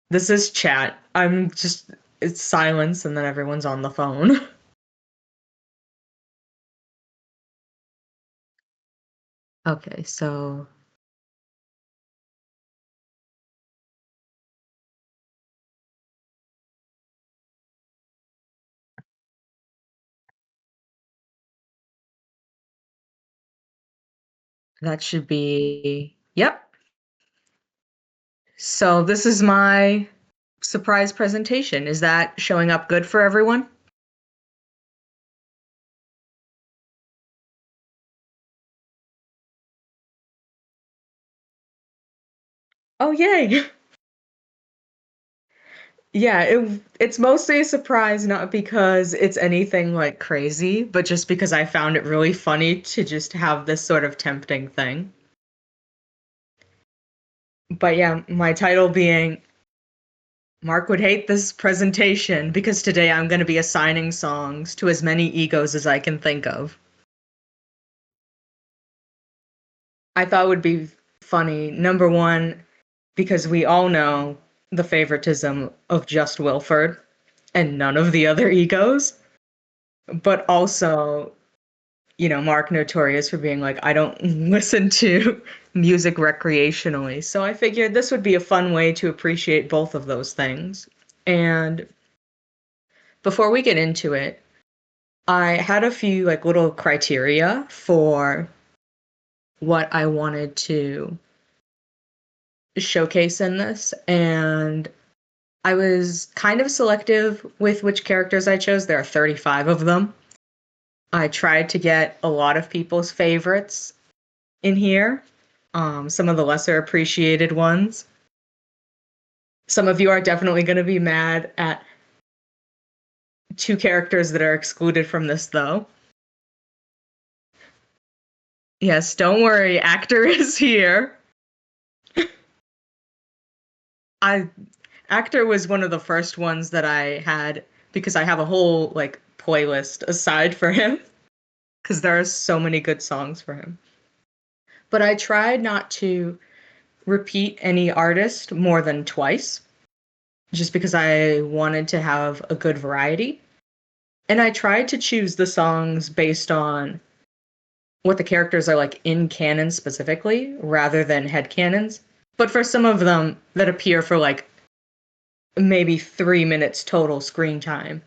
This is chat. It's silence and then everyone's on the phone. Okay, so that should be, yep. So this is my surprise presentation. Is that showing up good for everyone? Oh, yay. Yeah, it's mostly a surprise, not because it's anything like crazy, but just because I found it really funny to just have this sort of tempting thing. But yeah, my title being Mark would hate this presentation because today I'm going to be assigning songs to as many egos as I can think of. I thought it would be funny, number one, because we all know the favoritism of just Wilford and none of the other egos, but also, Mark notorious for being like, I don't listen to music recreationally. So I figured this would be a fun way to appreciate both of those things. And before we get into it, I had a few like little criteria for what I wanted to showcase in this, and I was kind of selective with which characters I chose. There are 35 of them. I tried to get a lot of people's favorites in here, some of the lesser appreciated ones. Some of you are definitely going to be mad at two characters that are excluded from this, though. Yes, don't worry, actor is here. I Actor was one of the first ones that I had because I have a whole like playlist aside for him because there are so many good songs for him. But I tried not to repeat any artist more than twice just because I wanted to have a good variety. And I tried to choose the songs based on what the characters are like in canon specifically rather than head canons. But for some of them that appear for like maybe 3 minutes total screen time,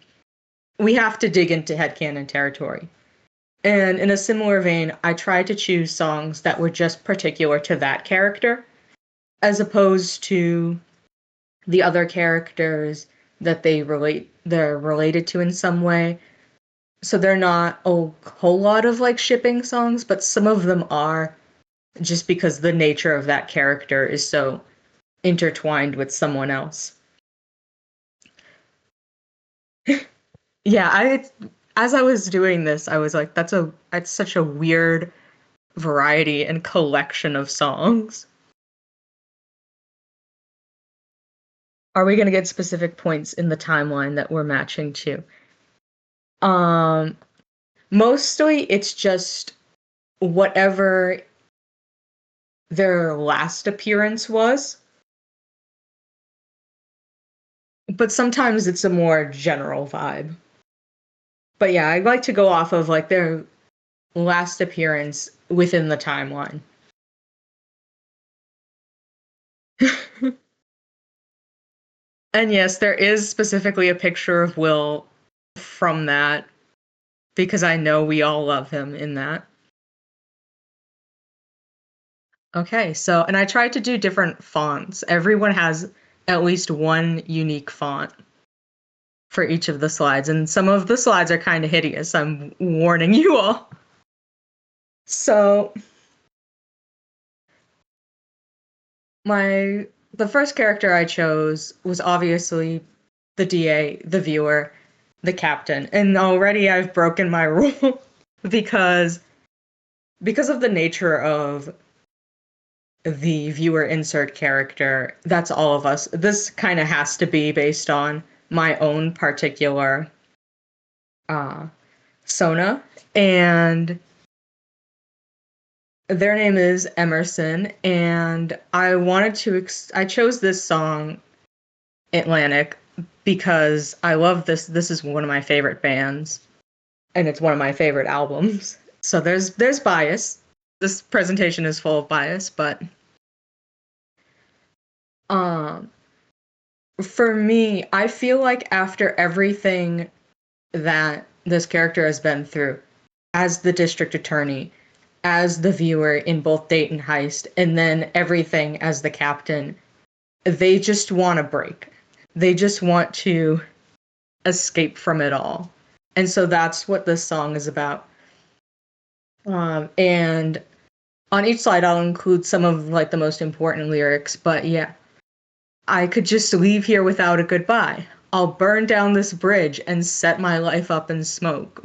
we have to dig into headcanon territory. And in a similar vein, I tried to choose songs that were just particular to that character, as opposed to the other characters that they're related to in some way. So they're not a whole lot of like shipping songs, but some of them are just because the nature of that character is so intertwined with someone else. Yeah, I as I was doing this, I was like, that's such a weird variety and collection of songs. Are we going to get specific points in the timeline that we're matching to? Um, Mostly it's just whatever their last appearance was, but sometimes it's a more general vibe. But yeah, I'd like to go off of like their last appearance within the timeline. And yes, there is specifically a picture of Will from that because I know we all love him in that. Okay, so, and I tried to do different fonts. Everyone has at least one unique font for each of the slides, and some of the slides are kind of hideous. I'm warning you all. So, the first character I chose was obviously the DA, the viewer, the captain. And already I've broken my rule because of the nature of the viewer insert character, that's all of us. This kind of has to be based on my own particular uh, Sona, and their name is Emerson, and I wanted to I chose this song Atlantic because I love this. This is one of my favorite bands, and it's one of my favorite albums. So there's bias. This presentation is full of bias, but um for me, I feel like after everything that this character has been through as the district attorney, as the viewer in both Dayton Heist, and then everything as the captain, they just want a break. They just want to escape from it all. And so that's what this song is about. And on each slide, I'll include some of like the most important lyrics. But yeah, I could just leave here without a goodbye. I'll burn down this bridge and set my life up in smoke.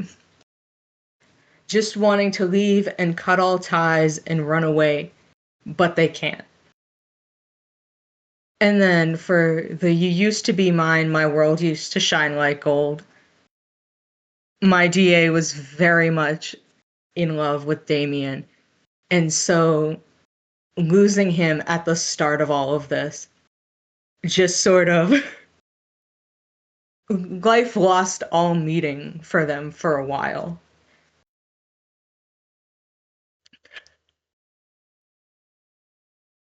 Just wanting to leave and cut all ties and run away, but they can't. And then for the you used to be mine, my world used to shine like gold. My DA was very much in love with Damien. And so losing him at the start of all of this just sort of life lost all meaning for them for a while.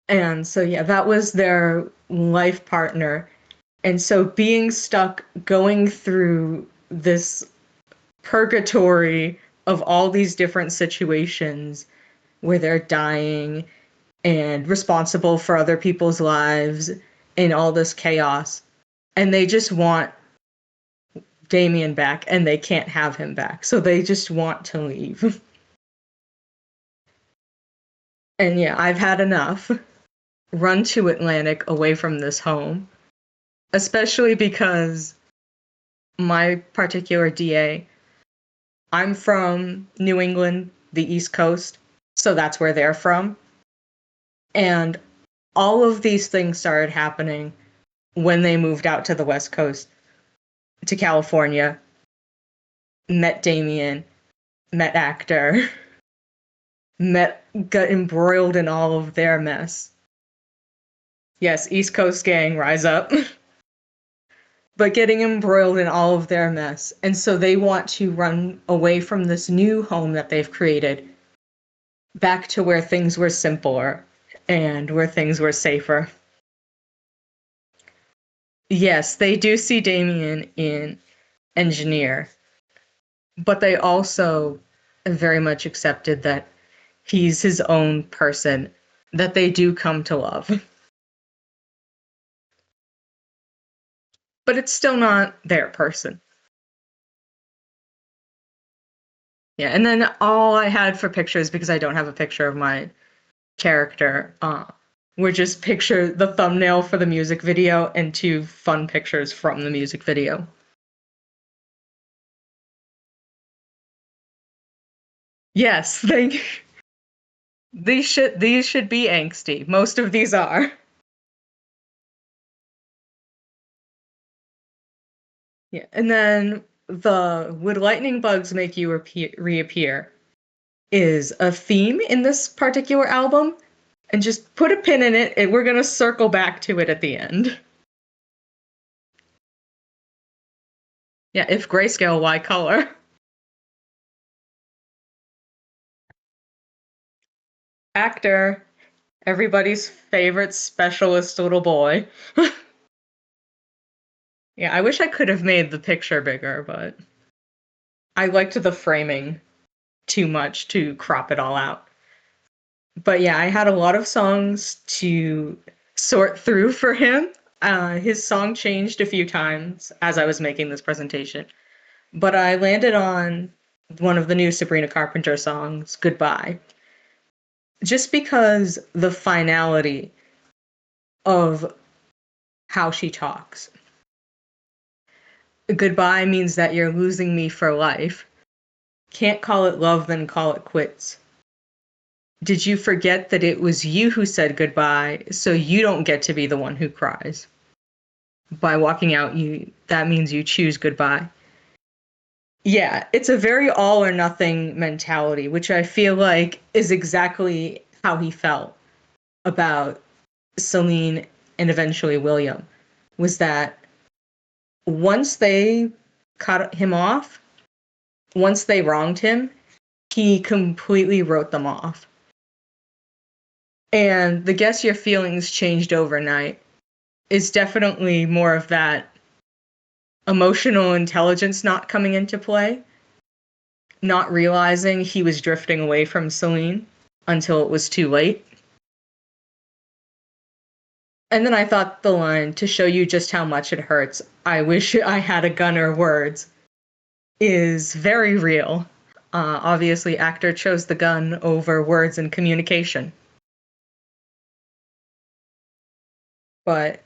And so yeah, that was their life partner. And so being stuck going through this purgatory of all these different situations where they're dying and responsible for other people's lives and all this chaos. And they just want Damien back and they can't have him back. So they just want to leave. And yeah, I've had enough. Run to Atlantic away from this home. Especially because my particular DA, I'm from New England, the East Coast. So that's where they're from. And all of these things started happening when they moved out to the West Coast, to California, met Damien, met Actor, got embroiled in all of their mess. Yes, East Coast gang, rise up. But getting embroiled in all of their mess. And so they want to run away from this new home that they've created back to where things were simpler and where things were safer. Yes, they do see Damien in Engineer, but they also very much accepted that he's his own person that they do come to love. But it's still not their person. Yeah, and then all I had for pictures, because I don't have a picture of my character, were just picture the thumbnail for the music video and two fun pictures from the music video. Yes, these should be angsty. Most of these are. Yeah, and then the would lightning bugs make you reappear is a theme in this particular album, and just put a pin in it, and we're gonna circle back to it at the end. Yeah, if grayscale, why color? Actor, everybody's favorite specialist little boy. Yeah, I wish I could have made the picture bigger, but I liked the framing too much to crop it all out. But yeah, I had a lot of songs to sort through for him. His song changed a few times as I was making this presentation, but I landed on one of the new Sabrina Carpenter songs, Goodbye, just because the finality of how she talks. Goodbye means that you're losing me for life. Can't call it love, then call it quits. Did you forget that it was you who said goodbye, so you don't get to be the one who cries? By walking out, that means you choose goodbye. Yeah, it's a very all or nothing mentality, which I feel like is exactly how he felt about Celine and eventually William. was that once they cut him off, once they wronged him, he completely wrote them off. And the guess your feelings changed overnight is definitely more of that emotional intelligence not coming into play, not realizing he was drifting away from Celine until it was too late. And then I thought the line, to show you just how much it hurts, I wish I had a gun or words, is very real. Obviously, actor chose the gun over words and communication. But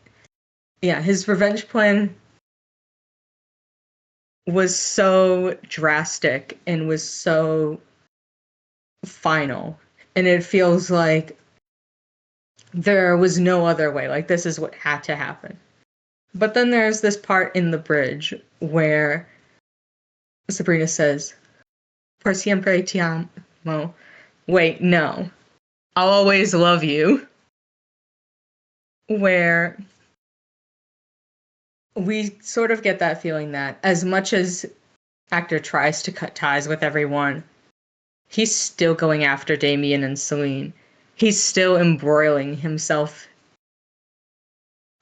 yeah, his revenge plan was so drastic and was so final. And it feels like there was no other way. Like, this is what had to happen. But then there's this part in the bridge where Sabrina says, Por siempre te amo. Wait, no. I'll always love you. Where we sort of get that feeling that as much as actor tries to cut ties with everyone, he's still going after Damien and Celine. He's still embroiling himself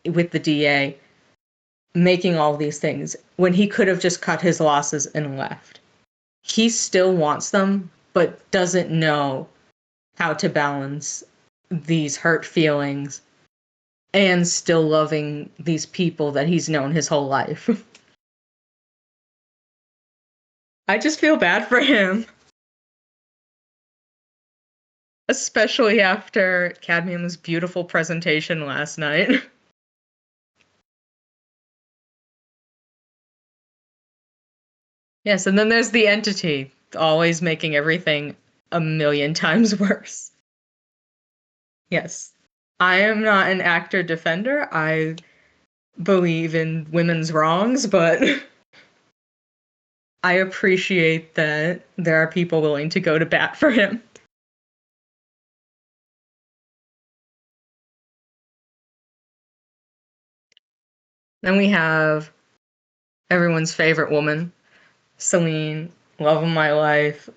with the DA, making all these things when he could have just cut his losses and left. He still wants them, but doesn't know how to balance these hurt feelings and still loving these people that he's known his whole life. I just feel bad for him, especially after Cadmium's beautiful presentation last night. Yes, and then there's the entity, always making everything a million times worse. Yes. I am not an actor defender. I believe in women's wrongs, but I appreciate that there are people willing to go to bat for him. Then we have everyone's favorite woman, Celine, love of my life.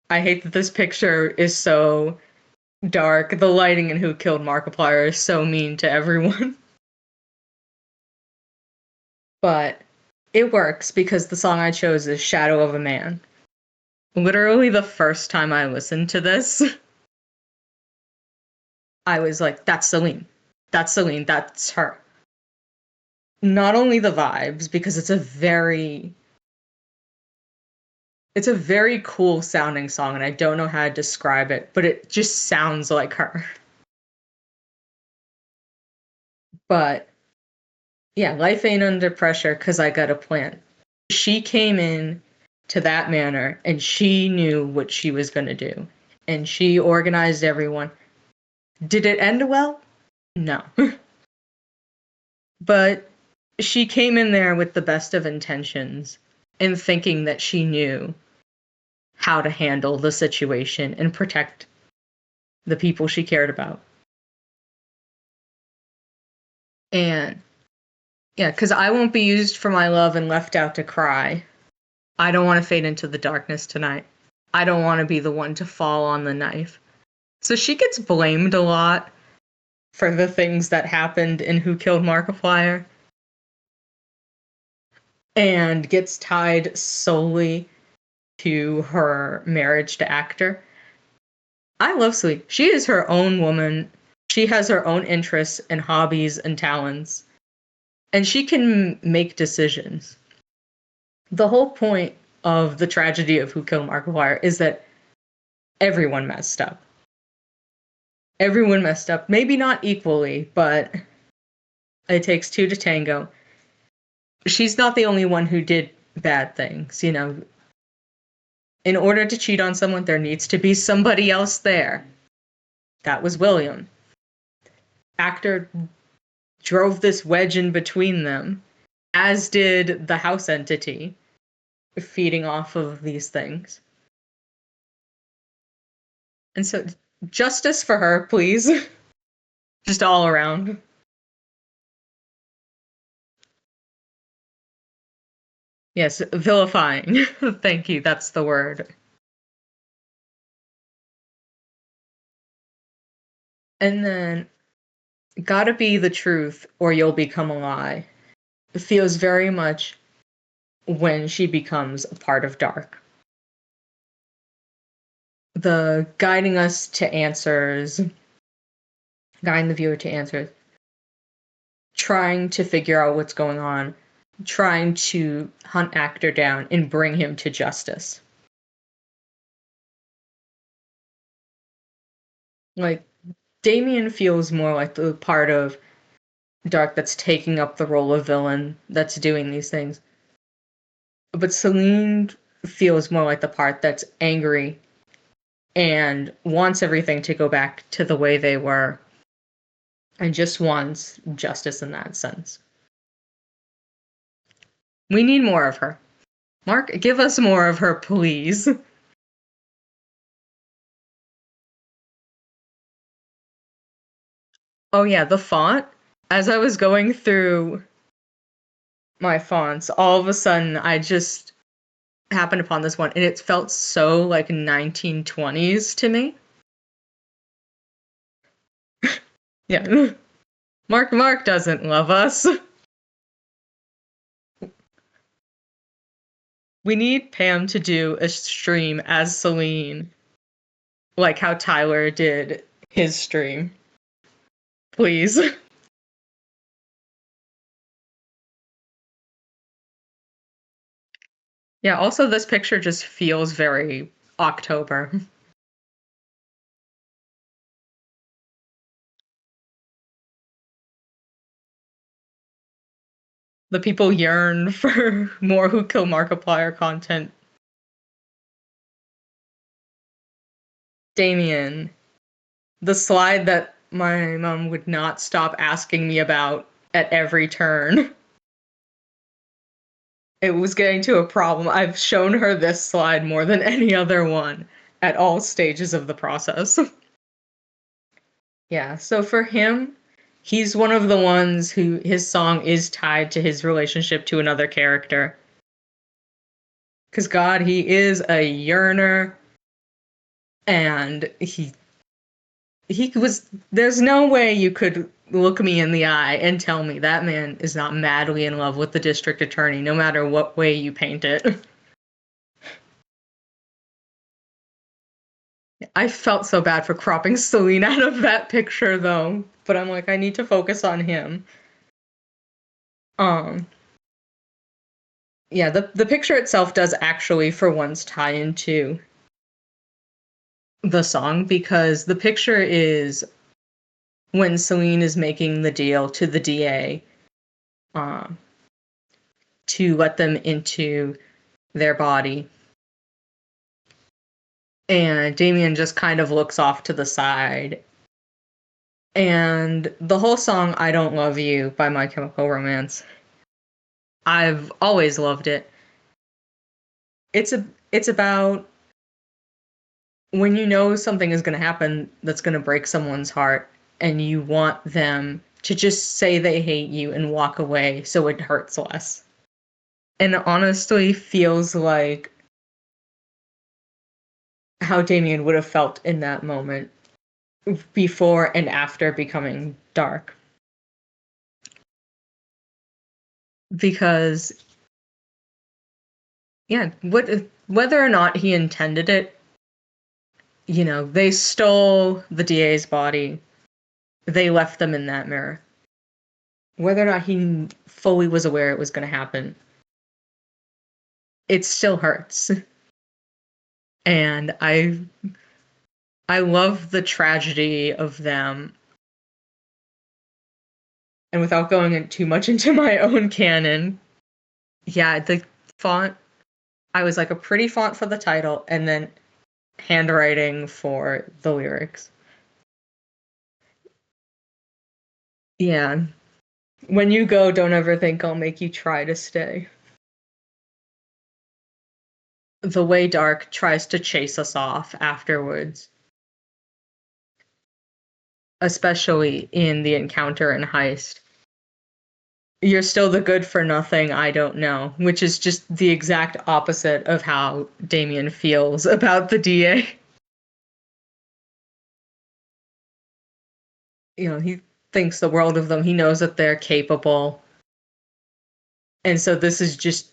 I hate that this picture is so dark. The lighting in Who Killed Markiplier is so mean to everyone. But it works because the song I chose is Shadow of a Man. Literally the first time I listened to this, I was like, that's Celine. That's Celine. That's her. Not only the vibes, because it's a very cool sounding song, and I don't know how to describe it, but it just sounds like her. But yeah, life ain't under pressure because I got a plan. She came in to that manor and she knew what she was going to do. And she organized everyone. Did it end well? No. But she came in there with the best of intentions and thinking that she knew how to handle the situation and protect the people she cared about. And yeah, because I won't be used for my love and left out to cry. I don't want to fade into the darkness tonight. I don't want to be the one to fall on the knife. So she gets blamed a lot for the things that happened in Who Killed Markiplier and gets tied solely to her marriage to actor. I love Sleep. She is her own woman. She has her own interests and hobbies and talents, and she can make decisions. The whole point of the tragedy of Who Killed Markiplier is that everyone messed up. Everyone messed up. Maybe not equally, but it takes two to tango. She's not the only one who did bad things, you know. In order to cheat on someone, there needs to be somebody else there. That was William. Actor drove this wedge in between them, as did the house entity, feeding off of these things. And so, justice for her, please. Just all around. Yes, vilifying. Thank you, that's the word. And then, gotta be the truth or you'll become a lie. It feels very much when she becomes a part of Dark. The guiding us to answers, guiding the viewer to answers, trying to figure out what's going on, trying to hunt Actor down and bring him to justice. Like, Damien feels more like the part of Dark that's taking up the role of villain, that's doing these things. But Celine feels more like the part that's angry and wants everything to go back to the way they were and just wants justice in that sense. We need more of her. Mark, give us more of her, please. Oh, yeah, the font. As I was going through my fonts, all of a sudden I just happened upon this one, and it felt so like 1920s to me. Yeah. Mark doesn't love us. We need Pam to do a stream as Celine, like how Tyler did his stream. Please. Yeah, also this picture just feels very October. The people yearn for more Who Kill Markiplier content. Damien, the slide that my mom would not stop asking me about at every turn. It was getting to a problem. I've shown her this slide more than any other one at all stages of the process. Yeah, so for him, he's one of the ones who his song is tied to his relationship to another character. Because God, he is a yearner, and he was. There's no way you could look me in the eye and tell me that man is not madly in love with the district attorney, no matter what way you paint it. I felt so bad for cropping Celine out of that picture, though. But I'm like, I need to focus on him. Um, yeah, the picture itself does actually, for once, tie into the song because the picture is when Celine is making the deal to the DA um, to let them into their body. And Damien just kind of looks off to the side. And the whole song, I Don't Love You by My Chemical Romance, I've always loved it. It's about when you know something is going to happen that's going to break someone's heart and you want them to just say they hate you and walk away so it hurts less. And it honestly feels like how Damien would have felt in that moment before and after becoming dark. Because, yeah, whether or not he intended it, they stole the DA's body. They left them in that mirror. Whether or not he fully was aware it was going to happen, it still hurts. And I love the tragedy of them. And without going too much into my own canon, yeah, the font, I was like a pretty font for the title and then handwriting for the lyrics. Yeah. When you go, don't ever think I'll make you try to stay. The way Dark tries to chase us off afterwards, especially in the encounter in Heist. You're still the good for nothing, I don't know, which is just the exact opposite of how Damien feels about the DA. He thinks the world of them. He knows that they're capable. And so this is just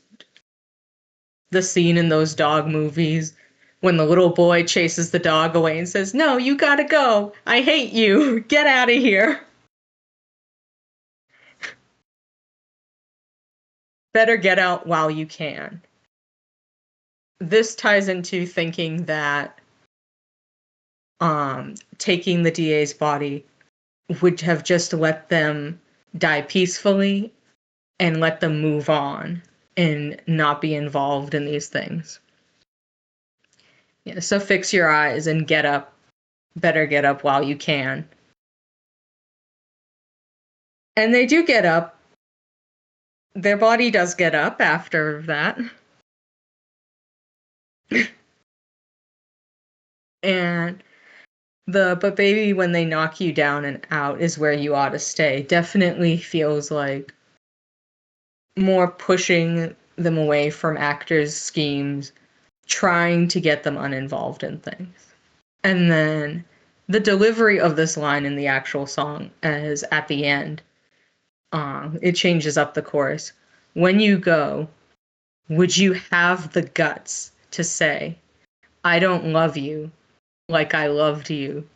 the scene in those dog movies when the little boy chases the dog away and says, "No, you gotta go. I hate you. Get out of here. Better get out while you can." This ties into thinking that taking the DA's body would have just let them die peacefully and let them move on and not be involved in these things. Yeah, so fix your eyes and get up. Better get up while you can. And they do get up. Their body does get up after that. And but baby, when they knock you down and out is where you ought to stay. Definitely feels like more pushing them away from actors' schemes, trying to get them uninvolved in things. And then the delivery of this line in the actual song is at the end. It changes up the chorus. When you go, would you have the guts to say, "I don't love you like I loved you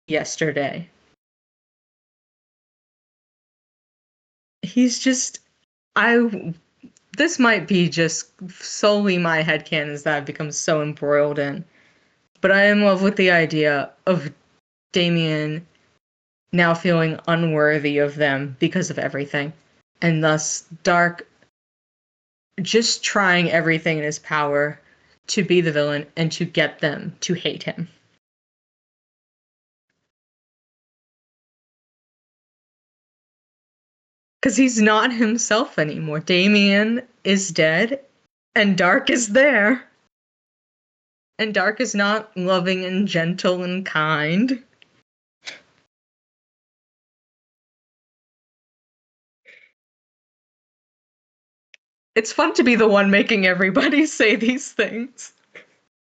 yesterday"? He's just, I, this might be just solely my headcanons that I've become so embroiled in, but I am in love with the idea of Damien now feeling unworthy of them because of everything, and thus Dark just trying everything in his power to be the villain and to get them to hate him. Because he's not himself anymore. Damien is dead, and Dark is there. And Dark is not loving and gentle and kind. It's fun to be the one making everybody say these things.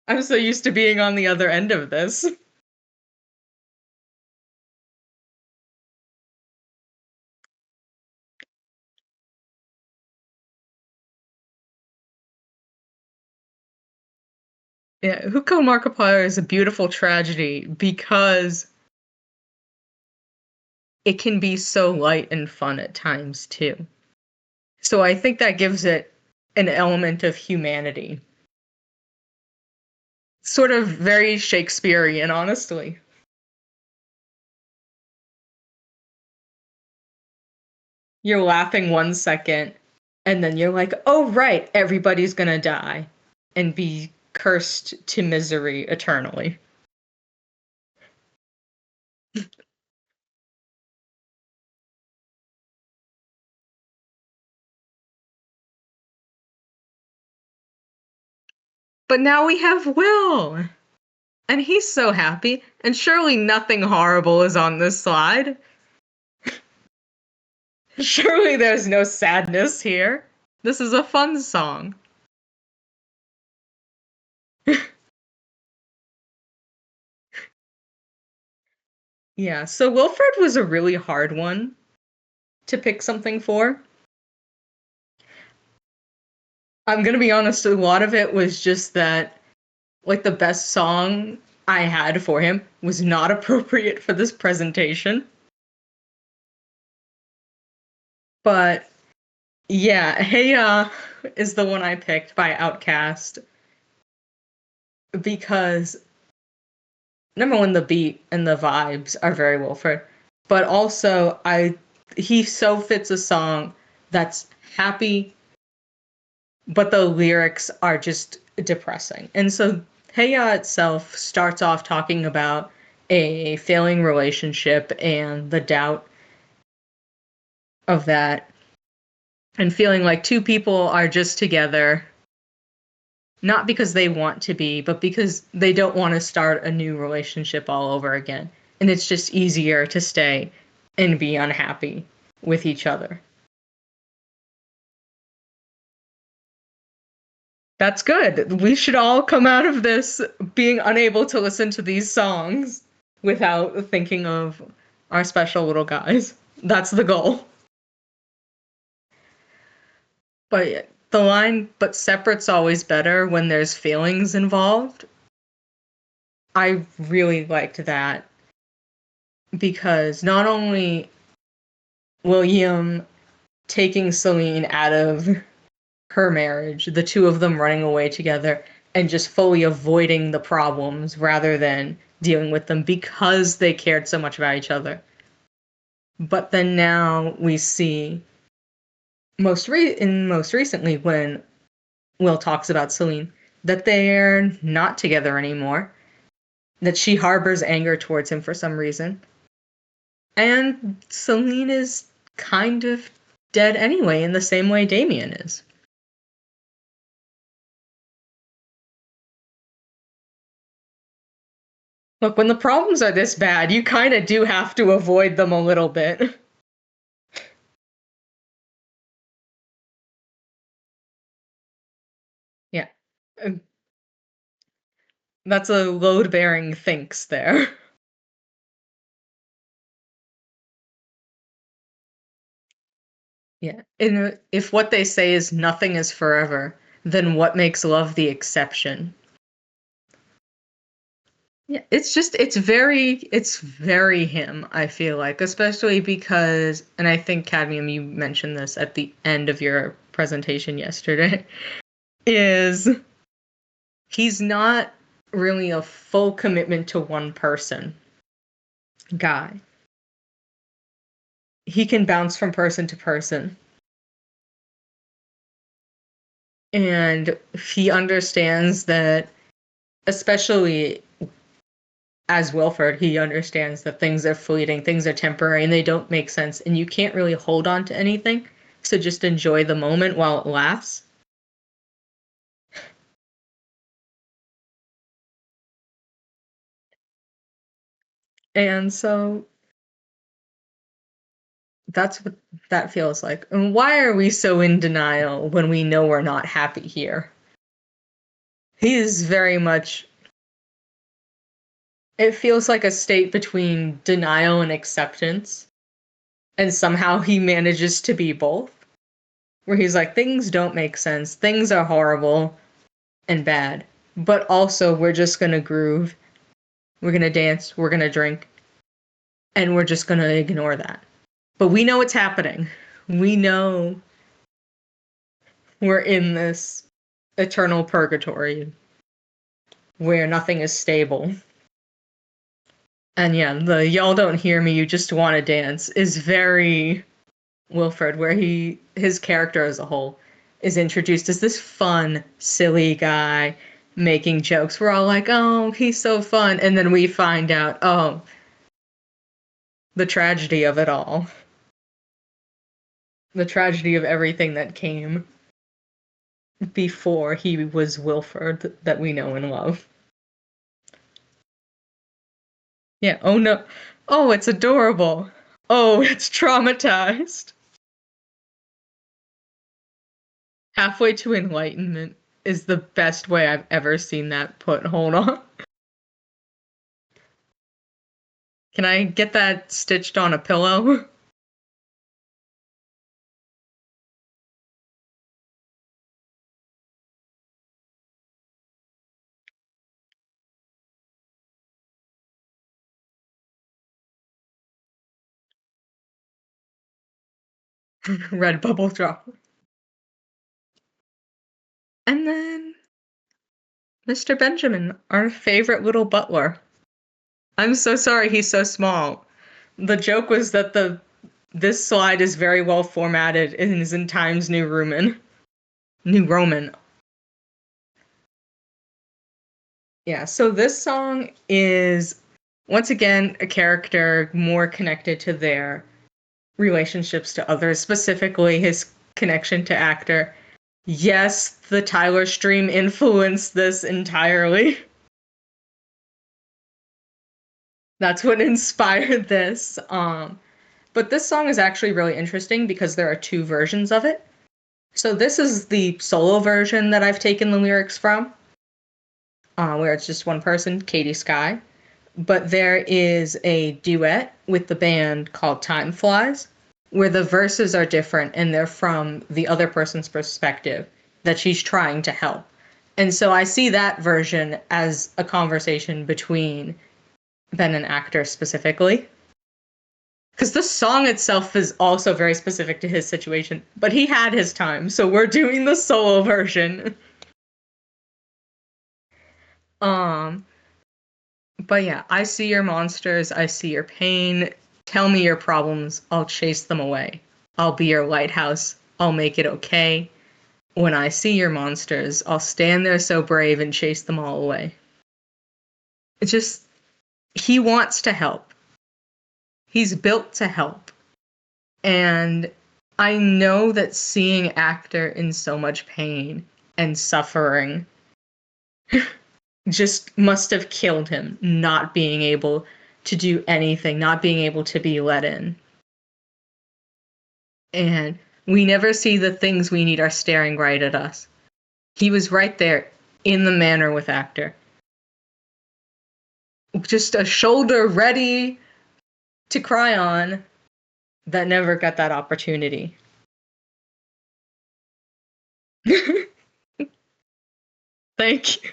I'm so used to being on the other end of this. Yeah, Huko Markiplier is a beautiful tragedy because it can be so light and fun at times too. So I think that gives it an element of humanity. Sort of very Shakespearean, honestly. You're laughing 1 second, and then you're like, oh, right, everybody's gonna die and be cursed to misery eternally. But now we have Will, and he's so happy, and surely nothing horrible is on this slide. Surely there's no sadness here. This is a fun song. Yeah, so Wilfred was a really hard one to pick something for. I'm gonna be honest, a lot of it was just that, like, the best song I had for him was not appropriate for this presentation. But yeah, Hey is the one I picked by Outkast because number one, the beat and the vibes are very Wilfred, but also he so fits a song that's happy, but the lyrics are just depressing. And so Hey Ya itself starts off talking about a failing relationship and the doubt of that, and feeling like two people are just together, not because they want to be, but because they don't want to start a new relationship all over again. And it's just easier to stay and be unhappy with each other. That's good. We should all come out of this being unable to listen to these songs without thinking of our special little guys. That's the goal. But the line, but separate's always better when there's feelings involved. I really liked that because not only William taking Celine out of her marriage, the two of them running away together and just fully avoiding the problems rather than dealing with them because they cared so much about each other. But then now we see most recently when Will talks about Celine that they're not together anymore, that she harbors anger towards him for some reason. And Celine is kind of dead anyway, in the same way Damien is. Look, when the problems are this bad, you kind of do have to avoid them a little bit. Yeah. Uh, That's a load-bearing thinks there. Yeah. And if what they say is nothing is forever, then what makes love the exception? Yeah, it's very him, I feel like, especially because, and I think Cadmium, you mentioned this at the end of your presentation yesterday, is he's not really a full commitment to one person guy. He can bounce from person to person. And he understands that, especially as Wilford, he understands that things are fleeting, things are temporary, and they don't make sense, and you can't really hold on to anything. So just enjoy the moment while it lasts. And so that's what that feels like. And why are we so in denial when we know we're not happy here? He is very much, it feels like a state between denial and acceptance. And somehow he manages to be both. Where he's like, things don't make sense, things are horrible and bad. But also, we're just gonna groove, we're gonna dance, we're gonna drink, and we're just gonna ignore that. But we know it's happening. We know we're in this eternal purgatory where nothing is stable. And yeah, the y'all don't hear me, you just want to dance is very Wilfred, where his character as a whole is introduced as this fun, silly guy making jokes. We're all like, oh, he's so fun. And then we find out, oh, the tragedy of it all. The tragedy of everything that came before he was Wilfred that we know and love. Yeah, oh no. Oh, it's adorable. Oh, it's traumatized. Halfway to enlightenment is the best way I've ever seen that put. Hold on. Can I get that stitched on a pillow? Red bubble drop. And then Mr. Benjamin, our favorite little butler. I'm so sorry he's so small. The joke was that the this slide is very well formatted and is in Times New Roman. New Roman. Yeah, so this song is once again a character more connected to their relationships to others, specifically his connection to actor. Yes, the Tyler stream influenced this entirely. That's what inspired this. But this song is actually really interesting because there are two versions of it. So this is the solo version that I've taken the lyrics from, where it's just one person, Katie Sky. But there is a duet with the band called Time Flies, where the verses are different and they're from the other person's perspective that she's trying to help. And so I see that version as a conversation between Ben and Actor specifically. Because the song itself is also very specific to his situation, but he had his time, so we're doing the solo version. Um, but yeah, I see your monsters, I see your pain. Tell me your problems, I'll chase them away. I'll be your lighthouse, I'll make it okay. When I see your monsters, I'll stand there so brave and chase them all away. It's just, he wants to help. He's built to help. And I know that seeing Actor in so much pain and suffering just must have killed him, not being able to do anything, not being able to be let in. And we never see the things we need are staring right at us. He was right there in the manor with Actor. Just a shoulder ready to cry on that never got that opportunity. Thank you.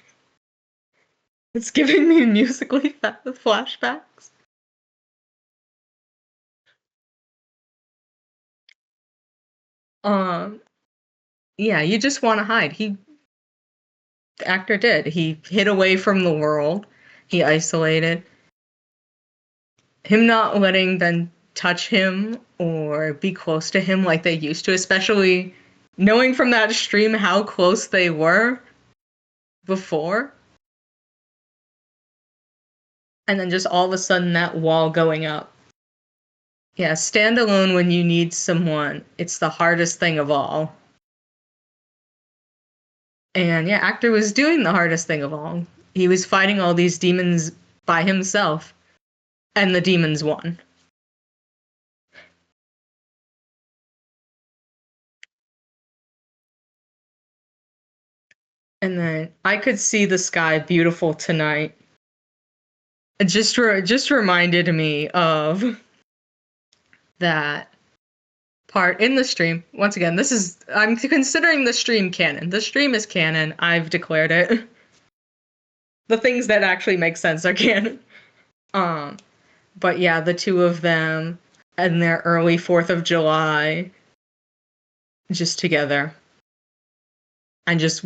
It's giving me musically flashbacks. Um, yeah, you just want to hide. The actor did. He hid away from the world. He isolated. Him not letting Ben touch him or be close to him like they used to, especially knowing from that stream how close they were before. And then just all of a sudden that wall going up. Yeah, stand alone when you need someone. It's the hardest thing of all. And yeah, Actor was doing the hardest thing of all. He was fighting all these demons by himself, and the demons won. And then I could see the sky beautiful tonight. It just reminded me of that part in the stream. Once again, I'm considering the stream canon. The stream is canon. I've declared it. The things that actually make sense are canon. Um, but yeah, the two of them and their early 4th of July just together. And just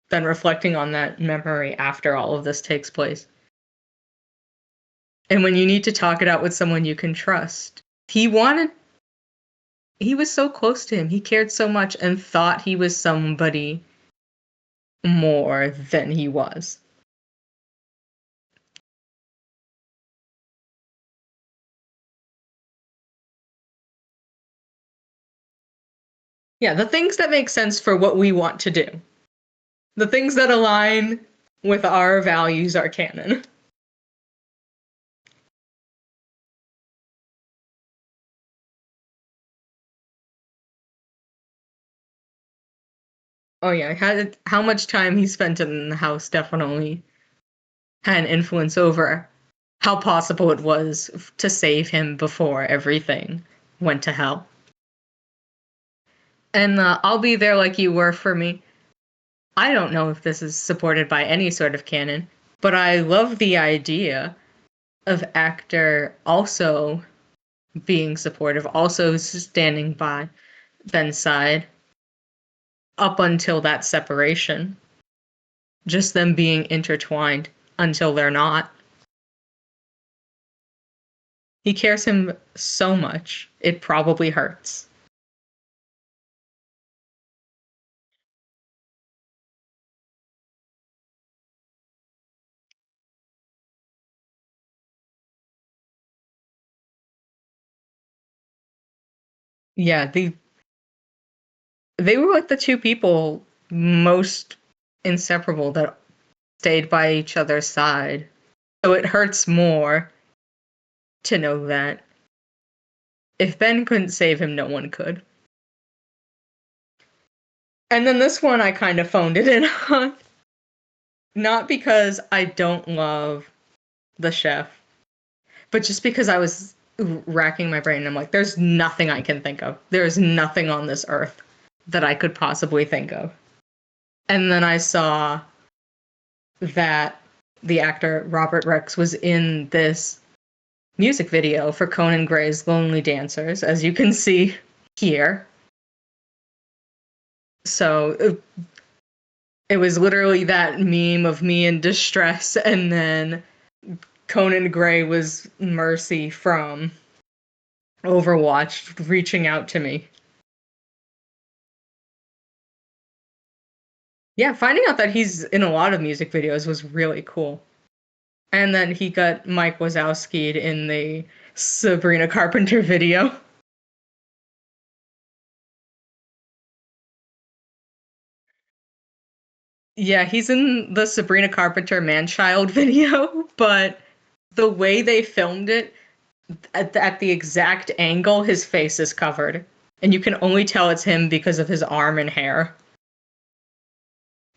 then reflecting on that memory after all of this takes place. And when you need to talk it out with someone you can trust. He was so close to him. He cared so much and thought he was somebody more than he was. Yeah, the things that make sense for what we want to do. The things that align with our values are canon. Oh yeah, how much time he spent in the house definitely had an influence over how possible it was to save him before everything went to hell. And I'll be there like you were for me. I don't know if this is supported by any sort of canon, but I love the idea of Actor also being supportive, also standing by Ben's side up until that separation. Just them being intertwined until they're not. He cares him so much, it probably hurts. Yeah, they were like the two people most inseparable that stayed by each other's side. So it hurts more to know that if Ben couldn't save him, no one could. And then this one I kind of phoned it in on. Not because I don't love the chef, but just because I was racking my brain. And I'm like, there's nothing I can think of. There's nothing on this earth that I could possibly think of. And then I saw that the actor Robert Rex was in this music video for Conan Gray's Lonely Dancers, as you can see here. So it was literally that meme of me in distress, and then Conan Gray was Mercy from Overwatch reaching out to me. Yeah, finding out that he's in a lot of music videos was really cool. And then he got Mike Wazowski'd in the Sabrina Carpenter video. Yeah, he's in the Sabrina Carpenter Man-Child video, but the way they filmed it, at the exact angle, his face is covered. And you can only tell it's him because of his arm and hair.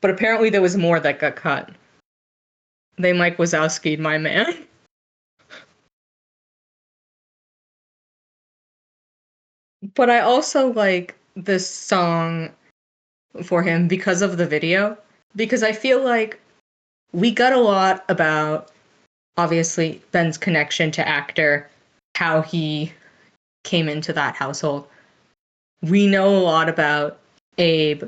But apparently there was more that got cut. They Mike Wazowski'd my man. But I also like this song for him because of the video. Because I feel like we got a lot about, obviously, Ben's connection to actor, how he came into that household. We know a lot about Abe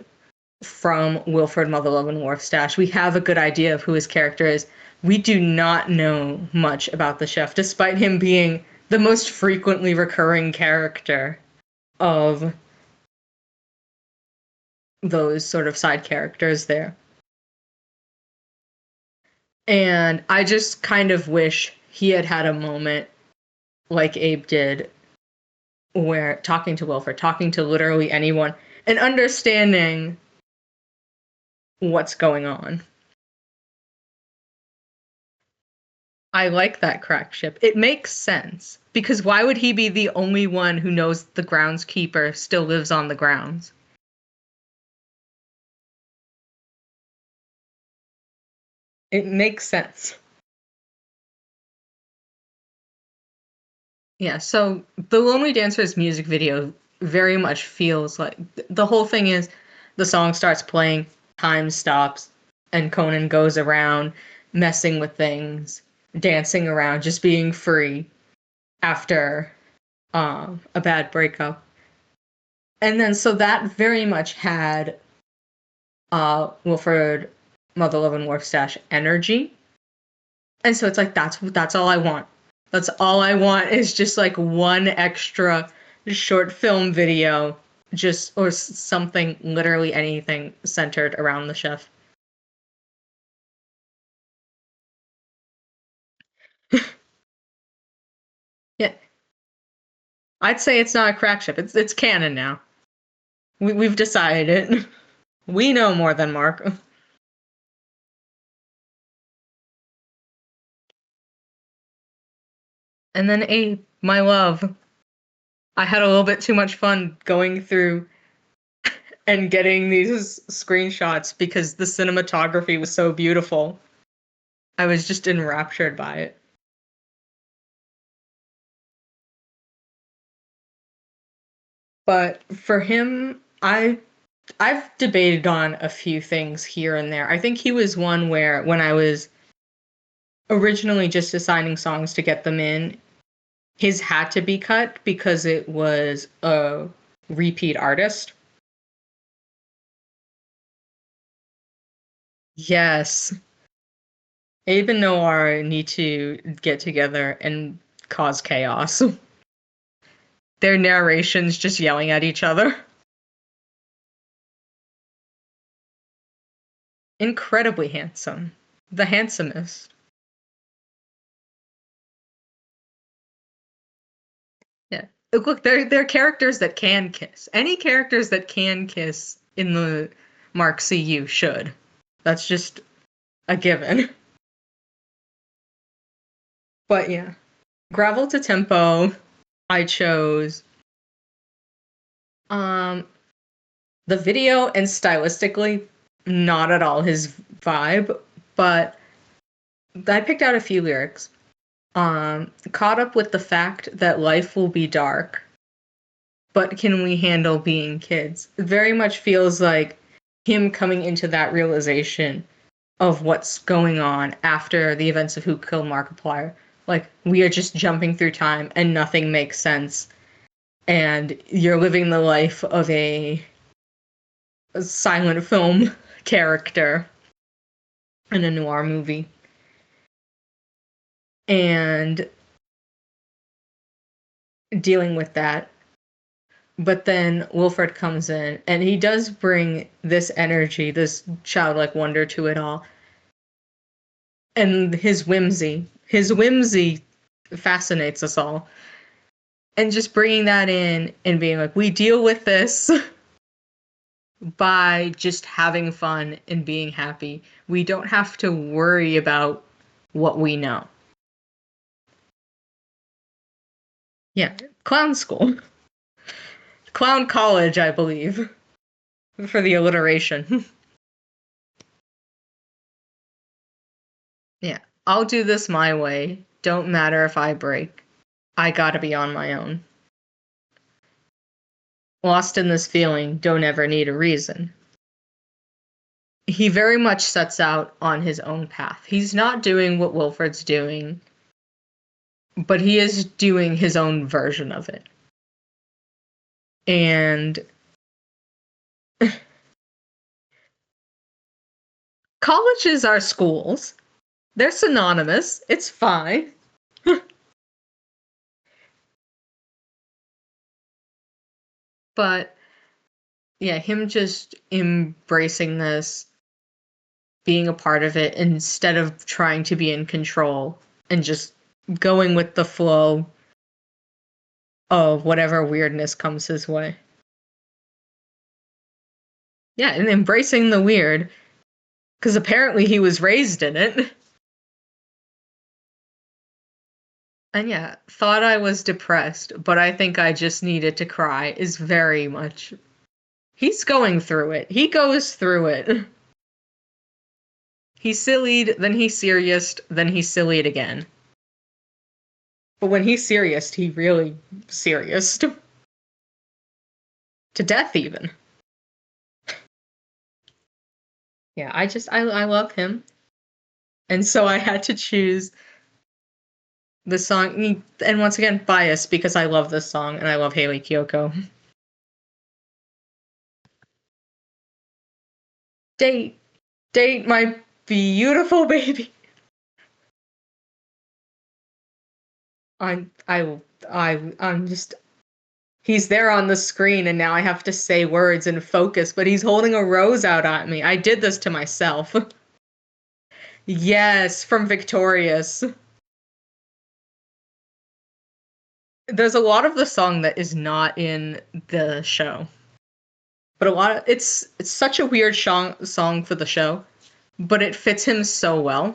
from Wilfred Motherlove and Wharfstash. We have a good idea of who his character is. We do not know much about the chef, despite him being the most frequently recurring character of those sort of side characters there. And I just kind of wish he had had a moment like Abe did, where talking to Wilfred, talking to literally anyone, and understanding what's going on. I like that crack ship. It makes sense. Because why would he be the only one who knows the groundskeeper still lives on the grounds? It makes sense. Yeah, so the Lonely Dancers music video very much feels like the whole thing is the song starts playing, time stops, and Conan goes around messing with things, dancing around, just being free after a bad breakup. And then so that very much had Wilfred Motherlove and Wharfstash energy. And so it's like that's all I want. That's all I want is just like one extra short film video, just or something, literally anything centered around the chef. Yeah, I'd say it's not a crack ship. It's canon now. We've decided it. We know more than Mark. And then A, my love. I had a little bit too much fun going through and getting these screenshots because the cinematography was so beautiful. I was just enraptured by it. But for him, I've debated on a few things here and there. I think he was one where when I was originally just assigning songs to get them in, his had to be cut because it was a repeat artist. Yes. Abe and Noir need to get together and cause chaos. Their narrations just yelling at each other. Incredibly handsome. The handsomest. Yeah. Look, they're characters that can kiss. Any characters that can kiss in the Mark CU should. That's just a given. But yeah. Gravel to tempo, I chose um The video and stylistically, not at all his vibe, but I picked out a few lyrics. Caught up with the fact that life will be dark, but can we handle being kids? It very much feels like him coming into that realization of what's going on after the events of Who Killed Markiplier. Like, we are just jumping through time and nothing makes sense. And you're living the life of a silent film character in a noir movie. And dealing with that. But then Wilfred comes in, and he does bring this energy, this childlike wonder to it all. And his whimsy. His whimsy fascinates us all. And just bringing that in and being like, we deal with this by just having fun and being happy. We don't have to worry about what we know. Yeah, clown school. Clown college, I believe, for the alliteration. Yeah, I'll do this my way. Don't matter if I break. I gotta be on my own. Lost in this feeling, don't ever need a reason. He very much sets out on his own path. He's not doing what Wilfred's doing, but he is doing his own version of it. And colleges are schools. They're synonymous. It's fine. But yeah, him just embracing this, being a part of it instead of trying to be in control and just going with the flow of whatever weirdness comes his way. Yeah, and embracing the weird, because apparently he was raised in it. And yeah, thought I was depressed, but I think I just needed to cry is very much. He's going through it. He goes through it. He sillied, then he serious, then he sillied again. But when he's serious, he really serious. To death, even. Yeah, I love him. And so I had to choose the song, and once again, biased because I love this song and I love Haley Kiyoko. Date, date my beautiful baby. I'm, I, I'm just. He's there on the screen, and now I have to say words and focus. But he's holding a rose out at me. I did this to myself. Yes, from Victorious. There's a lot of the song that is not in the show. But a lot of it's such a weird song for the show, but it fits him so well.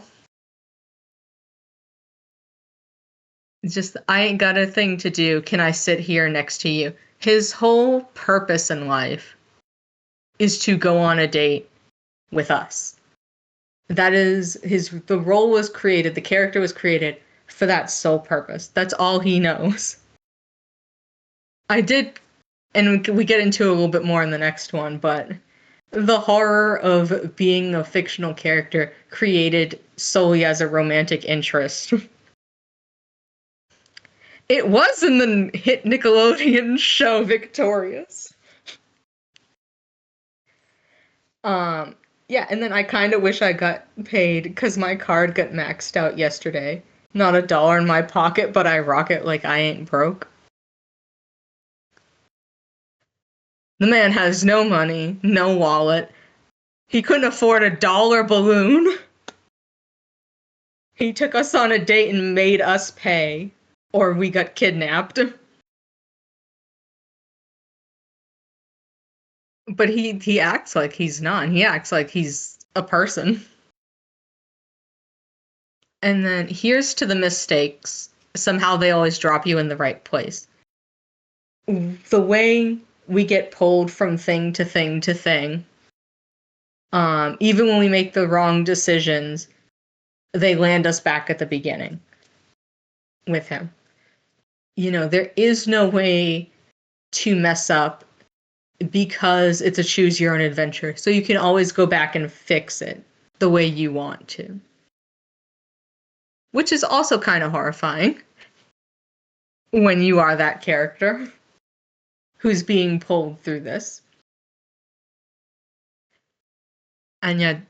It's just I ain't got a thing to do. Can I sit here next to you? His whole purpose in life is to go on a date with us. That is the role was created, the character was created for that sole purpose. That's all he knows. I did, and we get into a little bit more in the next one, but the horror of being a fictional character created solely as a romantic interest. It was in the hit Nickelodeon show Victorious. Yeah, and then I kind of wish I got paid because my card got maxed out yesterday. Not a dollar in my pocket, but I rock it like I ain't broke. The man has no money, no wallet. He couldn't afford a dollar balloon. He took us on a date and made us pay, or we got kidnapped. But he acts like he's not. He acts like he's a person. And then here's to the mistakes. Somehow they always drop you in the right place. The way we get pulled from thing to thing to thing. Even when we make the wrong decisions, they land us back at the beginning with him. There is no way to mess up because it's a choose your own adventure. So you can always go back and fix it the way you want to. Which is also kind of horrifying when you are that character who's being pulled through this. And yet,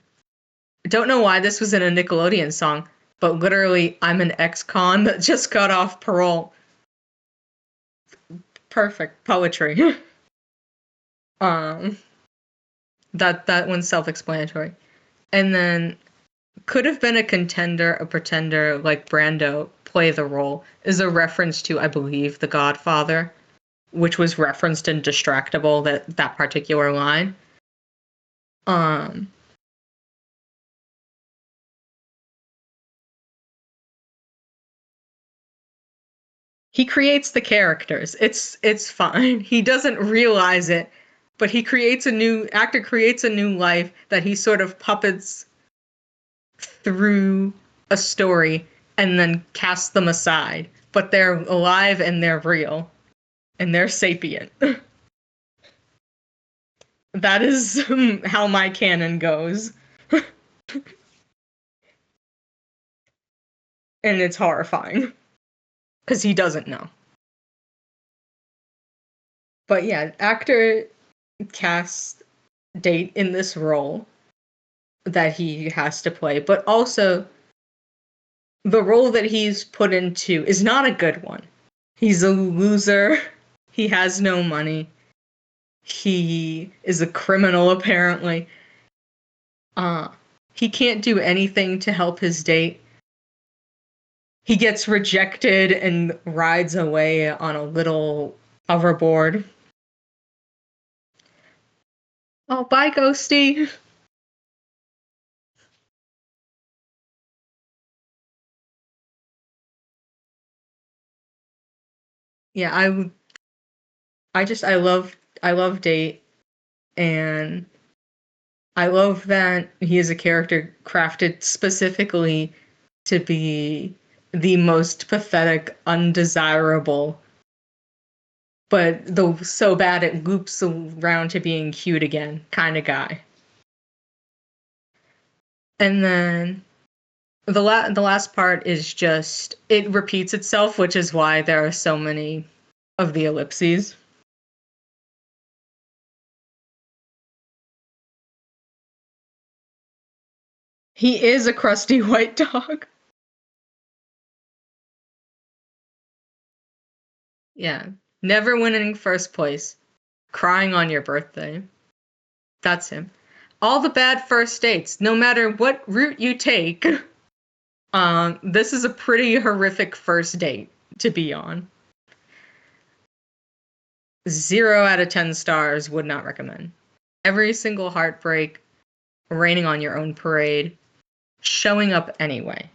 don't know why this was in a Nickelodeon song, but literally, I'm an ex-con that just got off parole. Perfect poetry. That one's self-explanatory. And then could have been a contender, a pretender like Brando play the role is a reference to, I believe, The Godfather, which was referenced in Distractable, that particular line. He creates the characters. It's fine. He doesn't realize it, but actor creates a new life that he sort of puppets through a story and then casts them aside. But they're alive and they're real. And they're sapient. That is how my canon goes. And it's horrifying. Because he doesn't know. But yeah, actor casts Date in this role that he has to play, but also the role that he's put into is not a good one. He's a loser. He has no money. He is a criminal, apparently. He can't do anything to help his date. He gets rejected and rides away on a little hoverboard. Oh, bye, Ghosty. Yeah, I love Date, and I love that he is a character crafted specifically to be the most pathetic, undesirable, but though so bad it loops around to being cute again kind of guy. And then the last part is just it repeats itself, which is why there are so many of the ellipses. He is a crusty white dog. Yeah. Never winning first place. Crying on your birthday. That's him. All the bad first dates, no matter what route you take. This is a pretty horrific first date to be on. 0 out of 10 stars, would not recommend. Every single heartbreak, raining on your own parade, showing up anyway.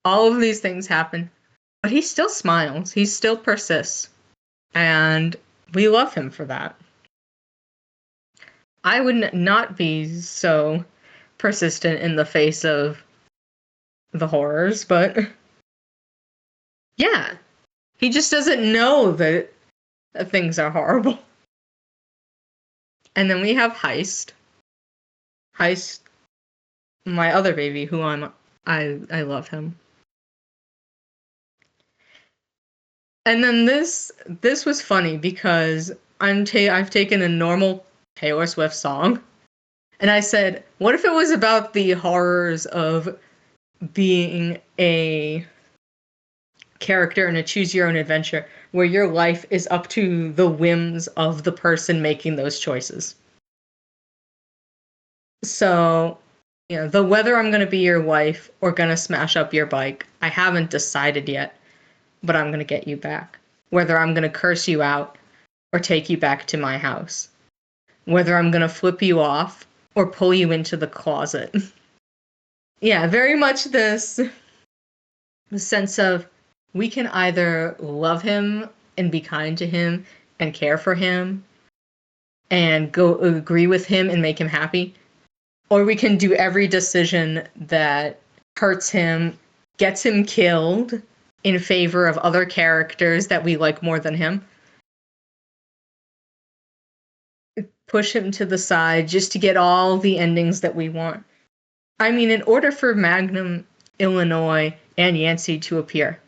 All of these things happen, but he still smiles. He still persists. And we love him for that. I would not be so persistent in the face of the horrors, but yeah, he just doesn't know that things are horrible. And then we have Heist. Heist, my other baby, who I love him. And then this was funny because I've taken a normal Taylor Swift song and I said, what if it was about the horrors of being a character in a choose your own adventure where your life is up to the whims of the person making those choices? So, the whether I'm going to be your wife or going to smash up your bike, I haven't decided yet, but I'm going to get you back. Whether I'm going to curse you out or take you back to my house. Whether I'm going to flip you off or pull you into the closet. Yeah, very much this sense of we can either love him and be kind to him and care for him and go agree with him and make him happy. Or we can do every decision that hurts him, gets him killed in favor of other characters that we like more than him. Push him to the side just to get all the endings that we want. I mean, in order for Magnum, Illinois, and Yancey to appear,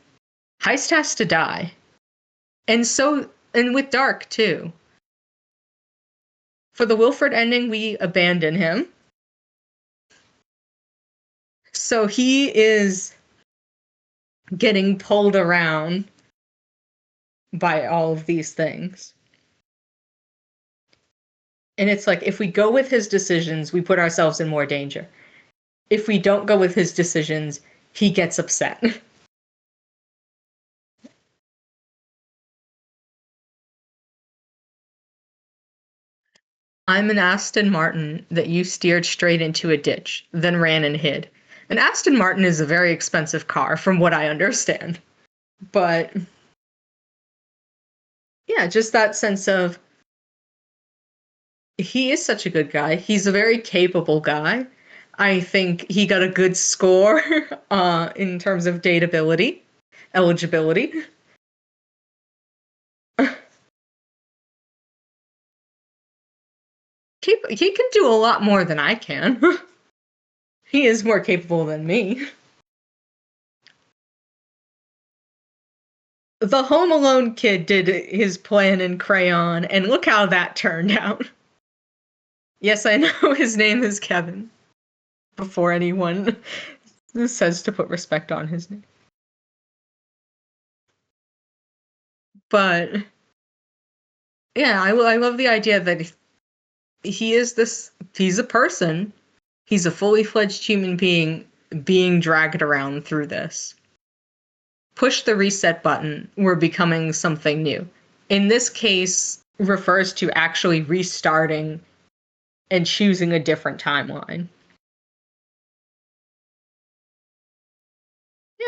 Heist has to die. And with Dark, too. For the Wilford ending, we abandon him. So he is getting pulled around by all of these things. And it's like, if we go with his decisions, we put ourselves in more danger. If we don't go with his decisions, he gets upset. I'm an Aston Martin that you steered straight into a ditch, then ran and hid. An Aston Martin is a very expensive car, from what I understand. But yeah, just that sense of he is such a good guy. He's a very capable guy. I think he got a good score in terms of dateability, eligibility. He can do a lot more than I can. He is more capable than me. The Home Alone kid did his plan in crayon, and look how that turned out. Yes, I know his name is Kevin. Before anyone says to put respect on his name. But yeah, I love the idea that he's a person. He's a fully fledged human being dragged around through this. Push the reset button, we're becoming something new. In this case, refers to actually restarting and choosing a different timeline.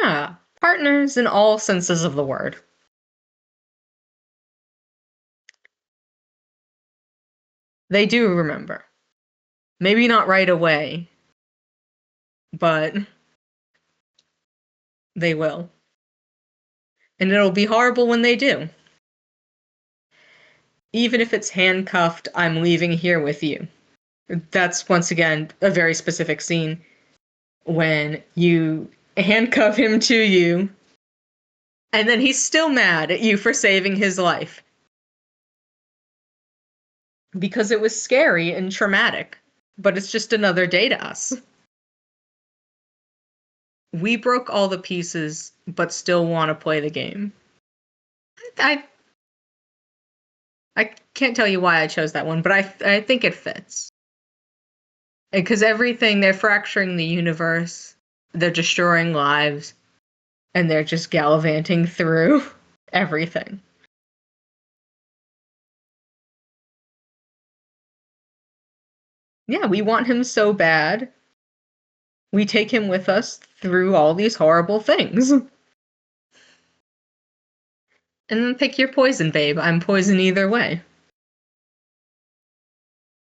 Yeah, partners in all senses of the word. They do remember. Maybe not right away, but they will. And it'll be horrible when they do. Even if it's handcuffed, I'm leaving here with you. That's once again a very specific scene when you handcuff him to you, and then he's still mad at you for saving his life. Because it was scary and traumatic, but it's just another day to us. We broke all the pieces, but still want to play the game. I I can't tell you why I chose that one, but I think it fits. Because everything, they're fracturing the universe, they're destroying lives, and they're just gallivanting through everything. Yeah, we want him so bad. We take him with us through all these horrible things. And then pick your poison, babe. I'm poison either way.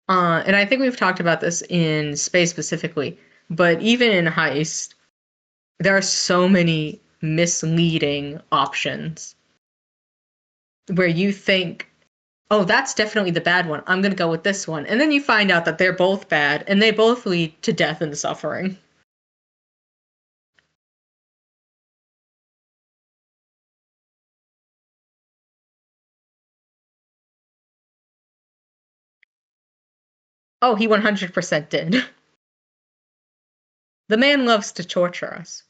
And I think we've talked about this in Space specifically, but even in Heist, there are so many misleading options where you think, oh, that's definitely the bad one. I'm going to go with this one. And then you find out that they're both bad and they both lead to death and suffering. Oh, he 100% did. The man loves to torture us.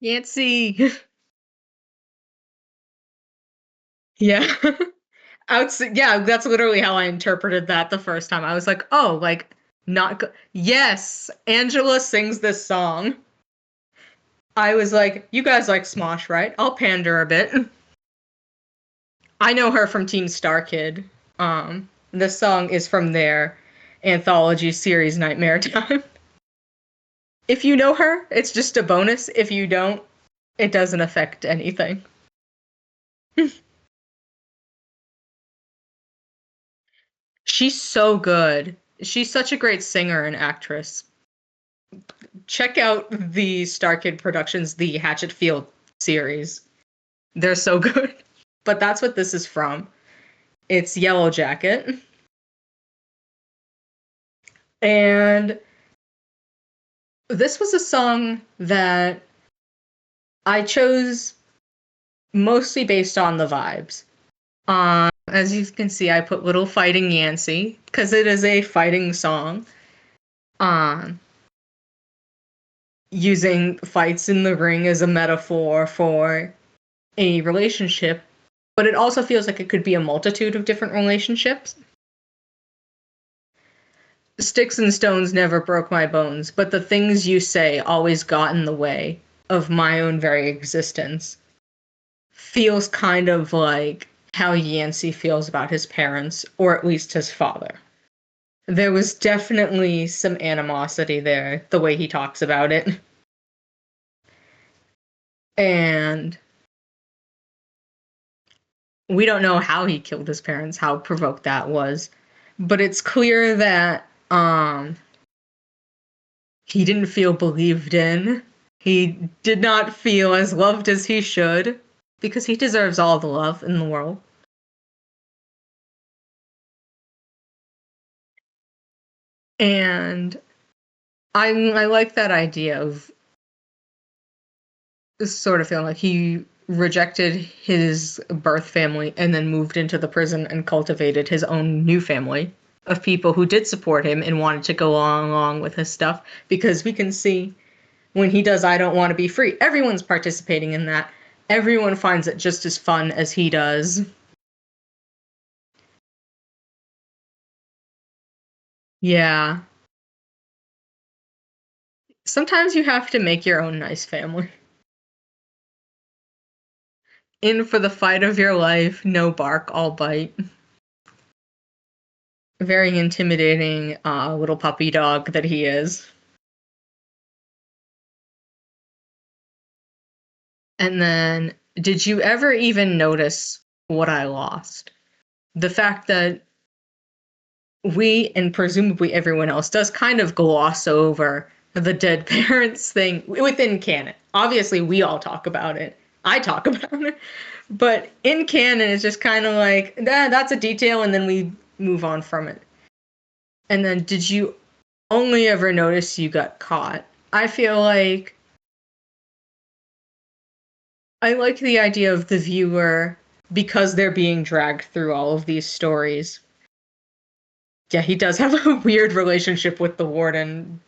Yancy. Yeah. Yeah, that's literally how I interpreted that the first time. I was like, oh, like, not good. Yes, Angela sings this song. I was like, you guys like Smosh, right? I'll pander a bit. I know her from Team Star Kid. This song is from their anthology series Nightmare Time. If you know her, it's just a bonus. If you don't, it doesn't affect anything. She's so good. She's such a great singer and actress. Check out the Star Kid Productions, the Hatchetfield series. They're so good. But that's what this is from. It's Yellow Jacket. And this was a song that I chose mostly based on the vibes. As you can see, I put Little Fighting Yancey because it is a fighting song. Um, Using fights in the ring as a metaphor for a relationship, but it also feels like it could be a multitude of different relationships. Sticks and stones never broke my bones, but the things you say always got in the way of my own very existence. Feels kind of like how Yancey feels about his parents, or at least his father. There was definitely some animosity there, the way he talks about it. And we don't know how he killed his parents, how provoked that was. But it's clear that he didn't feel believed in. He did not feel as loved as he should, because he deserves all the love in the world. And I like that idea of sort of feeling like he rejected his birth family and then moved into the prison and cultivated his own new family of people who did support him and wanted to go along with his stuff, because we can see when he does I Don't Want to Be Free, everyone's participating in that. Everyone finds it just as fun as he does. Yeah. Sometimes you have to make your own nice family. In for the fight of your life, no bark, all bite. Very intimidating little puppy dog that he is. And then, did you ever even notice what I lost? The fact that we, and presumably everyone else, does kind of gloss over the dead parents thing within canon. Obviously, we all talk about it. I talk about it. But in canon, it's just kind of like, that's a detail, and then we move on from it. And then, did you only ever notice you got caught? I feel like I like the idea of the viewer, because they're being dragged through all of these stories. Yeah, he does have a weird relationship with the warden.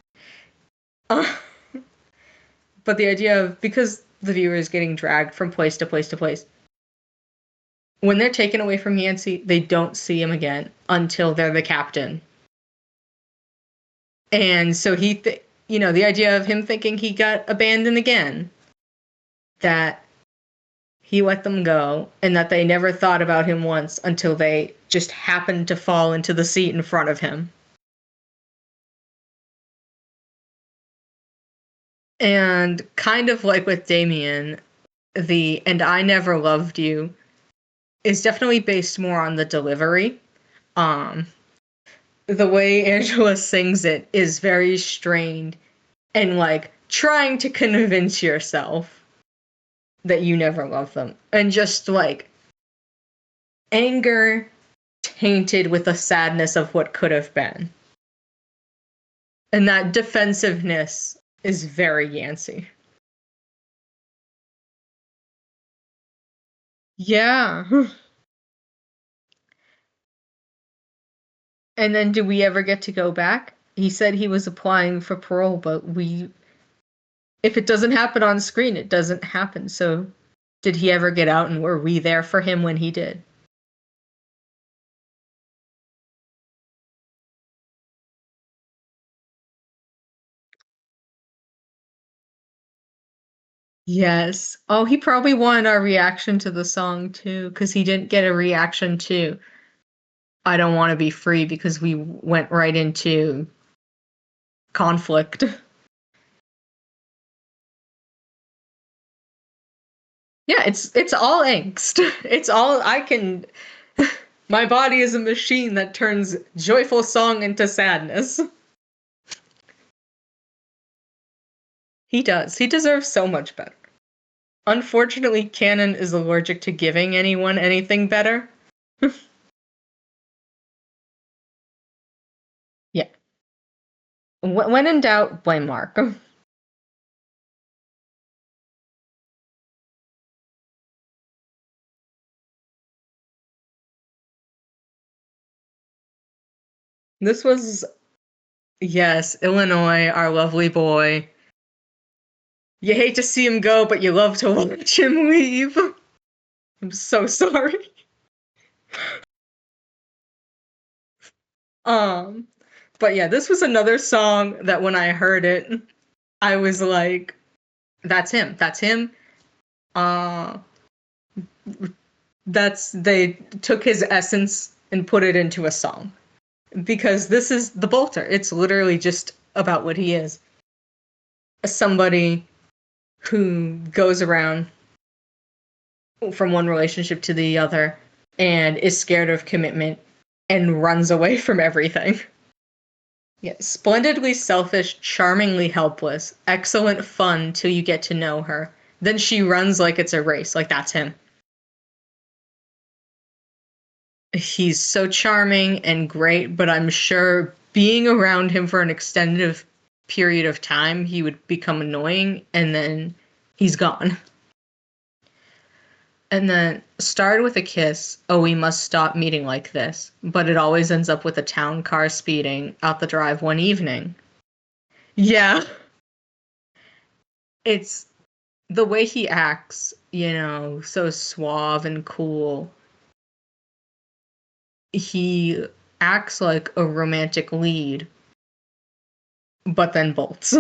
Uh, but the idea of, because the viewer is getting dragged from place to place to place, when they're taken away from Yancey, they don't see him again until they're the captain. And so the idea of him thinking he got abandoned again, that he let them go, and that they never thought about him once until they just happened to fall into the seat in front of him. And kind of like with Damien, the "and I never loved you" is definitely based more on the delivery. Um, the way Angela sings it is very strained and like trying to convince yourself that you never loved them. And just like anger tainted with the sadness of what could have been. And that defensiveness is very Yancey. Yeah. And then do we ever get to go back? He said he was applying for parole, but if it doesn't happen on screen, it doesn't happen. So did he ever get out, and were we there for him when he did? Yes. Oh, he probably wanted our reaction to the song too, because he didn't get a reaction to I Don't Want to Be Free because we went right into conflict. Yeah, it's all angst. It's all I can my body is a machine that turns joyful song into sadness. He does. He deserves so much better. Unfortunately, Canon is allergic to giving anyone anything better. Yeah. When in doubt, blame Mark. This was, yes, Illinois, our lovely boy. You hate to see him go, but you love to watch him leave. I'm so sorry. Um, but yeah, this was another song that when I heard it, I was like, that's him. That's him. Uh, they took his essence and put it into a song. Because this is the Bolter. It's literally just about what he is. Somebody who goes around from one relationship to the other and is scared of commitment and runs away from everything. Yeah, splendidly selfish, charmingly helpless, excellent fun till you get to know her. Then she runs like it's a race. Like, that's him. He's so charming and great, but I'm sure being around him for an extended period of time, he would become annoying and then he's gone. And then started with a kiss. Oh, we must stop meeting like this. But it always ends up with a town car speeding out the drive one evening. Yeah, it's the way he acts, so suave and cool. He acts like a romantic lead, but then bolts.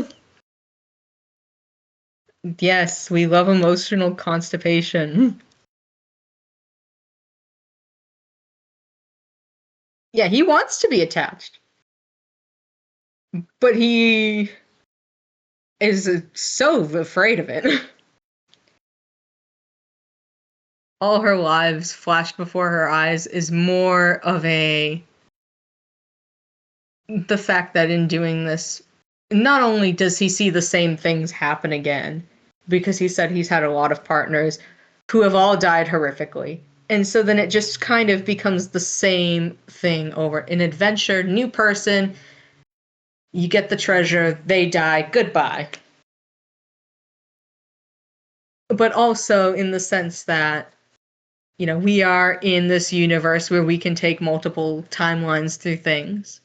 Yes, we love emotional constipation. Yeah, he wants to be attached, but he is so afraid of it. All her lives flashed before her eyes is more of the fact that in doing this, not only does he see the same things happen again, because he said he's had a lot of partners who have all died horrifically. And so then it just kind of becomes the same thing over an adventure, new person, you get the treasure, they die, goodbye. But also in the sense that, we are in this universe where we can take multiple timelines through things.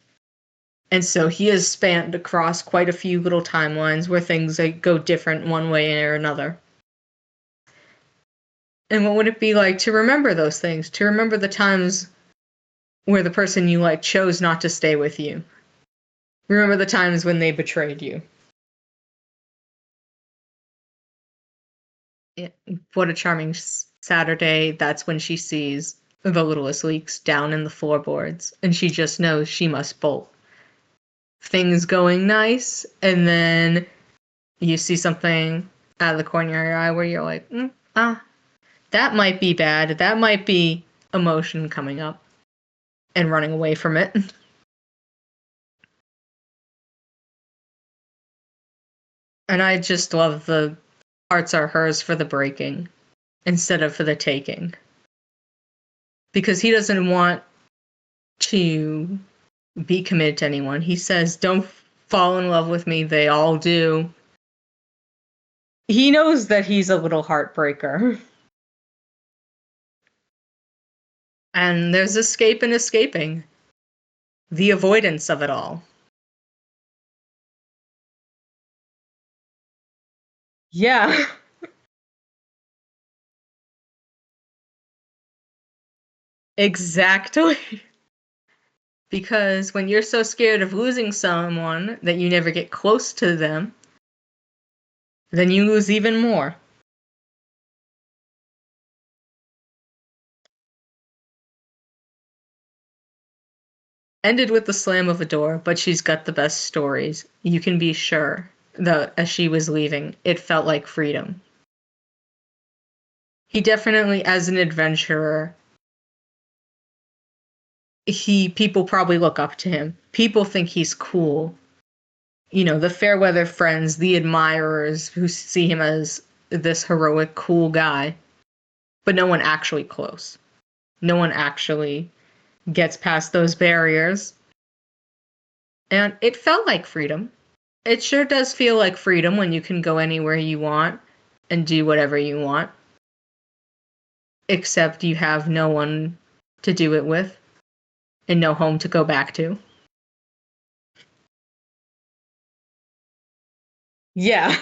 And so he has spanned across quite a few little timelines where things go different one way or another. And what would it be like to remember those things? To remember the times where the person you like chose not to stay with you. Remember the times when they betrayed you. Yeah. What a charming Saturday. That's when she sees the littlest leaks down in the floorboards, and she just knows she must bolt. Things going nice, and then you see something out of the corner of your eye where you're like, that might be bad. That might be emotion coming up and running away from it. And I just love the parts are hers for the breaking instead of for the taking. Because he doesn't want to be committed to anyone. He says, don't fall in love with me. They all do. He knows that he's a little heartbreaker. And there's escape and escaping. The avoidance of it all. Yeah, exactly. Because when you're so scared of losing someone that you never get close to them, then you lose even more. Ended with the slam of a door, but she's got the best stories. You can be sure that as she was leaving, it felt like freedom. He definitely, as an adventurer, people probably look up to him. People think he's cool. You know, the fair weather friends, the admirers who see him as this heroic, cool guy, but no one actually close. No one actually gets past those barriers. And it felt like freedom. It sure does feel like freedom when you can go anywhere you want and do whatever you want, except you have no one to do it with and no home to go back to. Yeah,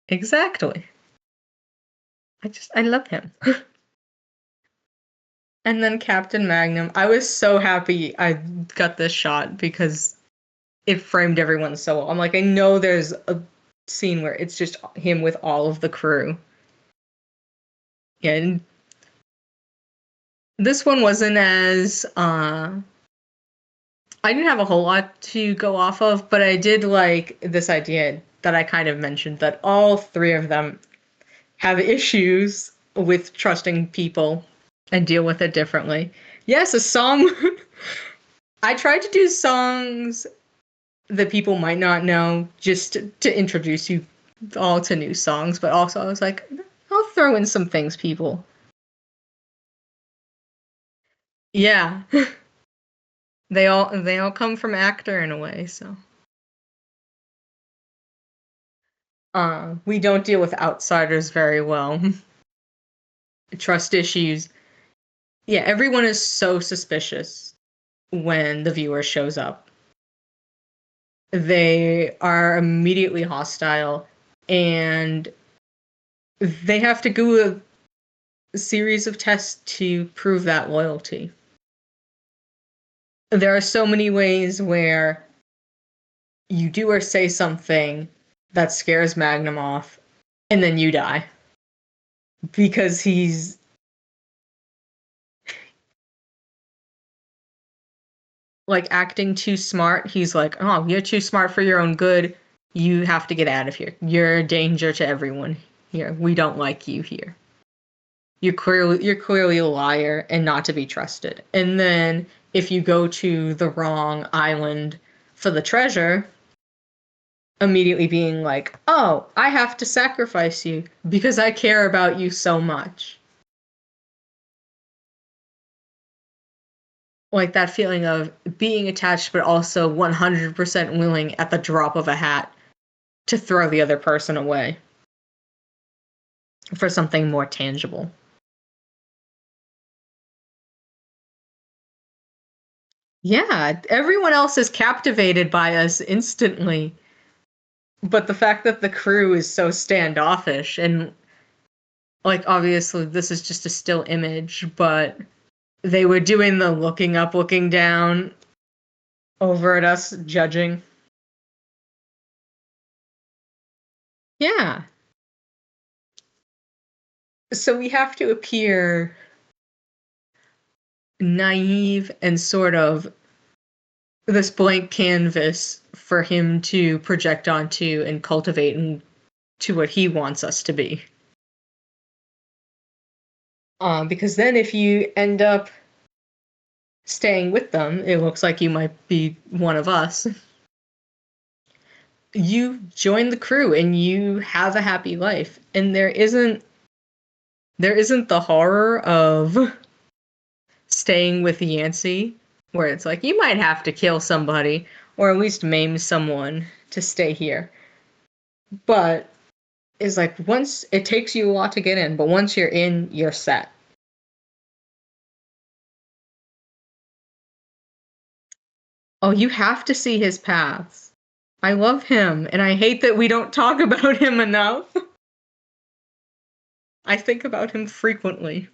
exactly. I love him. And then Captain Magnum, I was so happy I got this shot because it framed everyone so well. I'm like, I know there's a scene where it's just him with all of the crew. Yeah, and this one wasn't as I didn't have a whole lot to go off of, but I did like this idea that I kind of mentioned that all three of them have issues with trusting people and deal with it differently. Yes, a song. I tried to do songs that people might not know just to introduce you all to new songs, but also I was like, I'll throw in some things people. Yeah. They all come from actor in a way, so we don't deal with outsiders very well. Trust issues. Yeah, everyone is so suspicious when the viewer shows up. They are immediately hostile and they have to go a series of tests to prove that loyalty. There are so many ways where you do or say something that scares Magnum off and then you die because he's like acting too smart. He's like, "Oh, you're too smart for your own good. You have to get out of here. You're a danger to everyone here. We don't like you here. You're clearly a liar and not to be trusted." And then if you go to the wrong island for the treasure, immediately being like, "Oh, I have to sacrifice you because I care about you so much." Like that feeling of being attached but also 100% willing at the drop of a hat to throw the other person away for something more tangible. Yeah, everyone else is captivated by us instantly. But the fact that the crew is so standoffish and like obviously this is just a still image, but they were doing the looking up, looking down over at us judging. Yeah. So we have to appear naive and sort of this blank canvas for him to project onto and cultivate to what he wants us to be. Because then if you end up staying with them, it looks like you might be one of us. You join the crew and you have a happy life. And there isn't the horror of staying with Yancey, where it's like you might have to kill somebody or at least maim someone to stay here. But it's like once it takes you a lot to get in, but once you're in, you're set. Oh, you have to see his paths. I love him, and I hate that we don't talk about him enough. I think about him frequently.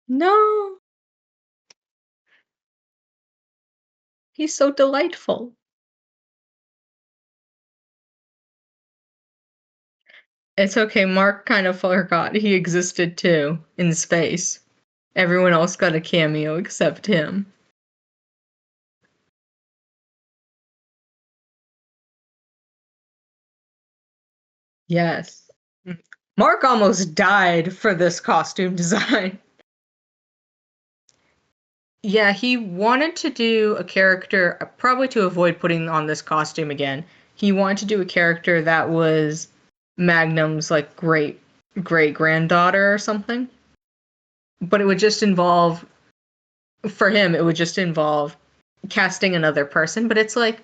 No. He's so delightful. It's okay, Mark kind of forgot he existed too, in space. Everyone else got a cameo except him. Yes. Mark almost died for this costume design. Yeah, he wanted to do a character, probably to avoid putting on this costume again. He wanted to do a character that was Magnum's like great granddaughter or something. But it would just involve, for him, it would just involve casting another person. But it's like,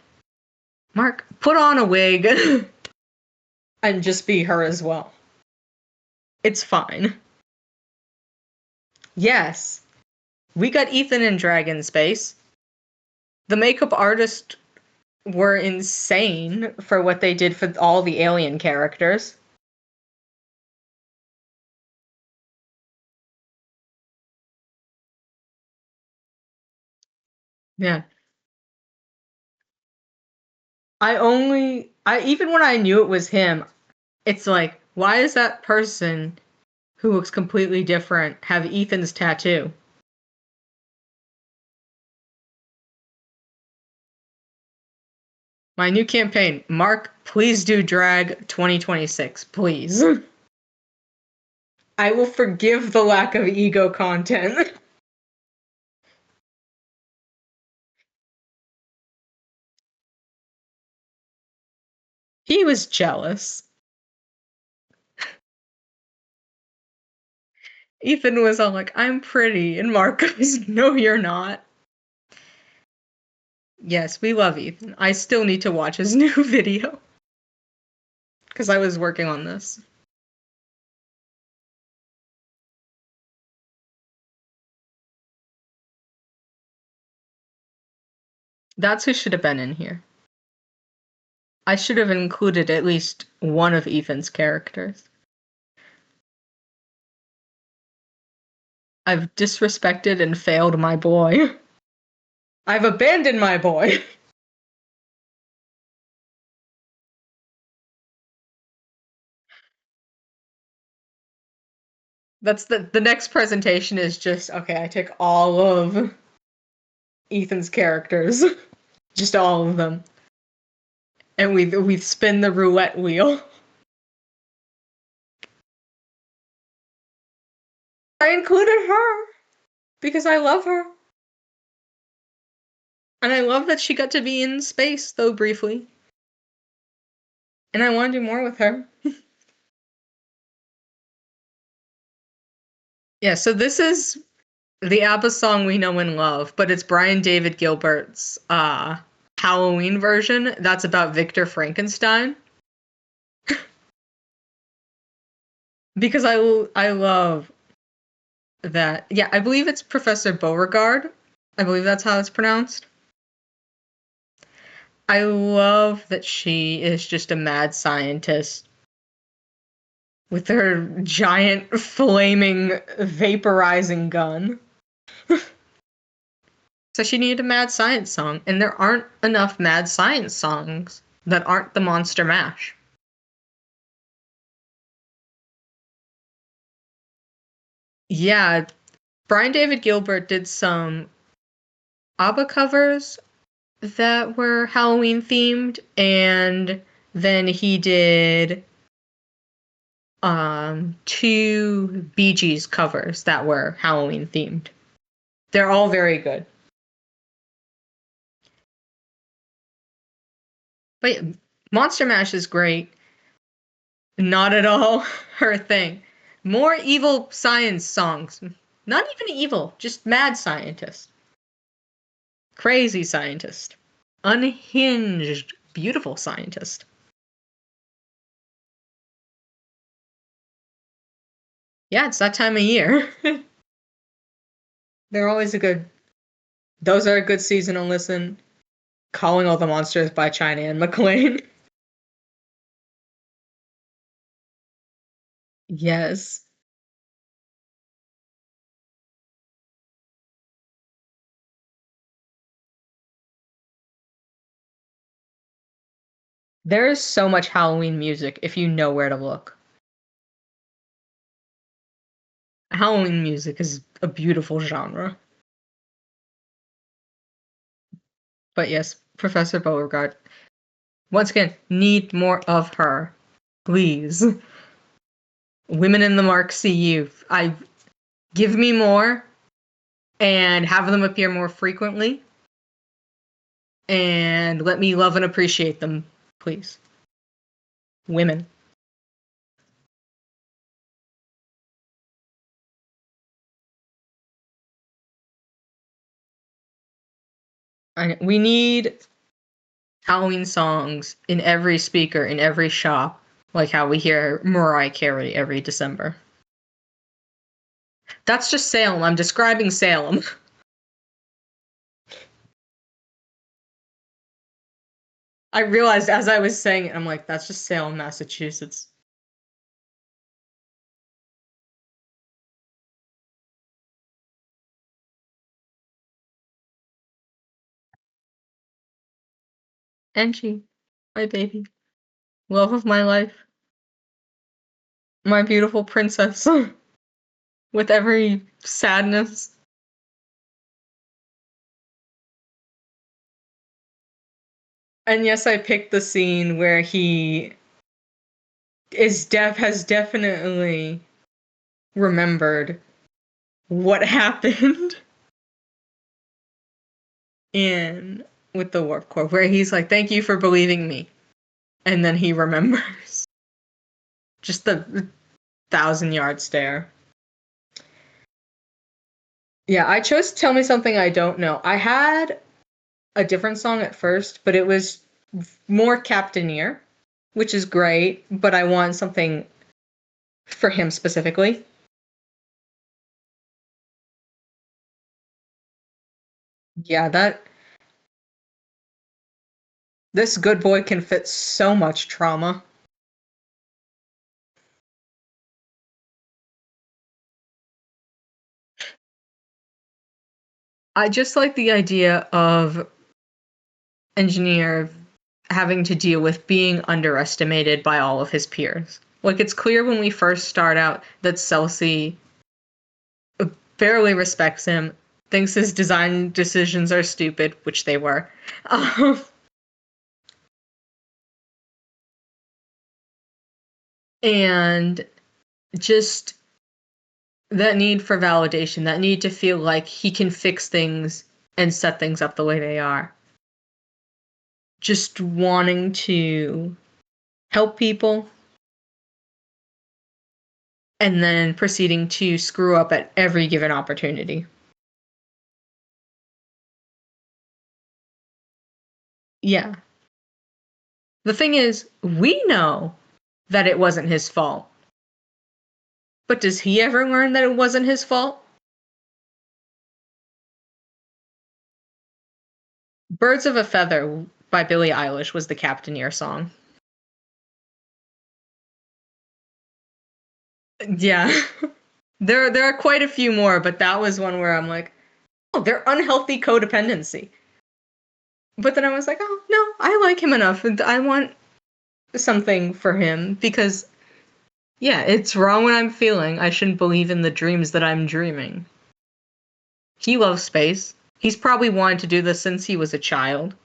Mark, put on a wig and just be her as well. It's fine. Yes, we got Ethan in Dragon Space. The makeup artist were insane for what they did for all the alien characters. Yeah. I even when I knew it was him, it's like, why is that person who looks completely different have Ethan's tattoo? My new campaign, Mark, please do drag 2026, please. I will forgive the lack of ego content. He was jealous. Ethan was all like, I'm pretty, and Mark goes, no, you're not. Yes, we love Ethan. I still need to watch his new video because I was working on this. That's who should have been in here. I should have included at least one of Ethan's characters. I've disrespected and failed my boy. I've abandoned my boy. That's the next presentation is just okay, I take all of Ethan's characters, just all of them, and we spin the roulette wheel. I included her because I love her. And I love that she got to be in space, though briefly. And I want to do more with her. Yeah, so this is the ABBA song we know and love, but it's Brian David Gilbert's Halloween version. That's about Victor Frankenstein. Because I love that. Yeah, I believe it's Professor Beauregard. I believe that's how it's pronounced. I love that she is just a mad scientist with her giant flaming vaporizing gun. So she needed a mad science song, and there aren't enough mad science songs that aren't the Monster Mash. Yeah, Brian David Gilbert did some ABBA covers that were Halloween themed, and then he did two Bee Gees covers that were Halloween themed. They're all very good. But yeah, Monster Mash is great. Not at all her thing. More evil science songs. Not even evil, just mad scientist. Crazy scientist. Unhinged, beautiful scientist. Yeah, it's that time of year. They're always a good. Those are a good seasonal listen. Calling All the Monsters by China and McLean. Yes. There is so much Halloween music if you know where to look. Halloween music is a beautiful genre. But yes, Professor Beauregard. Once again, need more of her. Please. Women in the Mark CU. Give me more and have them appear more frequently. And let me love and appreciate them, please. Women. We need Halloween songs in every speaker, in every shop, like how we hear Mariah Carey every December. That's just Salem. I'm describing Salem. I realized as I was saying it, I'm like, that's just Salem, Massachusetts. Angie, my baby, love of my life, my beautiful princess, with every sadness. And yes, I picked the scene where he has definitely remembered what happened in with the Warp Core, where he's like, "Thank you for believing me," and then he remembers. Just the 1,000-yard stare. Yeah, I chose Tell Me Something I Don't Know. I had a different song at first, but it was more Captaineer, which is great, but I want something for him specifically. Yeah, this good boy can fit so much trauma. I just like the idea of Engineer having to deal with being underestimated by all of his peers. Like, it's clear when we first start out that Celsi barely respects him, thinks his design decisions are stupid, which they were. Um, and just that need for validation, that need to feel like he can fix things and set things up the way they are. Just wanting to help people and then proceeding to screw up at every given opportunity. Yeah. The thing is, we know that it wasn't his fault. But does he ever learn that it wasn't his fault? Birds of a Feather by Billie Eilish was the Captaineer song. Yeah. There are quite a few more, but that was one where I'm like, oh, they're unhealthy codependency. But then I was like, oh no, I like him enough. And I want something for him because yeah, it's wrong when I'm feeling. I shouldn't believe in the dreams that I'm dreaming. He loves space. He's probably wanted to do this since he was a child.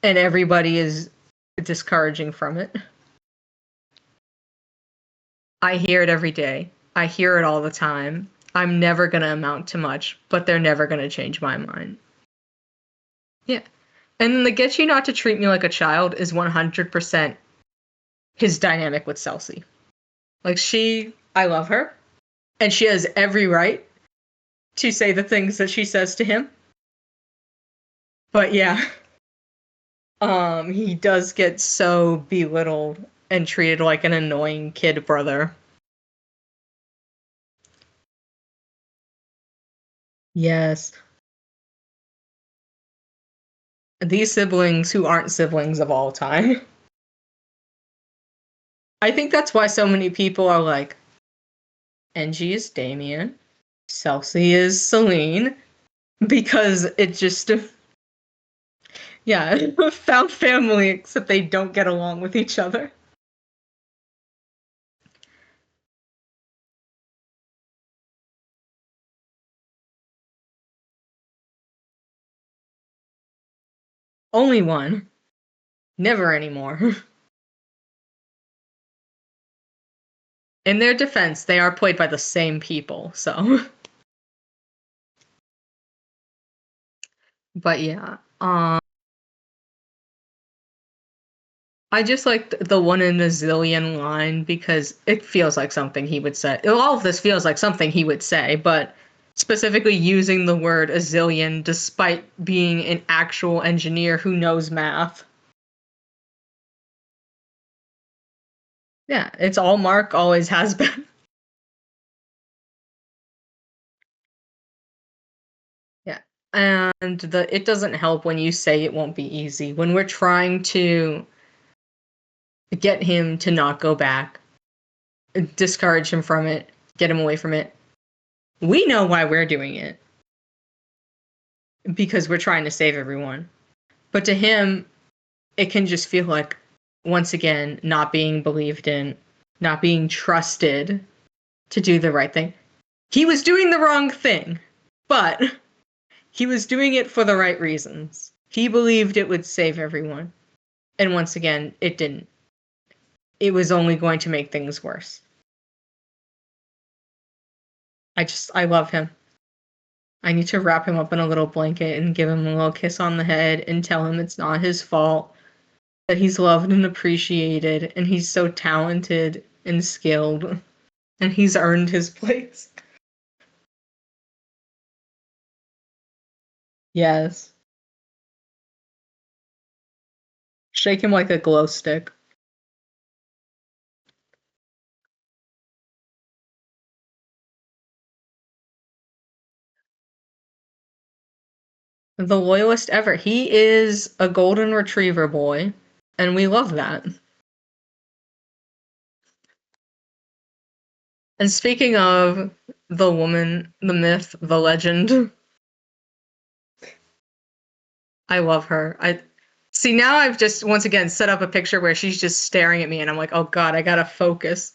And everybody is discouraging from it. I hear it every day. I hear it all the time. I'm never going to amount to much, but they're never going to change my mind. Yeah. And then the get you not to treat me like a child is 100% his dynamic with Celsi. Like, I love her, and she has every right to say the things that she says to him. But yeah, he does get so belittled and treated like an annoying kid brother. Yes. These siblings who aren't siblings of all time. I think that's why so many people are like, Engie is Damien, Celsi is Celine, because it just Yeah, found family, except they don't get along with each other. Only one. Never anymore. In their defense, they are played by the same people, so. But yeah. I just liked the one in a zillion line because it feels like something he would say. All of this feels like something he would say, but specifically using the word a zillion despite being an actual engineer who knows math. Yeah, it's all Mark, always has been. Yeah. And it doesn't help when you say it won't be easy. When we're trying to get him to not go back, discourage him from it, get him away from it. We know why we're doing it because we're trying to save everyone. But to him, it can just feel like, once again, not being believed in, not being trusted to do the right thing. He was doing the wrong thing, but he was doing it for the right reasons. He believed it would save everyone. And once again, it didn't. It was only going to make things worse. I love him. I need to wrap him up in a little blanket and give him a little kiss on the head and tell him it's not his fault, that he's loved and appreciated, and he's so talented and skilled, and he's earned his place. Yes. Shake him like a glow stick. The loyalist ever. He is a golden retriever boy, and we love that. And speaking of the woman, the myth, the legend, I love her. I see now I've just once again set up a picture where she's just staring at me and I'm like, "Oh god, I got to focus."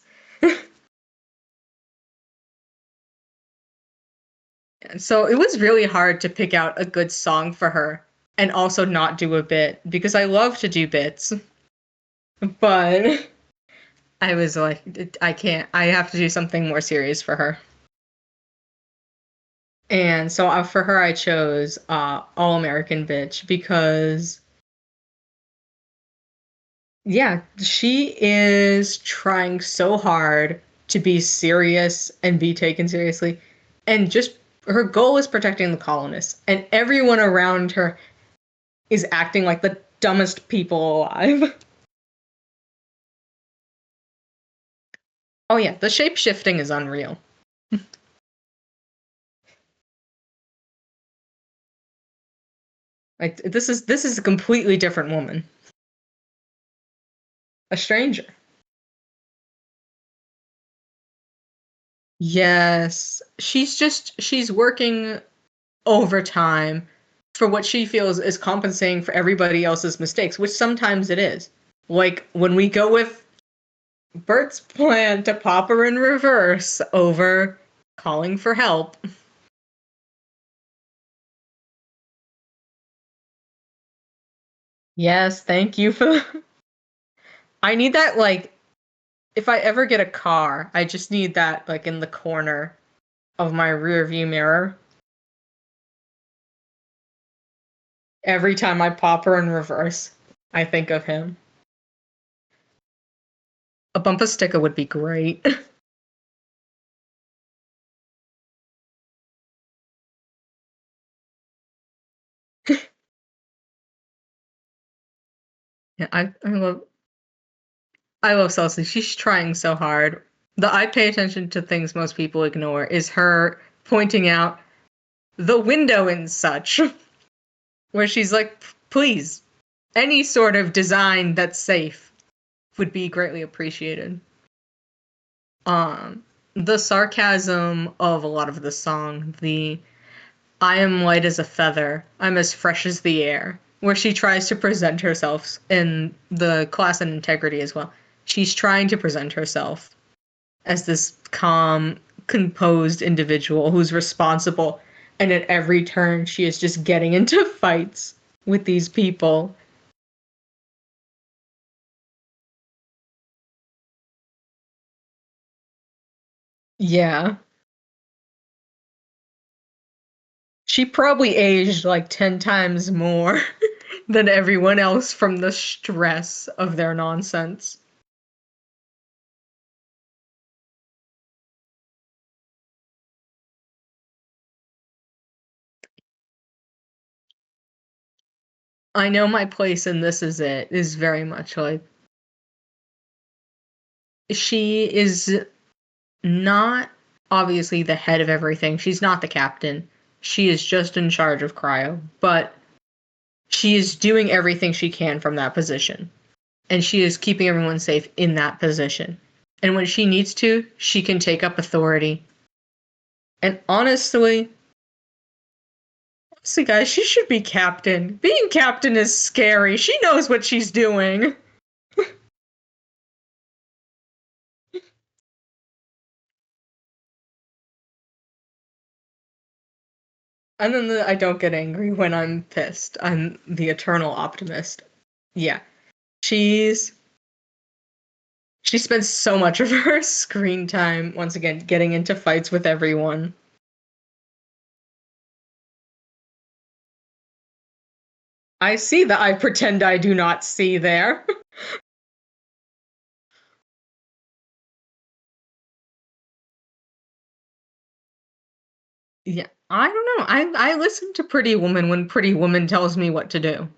And so it was really hard to pick out a good song for her and also not do a bit because I love to do bits, but I was like, I can't. I have to do something more serious for her. And so for her, I chose All American Bitch because, yeah, she is trying so hard to be serious and be taken seriously. And just her goal is protecting the colonists. And everyone around her is acting like the dumbest people alive. Oh, yeah, the shape shifting is unreal. Like this is a completely different woman, a stranger. Yes, she's working overtime for what she feels is compensating for everybody else's mistakes, which sometimes it is. Like when we go with Bert's plan to pop her in reverse over calling for help. Yes, thank you for. I need that, like, if I ever get a car, I just need that, like, in the corner of my rear view mirror. Every time I pop her in reverse, I think of him. A bumper sticker would be great. Yeah, I love Celsi. She's trying so hard. The I pay attention to things most people ignore is her pointing out the window and such, where she's like, please, any sort of design that's safe would be greatly appreciated. The sarcasm of a lot of the song, the I am light as a feather, I'm as fresh as the air. where she tries to present herself in the Class and Integrity as well. She's trying to present herself as this calm, composed individual who's responsible, and at every turn she is just getting into fights with these people. Yeah. She probably aged like 10 times more than everyone else from the stress of their nonsense. I know my place and this is it is very much like she is not obviously the head of everything. She's not the captain. She is just in charge of cryo, but she is doing everything she can from that position. And she is keeping everyone safe in that position. And when she needs to, she can take up authority. And honestly, guys, she should be captain. Being captain is scary. She knows what she's doing. And then I don't get angry when I'm pissed. I'm the eternal optimist. Yeah. She's she spends so much of her screen time once again getting into fights with everyone. I see that I pretend I do not see there. Yeah, I don't know. I listen to Pretty Woman when Pretty Woman tells me what to do.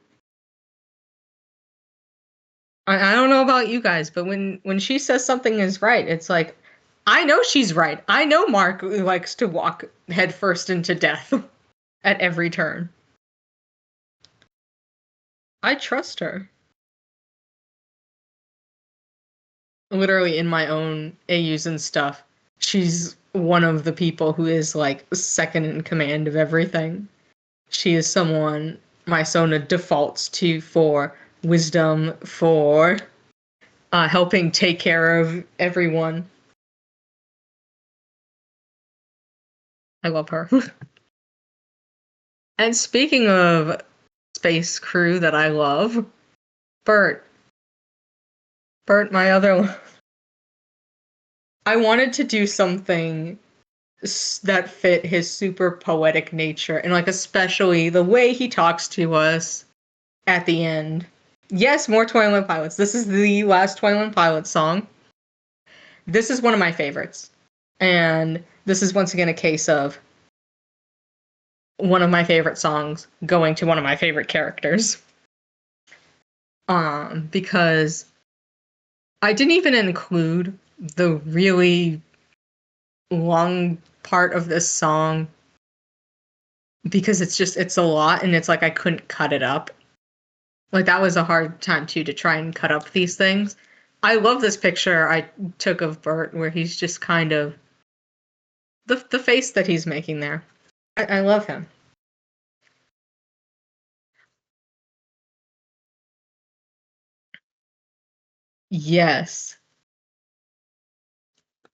I don't know about you guys, but when she says something is right, it's like I know she's right. I know Mark likes to walk headfirst into death at every turn. I trust her. Literally in my own AUs and stuff, she's one of the people who is like second in command of everything. She is someone my Sona defaults to for wisdom, for helping take care of everyone. I love her. And speaking of space crew that I love, Bert. Bert, my other. I wanted to do something that fit his super poetic nature, and like especially the way he talks to us at the end. Yes, more Twilight Pilots. This is the last Twilight Pilots song. This is one of my favorites. And this is once again a case of one of my favorite songs going to one of my favorite characters. Because I didn't even include the really long part of this song because it's a lot and it's like I couldn't cut it up. Like that was a hard time too to try and cut up these things. I love this picture I took of Bert where he's just kind of the face that he's making there. I love him. Yes.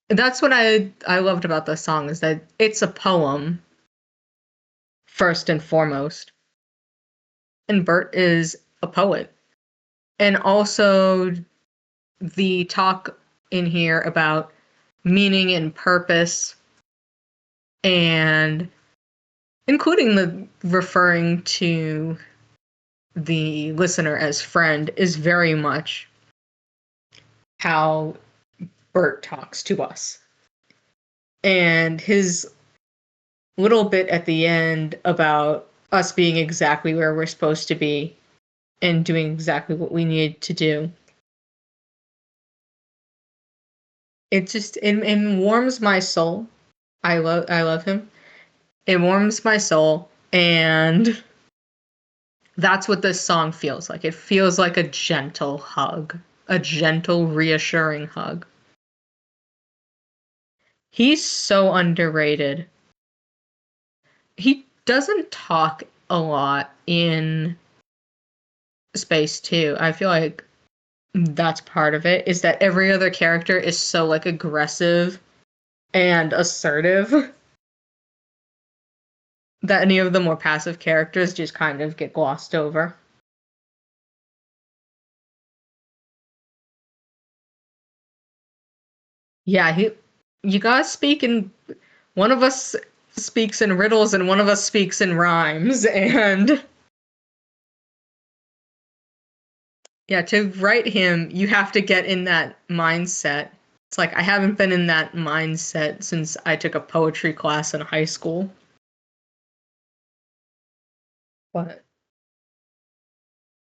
That's what I loved about this song is that it's a poem first and foremost. And Bert is a poet. And also the talk in here about meaning and purpose and including the referring to the listener as friend is very much how Bert talks to us. And his little bit at the end about us being exactly where we're supposed to be and doing exactly what we need to do. It warms my soul. I love him. It warms my soul, and that's what this song feels like. It feels like a gentle hug, a gentle, reassuring hug. He's so underrated. He doesn't talk a lot in space too. I feel like that's part of it, is that every other character is so like aggressive and assertive that any of the more passive characters just kind of get glossed over. Yeah, you gotta speak in one of us speaks in riddles and one of us speaks in rhymes, and yeah, to write him, you have to get in that mindset. It's like I haven't been in that mindset since I took a poetry class in high school. But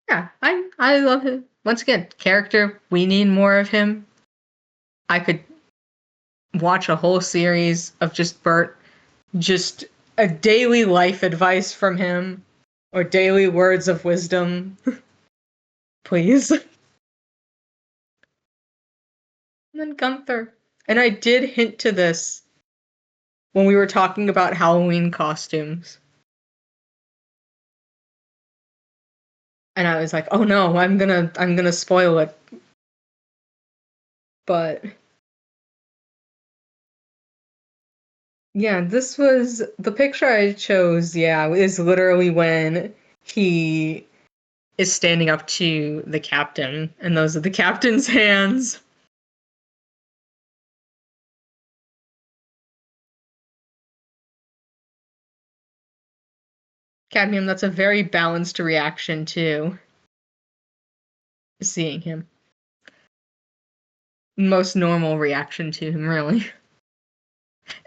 yeah, I love him. Once again, character, we need more of him. I could watch a whole series of just Bert, just a daily life advice from him or daily words of wisdom, please. And then Gunther. And I did hint to this when we were talking about Halloween costumes. And I was like, "Oh no, I'm gonna spoil it." But yeah, this was the picture I chose, yeah, is literally when he is standing up to the captain, and those are the captain's hands. Cadmium, that's a very balanced reaction to seeing him. Most normal reaction to him, really.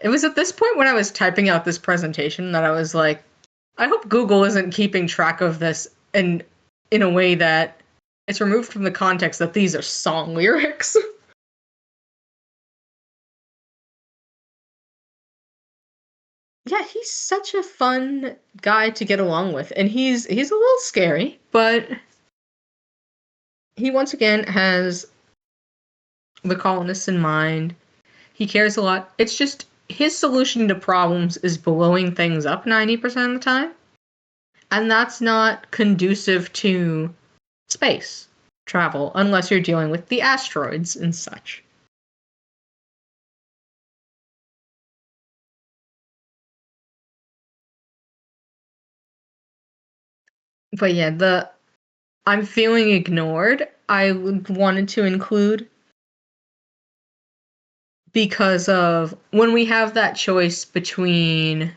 It was at this point when I was typing out this presentation that I was like, I hope Google isn't keeping track of this in a way that it's removed from the context that these are song lyrics. Yeah, he's such a fun guy to get along with, and he's a little scary, but he once again has the colonists in mind. He cares a lot. It's just his solution to problems is blowing things up 90% of the time, and that's not conducive to space travel unless you're dealing with the asteroids and such. But yeah, the I'm feeling ignored, I wanted to include because of when we have that choice between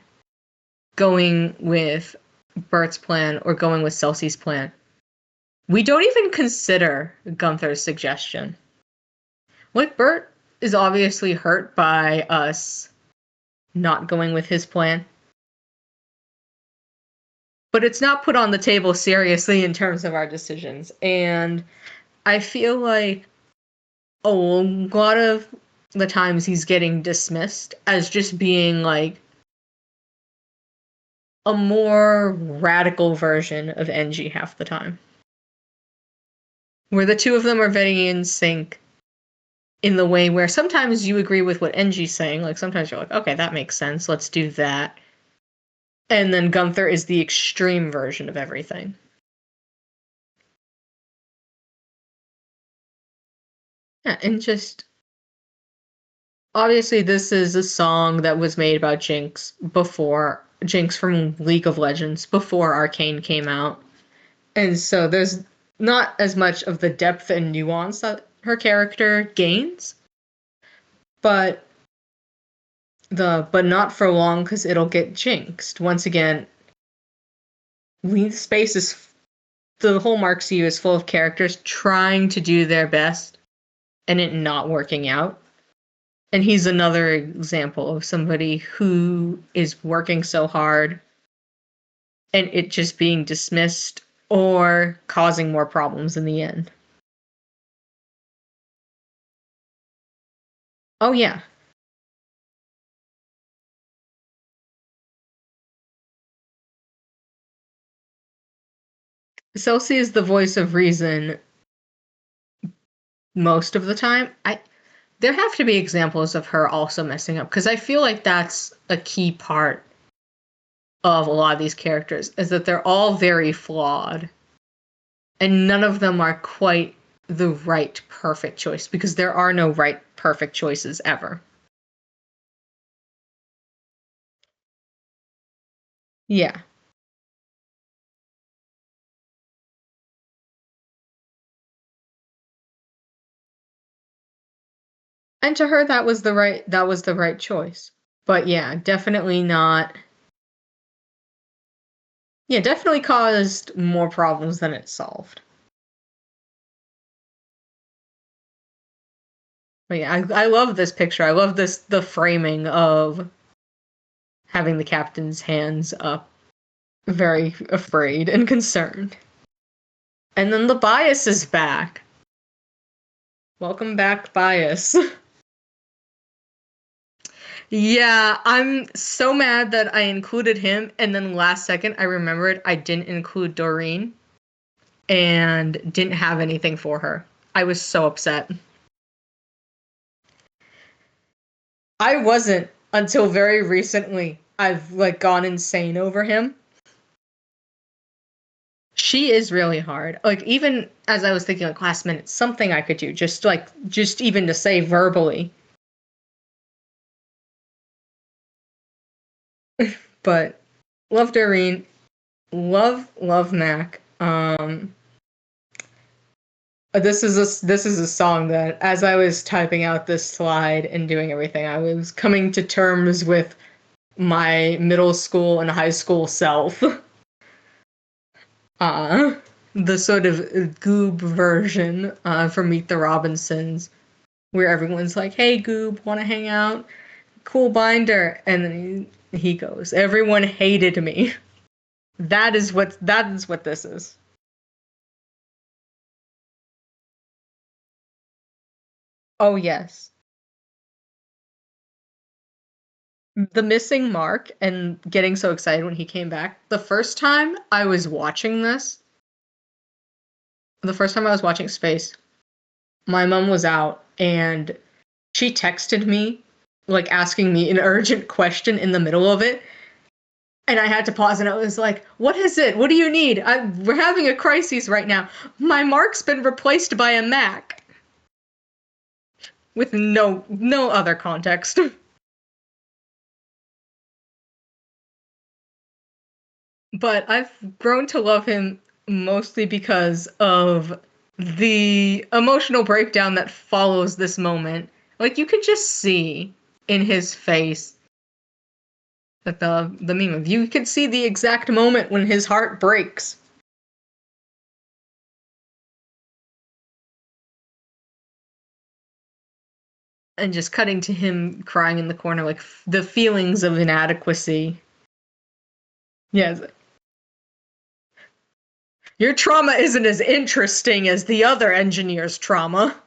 going with Bert's plan or going with Celsie's plan. We don't even consider Gunther's suggestion. Like, Bert is obviously hurt by us not going with his plan, but it's not put on the table seriously in terms of our decisions. And I feel like a lot of the times he's getting dismissed as just being like a more radical version of NG half the time. Where the two of them are very in sync in the way where sometimes you agree with what NG's saying, like sometimes you're like, okay, that makes sense, let's do that. And then Gunther is the extreme version of everything. Yeah, and just obviously this is a song that was made about Jinx from League of Legends before Arcane came out. And so there's not as much of the depth and nuance that her character gains, but not for long because it'll get jinxed. Once again, space is the whole Mark CU is full of characters trying to do their best and it not working out. And he's another example of somebody who is working so hard and it just being dismissed or causing more problems in the end. Oh yeah, Celsi is the voice of reason most of the time. I There have to be examples of her also messing up because I feel like that's a key part of a lot of these characters is that they're all very flawed. And none of them are quite the right perfect choice because there are no right perfect choices ever. Yeah. And to her that was the right choice. But yeah, definitely not. Yeah, definitely caused more problems than it solved. But yeah, I love this picture. I love the framing of having the captain's hands up, very afraid and concerned. And then the bias is back. Welcome back, bias. Yeah, I'm so mad that I included him, and then last second I remembered I didn't include Doreen and didn't have anything for her. I was so upset. I wasn't until very recently. I've like gone insane over him. She is really hard. Like even as I was thinking like last minute, something I could do, just even to say verbally. But love Doreen, love Mac. This is a song that as I was typing out this slide and doing everything, I was coming to terms with my middle school and high school self. Uh, the sort of Goob version from Meet the Robinsons, where everyone's like, "Hey, Goob, want to hang out? Cool binder," and then he goes, "Everyone hated me." That is what this is. Oh yes, the missing mark and getting so excited when he came back. The first time I was watching Space, my mom was out and she texted me, like asking me an urgent question in the middle of it. And I had to pause and I was like, "What is it? What do you need? We're having a crisis right now. My mark's been replaced by a Mac," with no other context. But I've grown to love him mostly because of the emotional breakdown that follows this moment. Like you could just see in his face that the meme of you could see the exact moment when his heart breaks. And just cutting to him crying in the corner, like the feelings of inadequacy. Yes, your trauma isn't as interesting as the other engineer's trauma.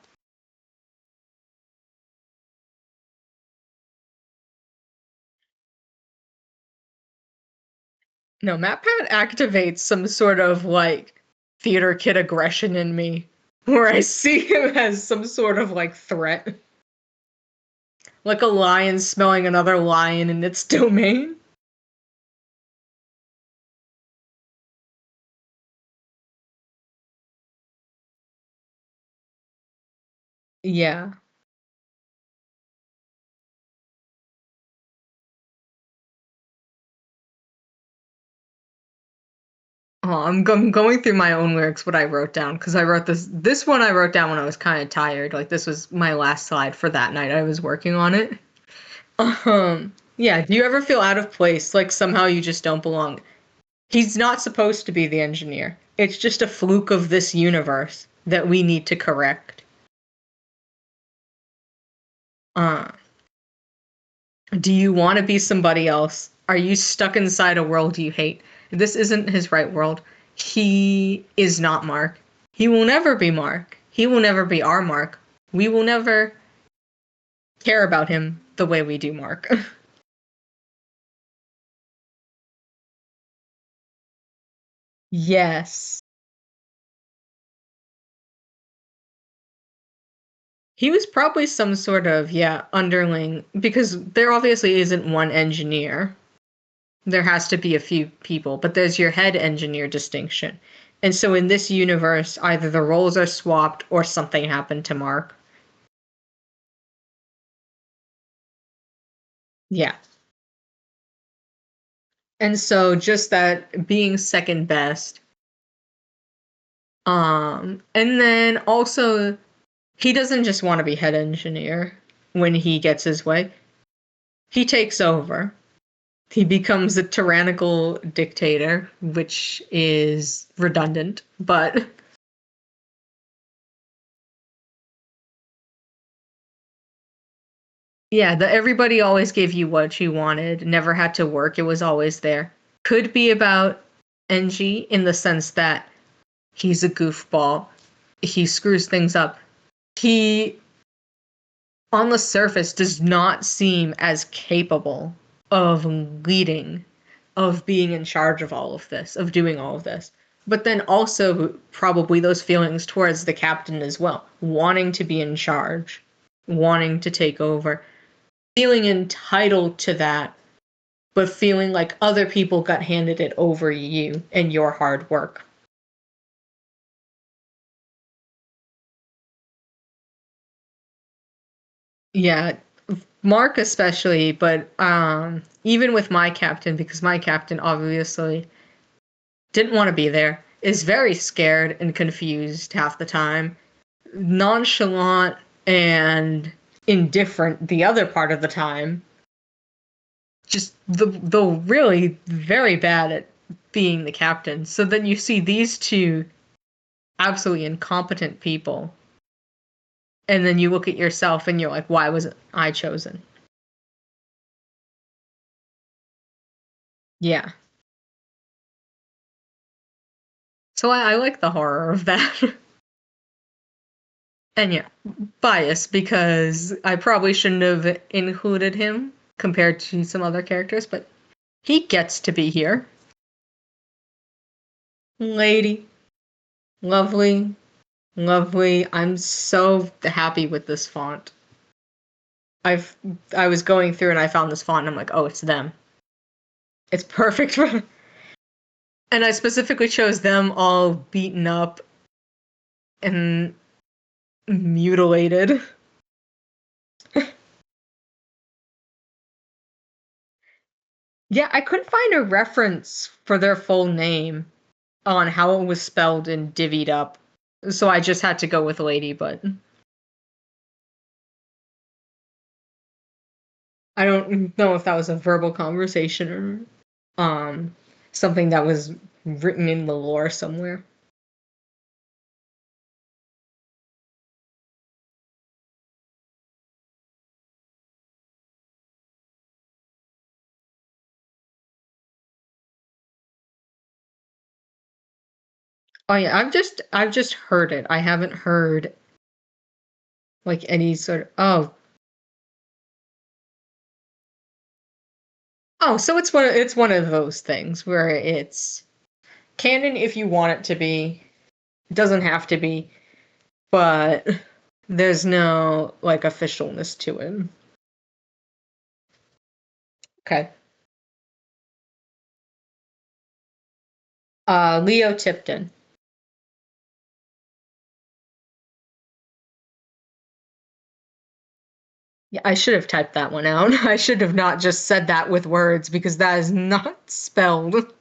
No, MatPat activates some sort of like theater kid aggression in me, where I see him as some sort of like threat, like a lion smelling another lion in its domain. Yeah. Oh, I'm going through my own lyrics, what I wrote down, because I wrote this one I wrote down when I was kind of tired. Like this was my last slide for that night I was working on it. Yeah, do you ever feel out of place, like somehow you just don't belong? He's not supposed to be the engineer. It's just a fluke of this universe that we need to correct. Uh, do you want to be somebody else? Are you stuck inside a world you hate? This isn't his right world. He is not Mark. He will never be Mark. He will never be our Mark. We will never care about him the way we do Mark. Yes. He was probably some sort of, yeah, underling, because there obviously isn't one engineer. There has to be a few people, but there's your head engineer distinction. And so in this universe, either the roles are swapped or something happened to Mark. Yeah. And so just that being second best. And then also he doesn't just want to be head engineer when he gets his way. He takes over. He becomes a tyrannical dictator, which is redundant, but yeah, everybody always gave you what you wanted, never had to work, it was always there. Could be about NG in the sense that he's a goofball, he screws things up. He, on the surface, does not seem as capable of leading, of being in charge of all of this, of doing all of this. But then also, probably those feelings towards the captain as well, wanting to be in charge, wanting to take over, feeling entitled to that, but feeling like other people got handed it over you and your hard work. Yeah, Mark especially, but even with my captain, because my captain obviously didn't want to be there, is very scared and confused half the time, nonchalant and indifferent the other part of the time. Just the really very bad at being the captain. So then you see these two absolutely incompetent people, and then you look at yourself and you're like, why was I chosen? Yeah. So I like the horror of that. And yeah, bias because I probably shouldn't have included him compared to some other characters, but he gets to be here. Lady, lovely, lovely. I'm so happy with this font. I've I was going through and I found this font and I'm like, oh, it's them. It's perfect for. And I specifically chose them all beaten up and mutilated. Yeah, I couldn't find a reference for their full name on how it was spelled and divvied up. So I just had to go with Lady, but I don't know if that was a verbal conversation or something that was written in the lore somewhere. Oh yeah, I've just heard it. I haven't heard like any sort of so it's one of those things where it's canon if you want it to be. It doesn't have to be, but there's no like officialness to it. Okay. Leo Tipton. Yeah, I should have typed that one out. I should have not just said that with words because that is not spelled.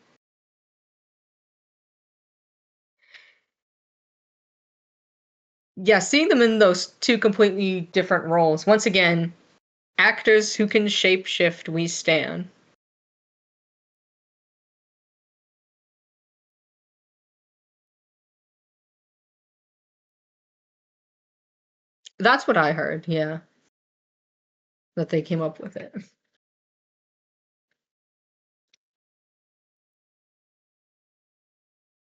Yeah, seeing them in those two completely different roles. Once again, actors who can shapeshift, we stand. That's what I heard, yeah, that they came up with it.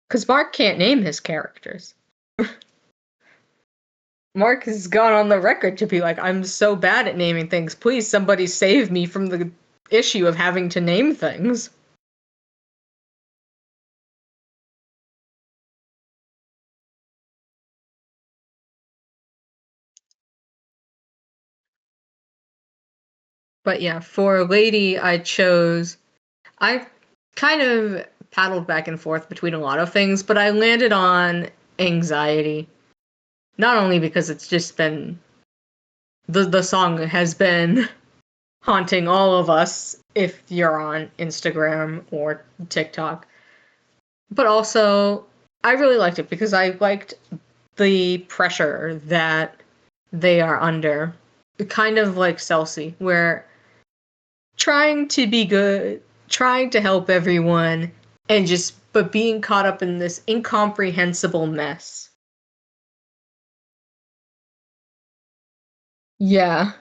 Because Mark can't name his characters. Mark has gone on the record to be like, I'm so bad at naming things. Please, somebody save me from the issue of having to name things. But yeah, for Lady, I kind of paddled back and forth between a lot of things, but I landed on anxiety. Not only because it's just been the song has been haunting all of us if you're on Instagram or TikTok. But also I really liked it because I liked the pressure that they are under. Kind of like Celsi, where trying to be good, trying to help everyone, and just but being caught up in this incomprehensible mess. Yeah.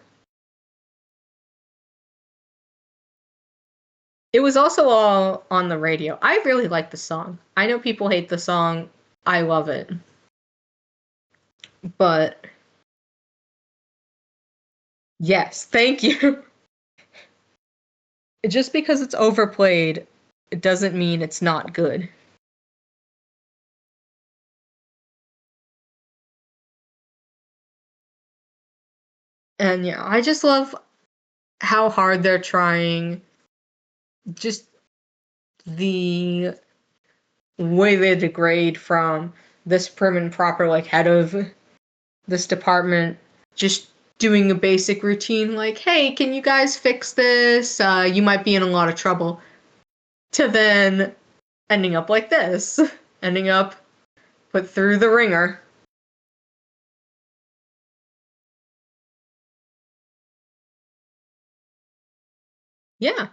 It was also all on the radio. I really like the song. I know people hate the song. I love it. But yes, thank you. Just because it's overplayed, it doesn't mean it's not good. And yeah, I just love how hard they're trying. Just the way they degrade from this prim and proper like head of this department just doing a basic routine like, hey, can you guys fix this? You might be in a lot of trouble. To then ending up like this. Ending up put through the ringer. Yeah.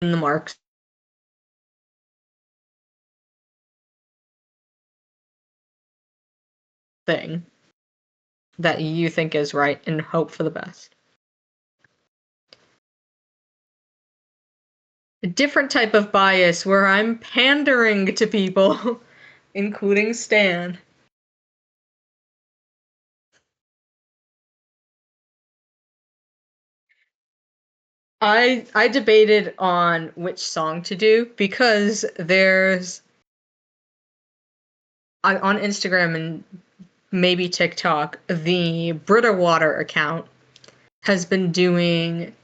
In the marks thing that you think is right and hope for the best. A different type of bias where I'm pandering to people, including Stan. I debated on which song to do because there's on Instagram and maybe TikTok, the Brita Water account has been doing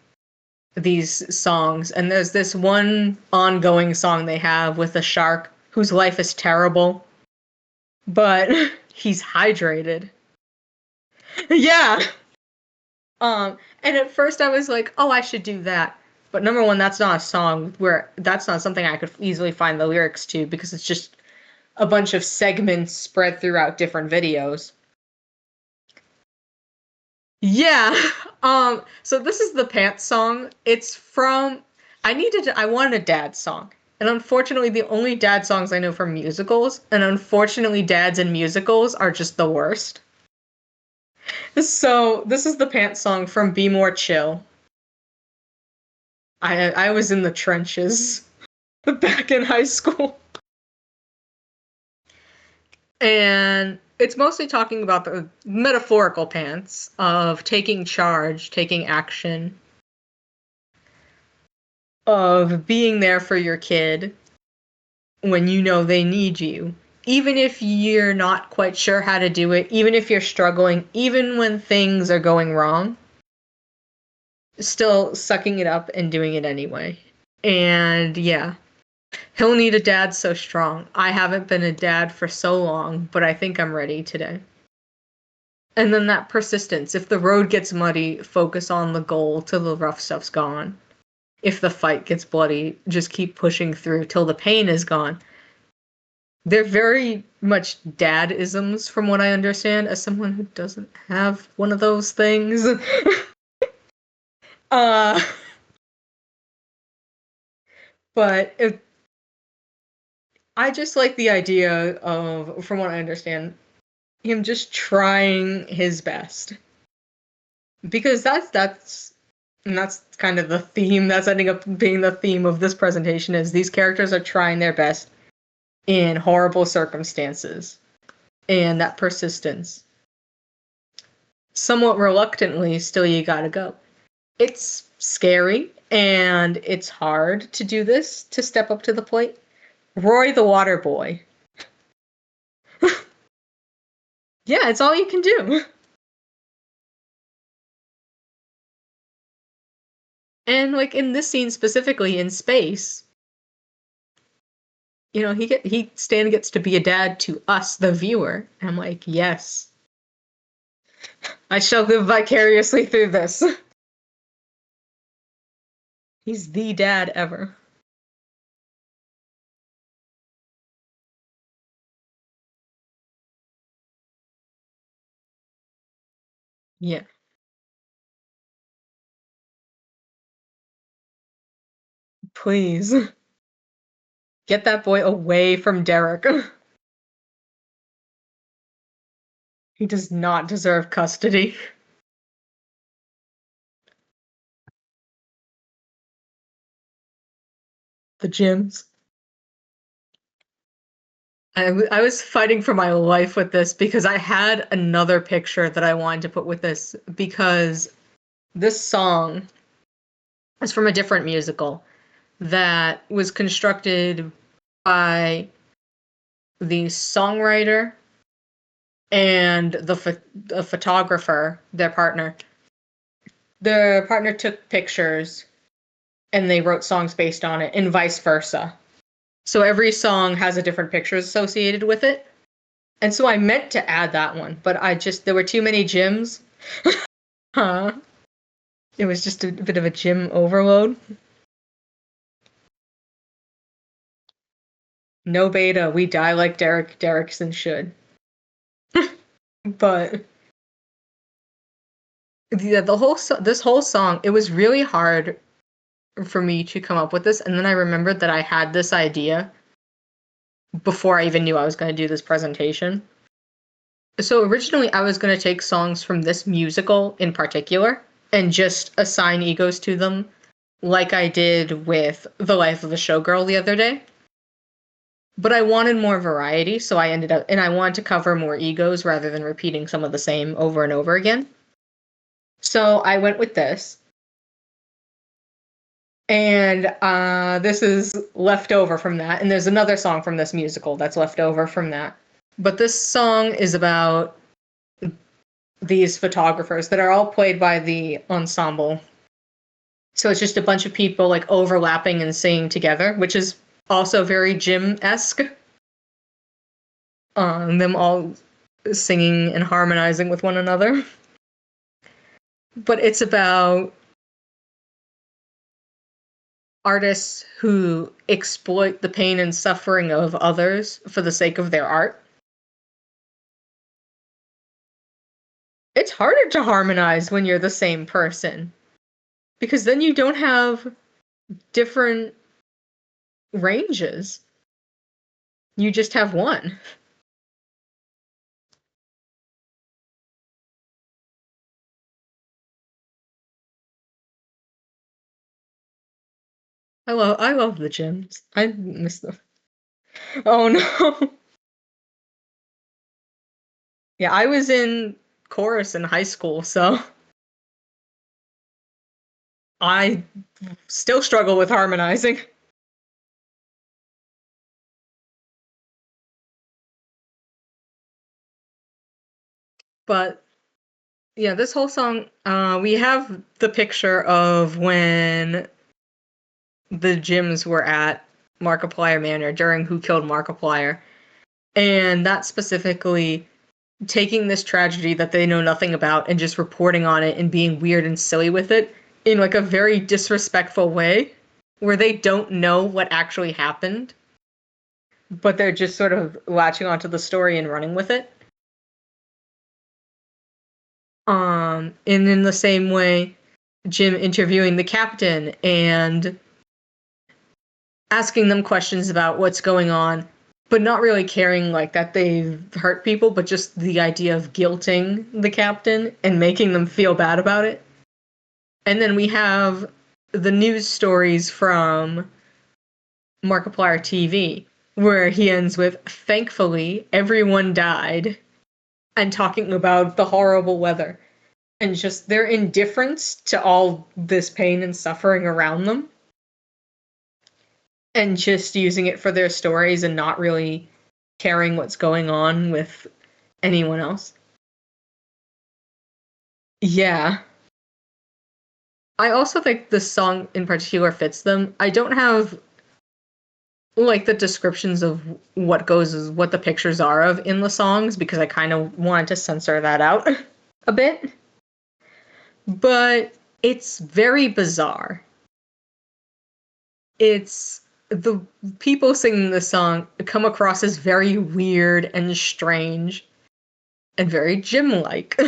these songs, and there's this one ongoing song they have with a shark whose life is terrible, but he's hydrated. Yeah. And at first I was like, oh, I should do that. But number one, that's not a song where that's not something I could easily find the lyrics to because it's just a bunch of segments spread throughout different videos. Yeah. So this is the Pants song. It's from I wanted a dad song. And unfortunately the only dad songs I know from musicals, and unfortunately dads in musicals are just the worst. So this is the Pants song from Be More Chill. I was in the trenches back in high school. And it's mostly talking about the metaphorical pants of taking charge, taking action, of being there for your kid when you know they need you. Even if you're not quite sure how to do it, even if you're struggling, even when things are going wrong, still sucking it up and doing it anyway. And yeah, he'll need a dad so strong. I haven't been a dad for so long, but I think I'm ready today. And then that persistence. If the road gets muddy, focus on the goal till the rough stuff's gone. If the fight gets bloody, just keep pushing through till the pain is gone. They're very much dad-isms from what I understand, as someone who doesn't have one of those things. uh, but I just like the idea of, from what I understand, him just trying his best. Because that's kind of the theme that's ending up being the theme of this presentation is these characters are trying their best in horrible circumstances. And that persistence. Somewhat reluctantly, still you gotta go. It's scary and it's hard to do this, to step up to the plate. Roy the Water Boy. Yeah, it's all you can do. And like in this scene specifically in space, Stan gets to be a dad to us, the viewer. And I'm like, yes, I shall live vicariously through this. He's the dad ever. Yeah, please get that boy away from Derek. He does not deserve custody. The gyms. I was fighting for my life with this because I had another picture that I wanted to put with this because this song is from a different musical that was constructed by the songwriter and the photographer, their partner. Their partner took pictures and they wrote songs based on it, and vice versa. So every song has a different picture associated with it. And so I meant to add that one, but there were too many gyms. Huh. It was just a bit of a gym overload. No beta, we die like Derek Derrickson should. But yeah, this whole song, it was really hard for me to come up with this, and then I remembered that I had this idea before I even knew I was going to do this presentation. So originally I was going to take songs from this musical in particular and just assign egos to them like I did with The Life of a Showgirl the other day. But I wanted more variety, so I wanted to cover more egos rather than repeating some of the same over and over again. So I went with this. And this is left over from that. And there's another song from this musical that's left over from that. But this song is about these photographers that are all played by the ensemble. So it's just a bunch of people like overlapping and singing together, which is also very gym-esque. Them all singing and harmonizing with one another. But it's about artists who exploit the pain and suffering of others for the sake of their art. It's harder to harmonize when you're the same person because then you don't have different ranges. You just have one. I love the gyms. I miss them. Oh no. Yeah, I was in chorus in high school, so I still struggle with harmonizing. But yeah, this whole song, we have the picture of when the gyms were at Markiplier Manor during Who Killed Markiplier. And that specifically taking this tragedy that they know nothing about and just reporting on it and being weird and silly with it in like a very disrespectful way where they don't know what actually happened, but they're just sort of latching onto the story and running with it. And in the same way, Jim interviewing the captain and asking them questions about what's going on, but not really caring like that they've hurt people, but just the idea of guilting the captain and making them feel bad about it. And then we have the news stories from Markiplier TV, where he ends with, thankfully, everyone died, and talking about the horrible weather. And just their indifference to all this pain and suffering around them. And just using it for their stories and not really caring what's going on with anyone else. Yeah. I also think this song in particular fits them. I don't have like the descriptions of what the pictures are of in the songs because I kind of wanted to censor that out a bit. But it's very bizarre. It's the people singing the song come across as very weird and strange and very gym-like.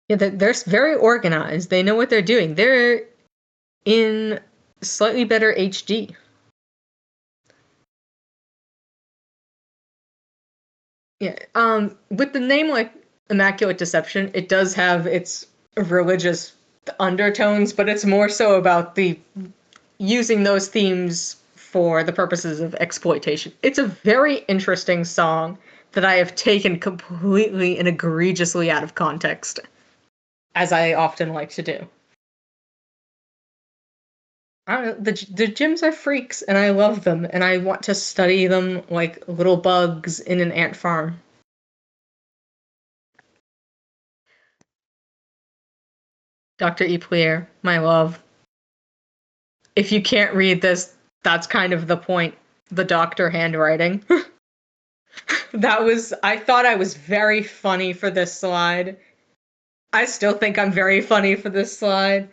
Yeah, they're very organized. They know what they're doing. They're in slightly better HD. Yeah. With the name like Immaculate Deception, it does have its religious undertones, but it's more so about the using those themes for the purposes of exploitation. It's a very interesting song that I have taken completely and egregiously out of context, as I often like to do. I don't know, the gyms are freaks and I love them and I want to study them like little bugs in an ant farm. Dr. Eplier, my love. If you can't read this, that's kind of the point. The doctor handwriting. I thought I was very funny for this slide. I still think I'm very funny for this slide.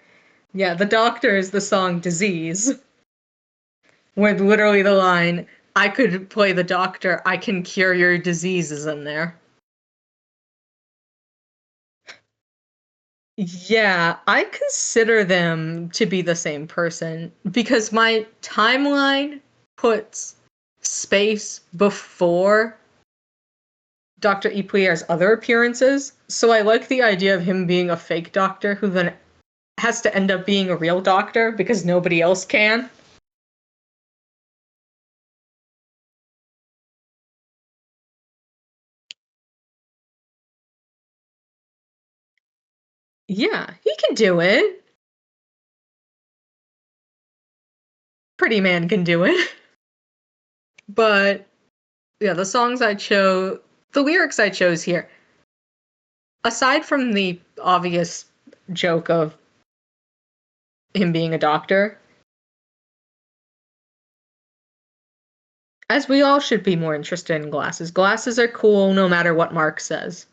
Yeah, the doctor is the song Disease, where literally the line, I could play the doctor, I can cure your diseases in there. Yeah, I consider them to be the same person because my timeline puts space before Dr. Eplier's other appearances, so I like the idea of him being a fake doctor who then has to end up being a real doctor because nobody else can. Yeah, he can do it. Pretty man can do it. But yeah, the lyrics I chose here, aside from the obvious joke of him being a doctor, as we all should be more interested in glasses. Glasses are cool no matter what Mark says.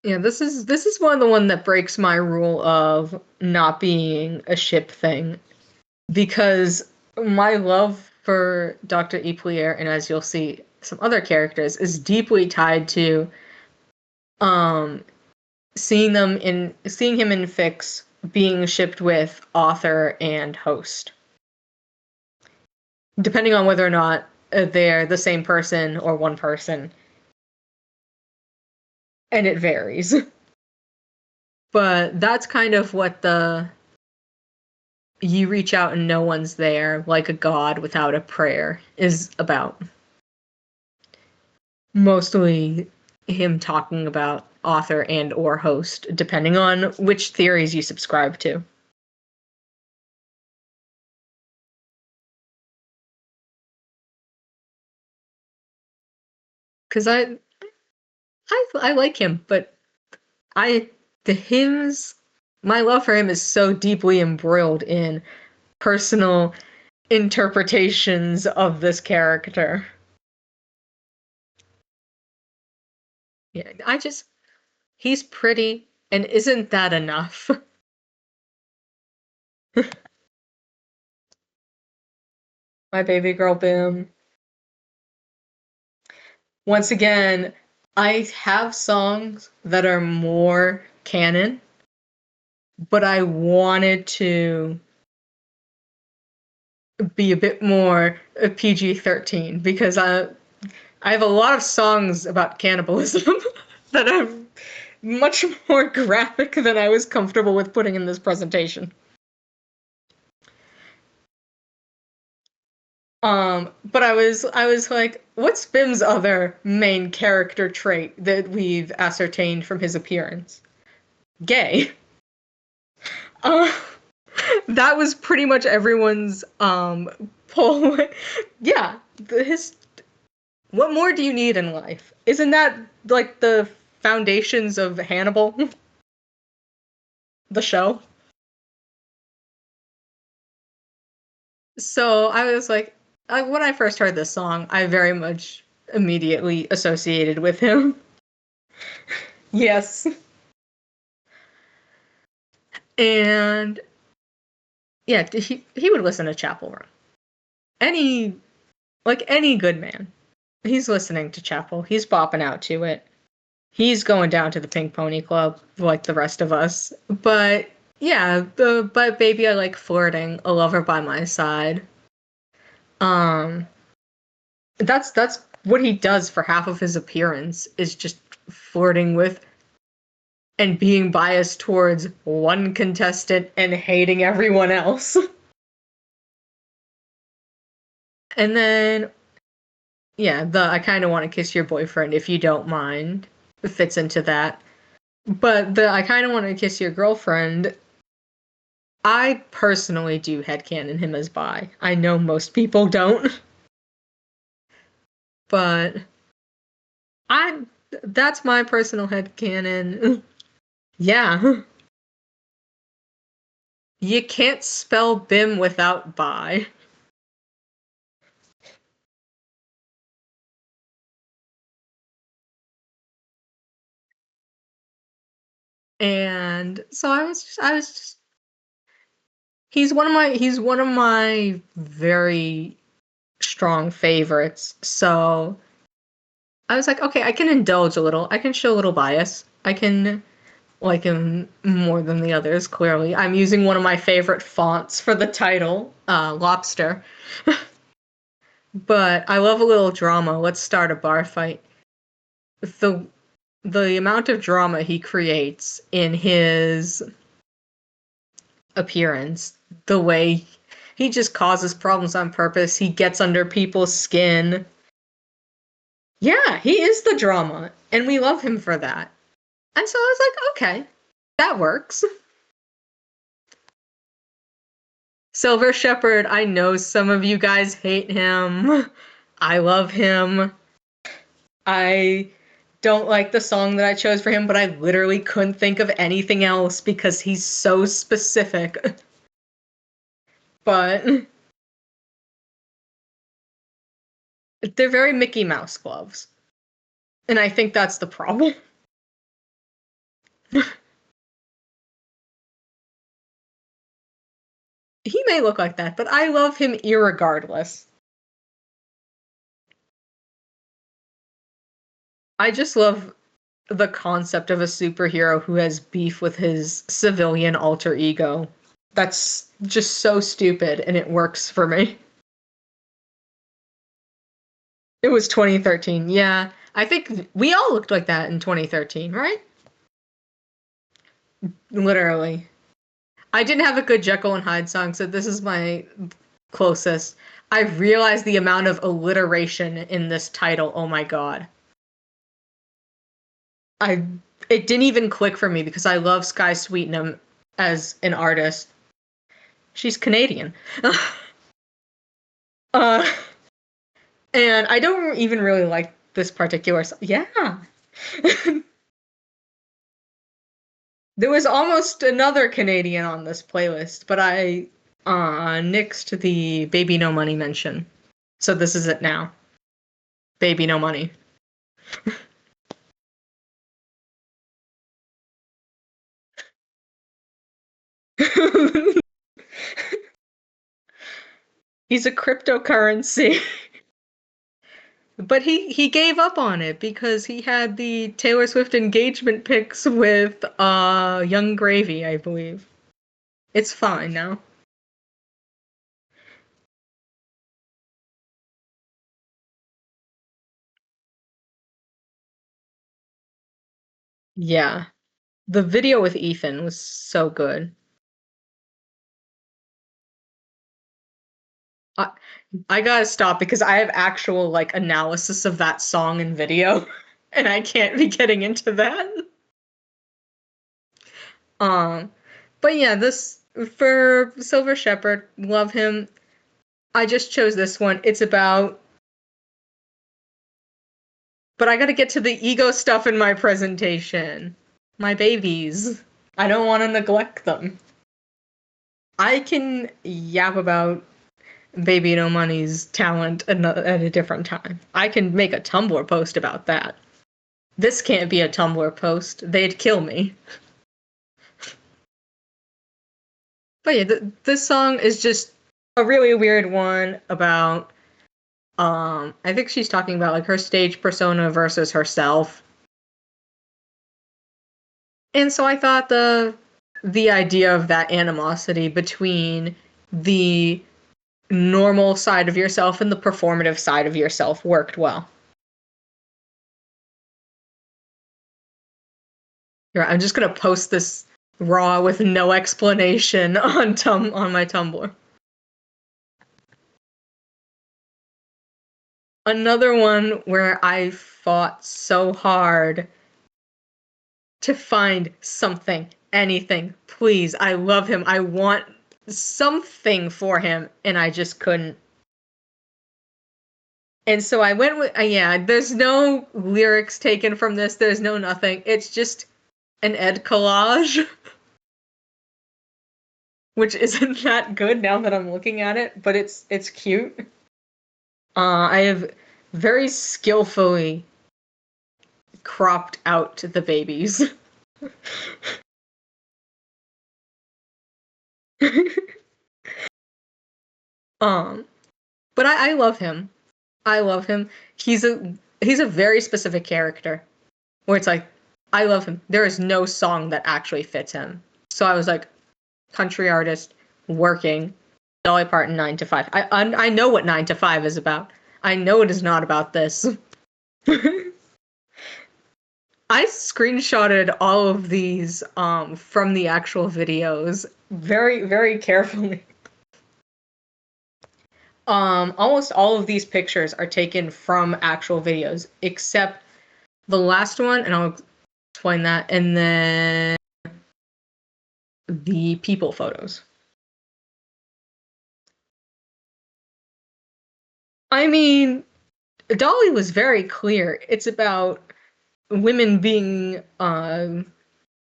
Yeah, this is one that breaks my rule of not being a ship thing because my love for Dr. Eplier and as you'll see some other characters is deeply tied to um seeing him in Fix being shipped with author and host. Depending on whether or not they're the same person or one person, and it varies. But that's kind of what the you reach out and no one's there, like a god without a prayer, is about. Mostly him talking about author and or host, depending on which theories you subscribe to. Because I like him, but I the hymns my love for him is so deeply embroiled in personal interpretations of this character. Yeah, he's pretty, and isn't that enough? My baby girl Boom. Once again, I have songs that are more canon, but I wanted to be a bit more PG-13 because I have a lot of songs about cannibalism that are much more graphic than I was comfortable with putting in this presentation. But I was like, what's Bim's other main character trait that we've ascertained from his appearance? Gay. Uh, That was pretty much everyone's poll. Yeah, his what more do you need in life? Isn't that like the foundations of Hannibal, the show? So I was like, when I first heard this song, I very much immediately associated with him. Yes. And yeah, he would listen to Chapel Run. Any like any good man. He's listening to Chapel. He's bopping out to it. He's going down to the Pink Pony Club like the rest of us. But yeah, the but baby I like flirting, a lover by my side. Um that's what he does for half of his appearance is just flirting with and being biased towards one contestant and hating everyone else. And then yeah, the I kind of want to kiss your boyfriend if you don't mind fits into that. But the I kind of want to kiss your girlfriend, I personally do headcanon him as bi. I know most people don't, but I that's my personal headcanon. Yeah. You can't spell BIM without bi. And so I was just he's one of my very strong favorites. So I was like, okay, I can indulge a little. I can show a little bias. I can like him more than the others, clearly. I'm using one of my favorite fonts for the title, Lobster. But I love a little drama. Let's start a bar fight. The the amount of drama he creates in his appearance, the way he just causes problems on purpose, he gets under people's skin. Yeah, he is the drama, and we love him for that. And so I was like, okay, that works. Silver Shepherd, I know some of you guys hate him. I love him. I don't like the song that I chose for him, but I literally couldn't think of anything else because he's so specific. But they're very Mickey Mouse gloves. And I think that's the problem. He may look like that, but I love him irregardless. I just love the concept of a superhero who has beef with his civilian alter ego. That's just so stupid and it works for me. It was 2013. Yeah. I think we all looked like that in 2013, right? Literally. I didn't have a good Jekyll and Hyde song, so this is my closest. I realized the amount of alliteration in this title. Oh my god. I it didn't even click for me because I love Sky Sweetnam as an artist. She's Canadian. uh and I don't even really like this particular song. Yeah. There was almost another Canadian on this playlist, but I nixed the Baby No Money mention. So this is it now. Baby No Money. He's a cryptocurrency. But he gave up on it because he had the Taylor Swift engagement pics with Young Gravy, I believe. It's fine now. Yeah. The video with Ethan was so good. I, I gotta stop because I have actual like analysis of that song and video, and I can't be getting into that. Um, but yeah, this for Silver Shepherd, love him. I just chose this one. It's about, but I gotta get to the ego stuff in my presentation. My babies. I don't want to neglect them. I can yap about Baby No Money's talent at a different time. I can make a Tumblr post about that. This can't be a Tumblr post. They'd kill me. But yeah, this song is just a really weird one about I think she's talking about like her stage persona versus herself. And so I thought the idea of that animosity between the normal side of yourself and the performative side of yourself worked well. Here, I'm just gonna post this raw with no explanation on my Tumblr. Another one where I fought so hard to find something, anything. Please, I love him. I want something for him, and I just couldn't. And so I went with, yeah, there's no lyrics taken from this, there's no nothing. It's just an Ed collage, which isn't that good now that I'm looking at it, but it's cute. I have very skillfully cropped out the babies. um, but I love him. I love him. He's a very specific character where it's like I love him. There is no song that actually fits him. So I was like, country artist working, Dolly Parton 9 to 5. I know what 9 to 5 is about. I know it is not about this. I screenshotted all of these from the actual videos very, very carefully. Almost all of these pictures are taken from actual videos, except the last one, and I'll explain that, and then the people photos. I mean, Dolly was very clear. It's about women being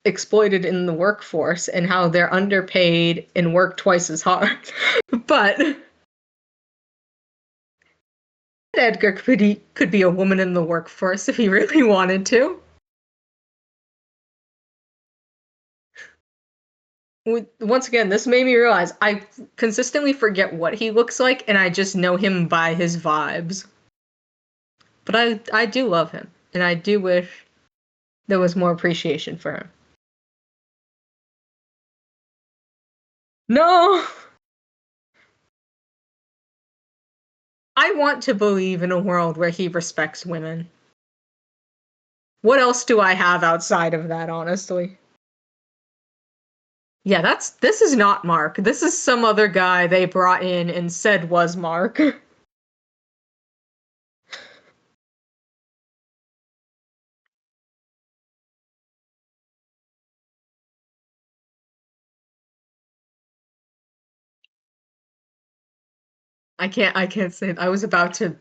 exploited in the workforce and how they're underpaid and work twice as hard. But Edgar could be a woman in the workforce if he really wanted to. Once again, this made me realize I consistently forget what he looks like, and I just know him by his vibes. But I do love him, and I do wish there was more appreciation for him. No! I want to believe in a world where he respects women. What else do I have outside of that, honestly? Yeah, this is not Mark. This is some other guy they brought in and said was Mark. I can't say I was about to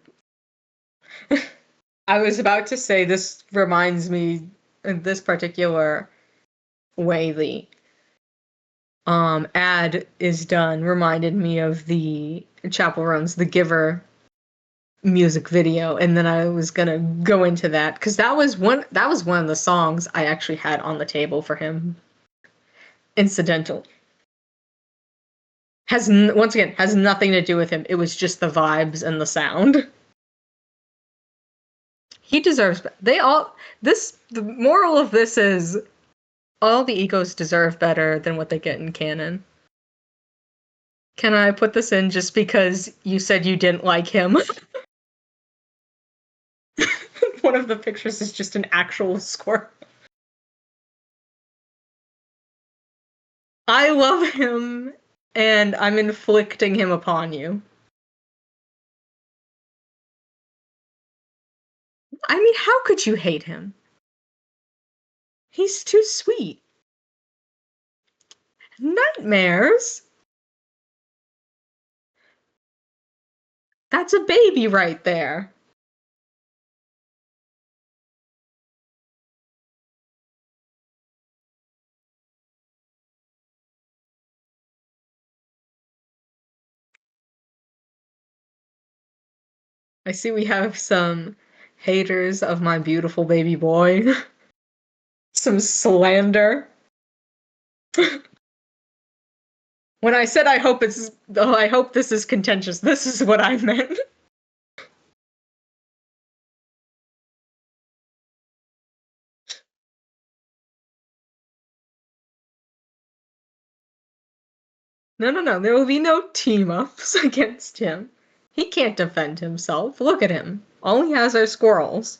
I was about to say this reminds me in this particular way the ad is done reminded me of the Chapel Run's The Giver music video, and then I was gonna go into that because that was one of the songs I actually had on the table for him. Incidental. Once again has nothing to do with him. It was just the vibes and the sound. He deserves. They all. This. The moral of this is all the egos deserve better than what they get in canon. Can I put this in just because you said you didn't like him? One of the pictures is just an actual squirrel. I love him, and I'm inflicting him upon you. I mean, how could you hate him? He's too sweet. Nightmares? That's a baby right there. I see we have some haters of my beautiful baby boy. Some slander. When I said I hope this is contentious, this is what I meant. No, no, no. There will be no team ups against him. He can't defend himself. Look at him. All he has are squirrels.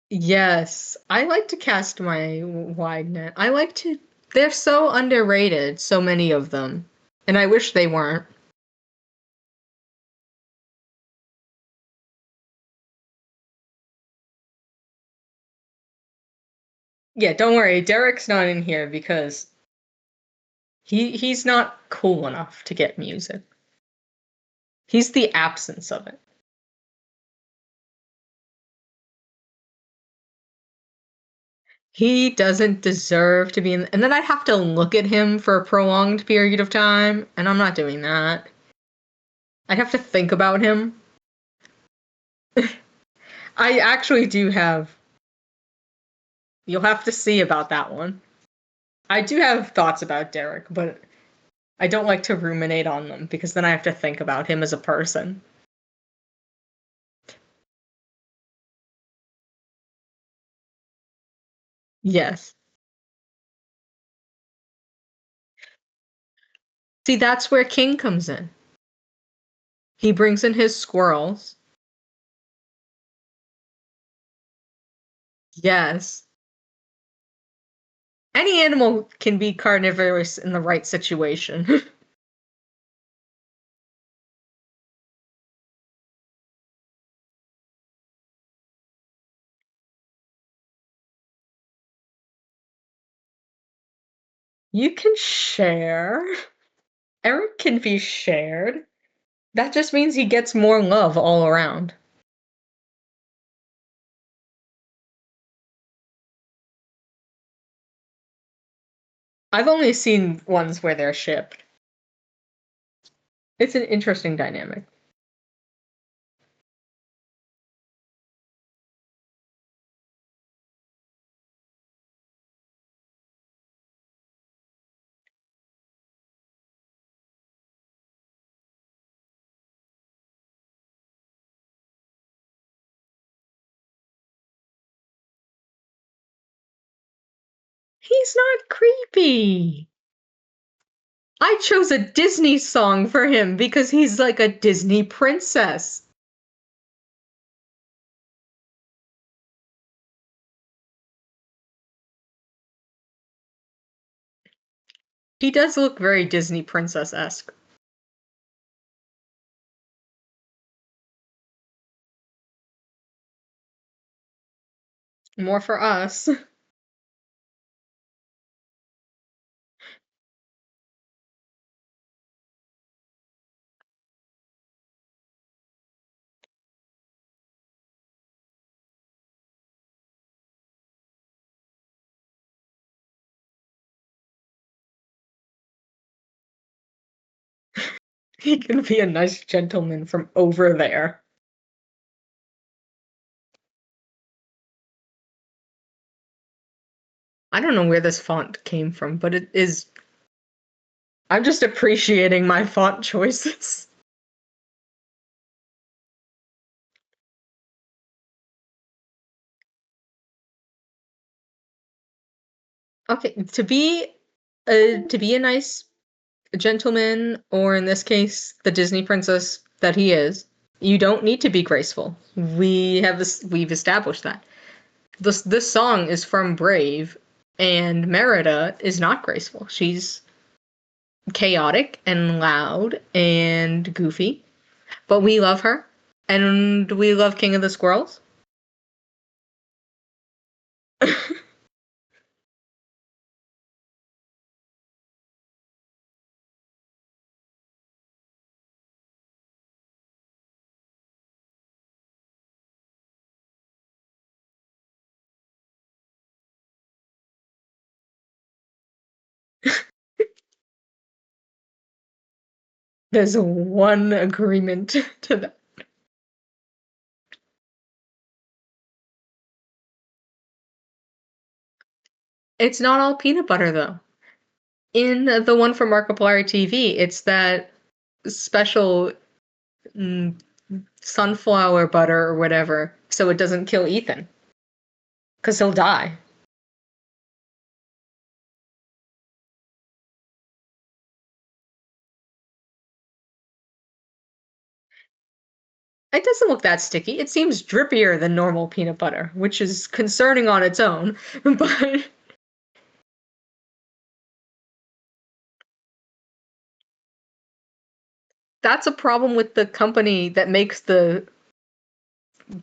Yes, I like to cast my wide net. I like to. They're so underrated, so many of them. And I wish they weren't. Yeah, don't worry. Derek's not in here because he's not cool enough to get music. He's the absence of it. He doesn't deserve to be in, and then I'd have to look at him for a prolonged period of time, and I'm not doing that. I'd have to think about him. I actually do have. You'll have to see about that one. I do have thoughts about Derek, but I don't like to ruminate on them because then I have to think about him as a person. Yes. See, that's where King comes in. He brings in his squirrels. Yes. Any animal can be carnivorous in the right situation. You can share. Eric can be shared. That just means he gets more love all around. I've only seen ones where they're shipped. It's an interesting dynamic. He's not creepy. I chose a Disney song for him because he's like a Disney princess. He does look very Disney princess-esque. More for us. He can be a nice gentleman from over there. I don't know where this font came from, but it is. I'm just appreciating my font choices. Okay, to be a nice gentleman, or in this case, the Disney princess that he is, you don't need to be graceful. We've established that. This song is from Brave, and Merida is not graceful. She's chaotic and loud and goofy. but we love her, and we love King of the Squirrels. There's one agreement to that. It's not all peanut butter though. In the one from Markiplier TV, it's that special mm, sunflower butter or whatever, so it doesn't kill Ethan, because he'll die. It doesn't look that sticky. It seems drippier than normal peanut butter, which is concerning on its own, but that's a problem with the company that makes the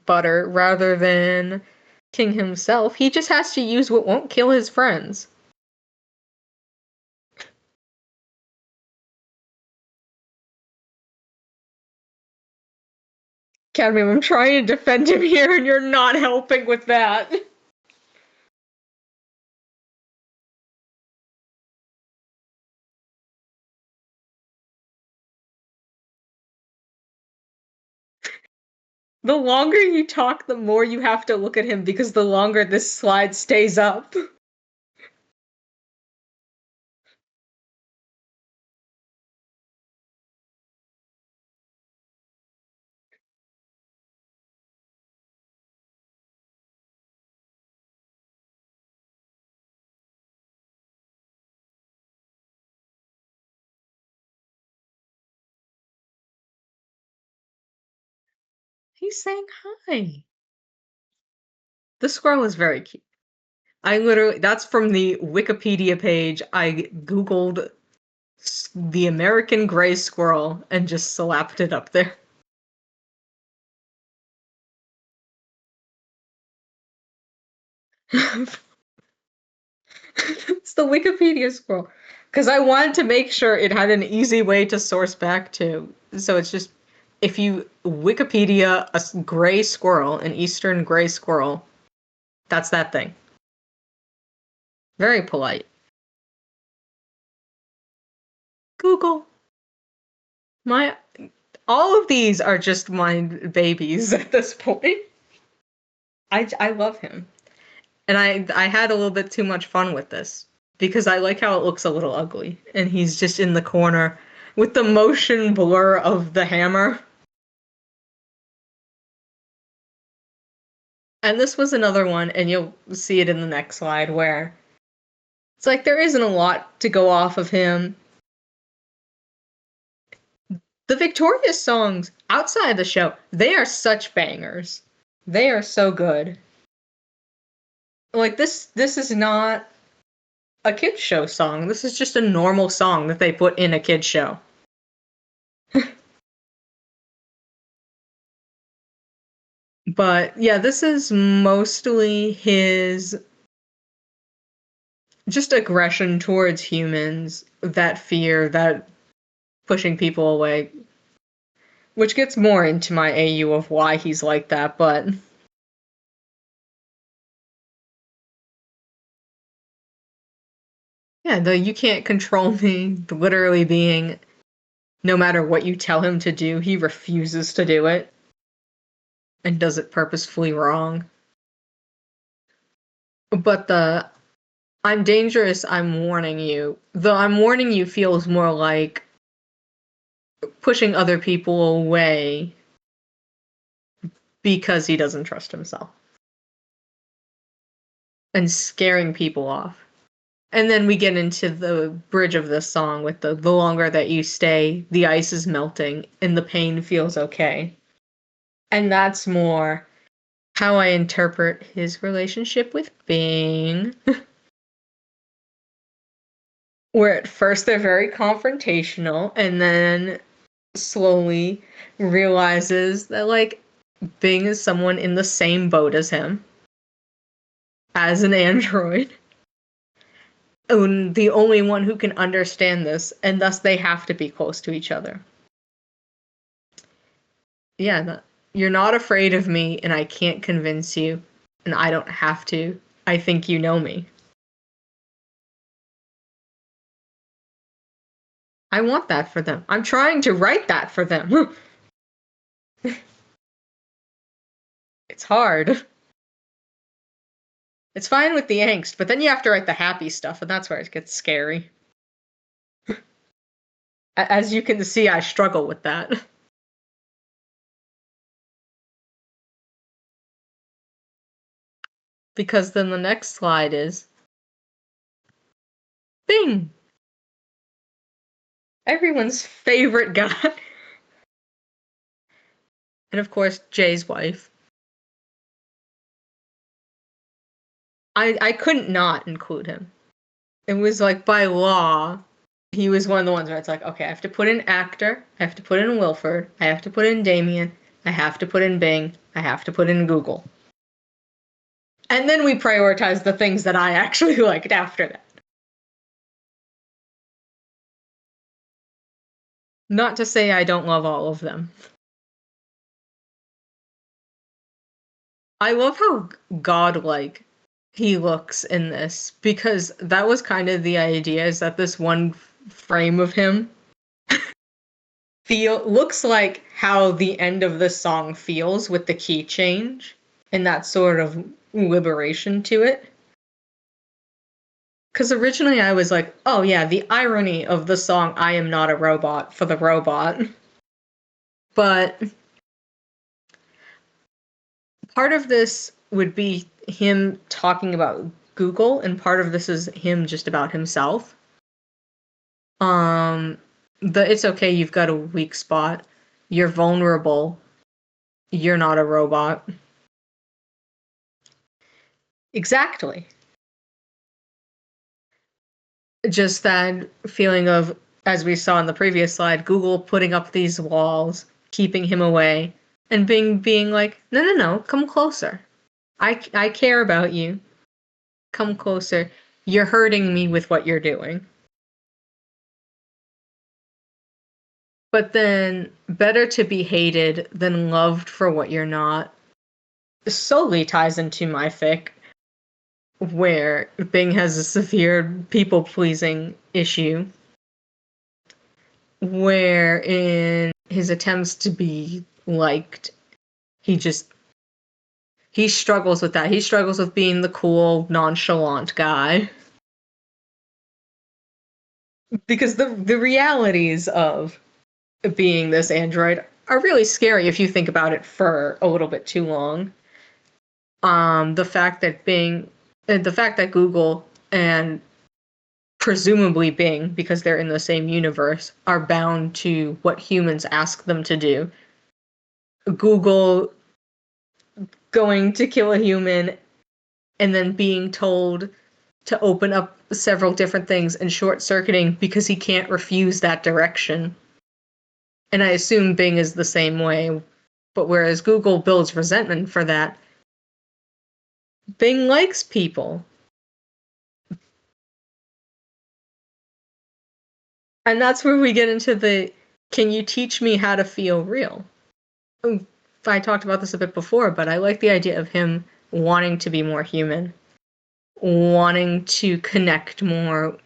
butter rather than King himself. He just has to use what won't kill his friends. Cadmium, I'm trying to defend him here and you're not helping with that. The longer you talk, the more you have to look at him because the longer this slide stays up. He's saying hi. The squirrel is very cute. That's from the Wikipedia page. I Googled the American gray squirrel and just slapped it up there. It's the Wikipedia squirrel. Because I wanted to make sure it had an easy way to source back to. So it's just if you Wikipedia a gray squirrel, an eastern gray squirrel, that's that thing. Very polite. Google. My all of these are just my babies at this point. I love him. And I had a little bit too much fun with this because I like how it looks a little ugly and he's just in the corner with the motion blur of the hammer. And this was another one, and you'll see it in the next slide where it's like there isn't a lot to go off of him. The Victorious songs outside the show, they are such bangers. They are so good. Like this is not a kids show song. This is just a normal song that they put in a kids show. But yeah, this is mostly his just aggression towards humans, that fear, that pushing people away, which gets more into my AU of why he's like that, but yeah, the you can't control me, literally being no matter what you tell him to do, he refuses to do it and does it purposefully wrong. But the I'm dangerous, I'm warning you. The I'm warning you feels more like pushing other people away because he doesn't trust himself and scaring people off. And then we get into the bridge of this song with the longer that you stay, the ice is melting and the pain feels okay. And that's more how I interpret his relationship with Bing. Where at first they're very confrontational and then slowly realizes that, like, Bing is someone in the same boat as him, as an android, and the only one who can understand this, and thus they have to be close to each other. Yeah, you're not afraid of me, and I can't convince you, and I don't have to. I think you know me. I want that for them. I'm trying to write that for them. It's hard. It's fine with the angst, but then you have to write the happy stuff, and that's where it gets scary. As you can see, I struggle with that. Because then the next slide is Bing, everyone's favorite guy. And of course, Jay's wife. I couldn't not include him. It was like by law, he was one of the ones where it's like, okay, I have to put in actor, I have to put in Wilford, I have to put in Damien, I have to put in Bing, I have to put in Google. And then we prioritize the things that I actually liked after that. Not to say I don't love all of them. I love how godlike he looks in this, because that was kind of the idea, is that this one frame of him looks like how the end of the song feels with the key change and that sort of liberation to it. Because originally I was like, oh yeah, the irony of the song I Am Not a Robot for the robot. But part of this would be him talking about Google, and part of this is him just about himself. Um, it's okay, you've got a weak spot. You're vulnerable. You're not a robot. Exactly. Just that feeling of, as we saw in the previous slide, Google putting up these walls, keeping him away, and being like, no, no, no, come closer. I care about you. Come closer. You're hurting me with what you're doing. But then, better to be hated than loved for what you're not solely ties into my fic, where Bing has a severe people pleasing issue, where in his attempts to be liked, he struggles with that. He struggles with being the cool, nonchalant guy. Because the realities of being this android are really scary if you think about it for a little bit too long. The fact that the fact that Google and presumably Bing, because they're in the same universe, are bound to what humans ask them to do. Google going to kill a human and then being told to open up several different things and short circuiting because he can't refuse that direction. And I assume Bing is the same way. But whereas Google builds resentment for that, Bing likes people. And that's where we get into the, can you teach me how to feel real? I talked about this a bit before, but I like the idea of him wanting to be more human, wanting to connect more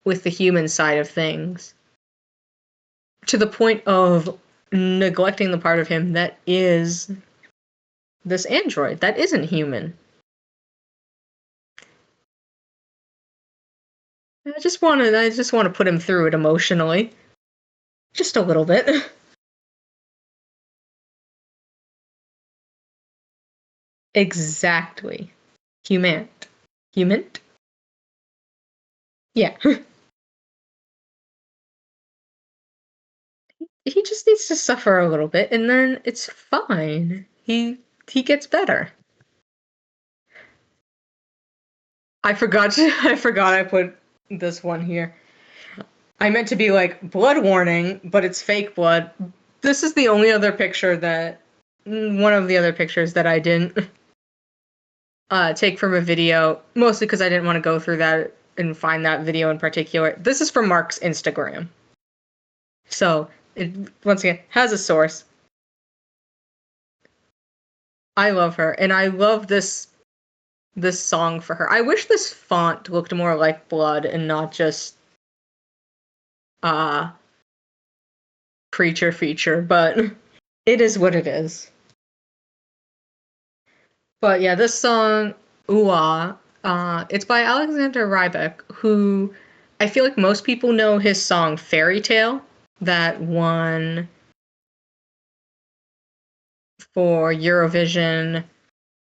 with the human side of things, to the point of neglecting the part of him that is this android, that isn't human. I just want to put him through it emotionally. Just a little bit. Exactly. Human. Human? Yeah. He just needs to suffer a little bit and then it's fine. He gets better. I forgot I put this one here. I meant to be like blood warning, but it's fake blood. This is the only other picture that one of the other pictures that I didn't take from a video, mostly because I didn't want to go through that and find that video in particular. This is from Mark's Instagram. So it once again has a source. I love her, and I love this song for her. I wish this font looked more like blood and not just uh creature feature, but it is what it is. But yeah, this song, Ooh Ah, it's by Alexander Rybak, who I feel like most people know his song Fairy Tale that won for Eurovision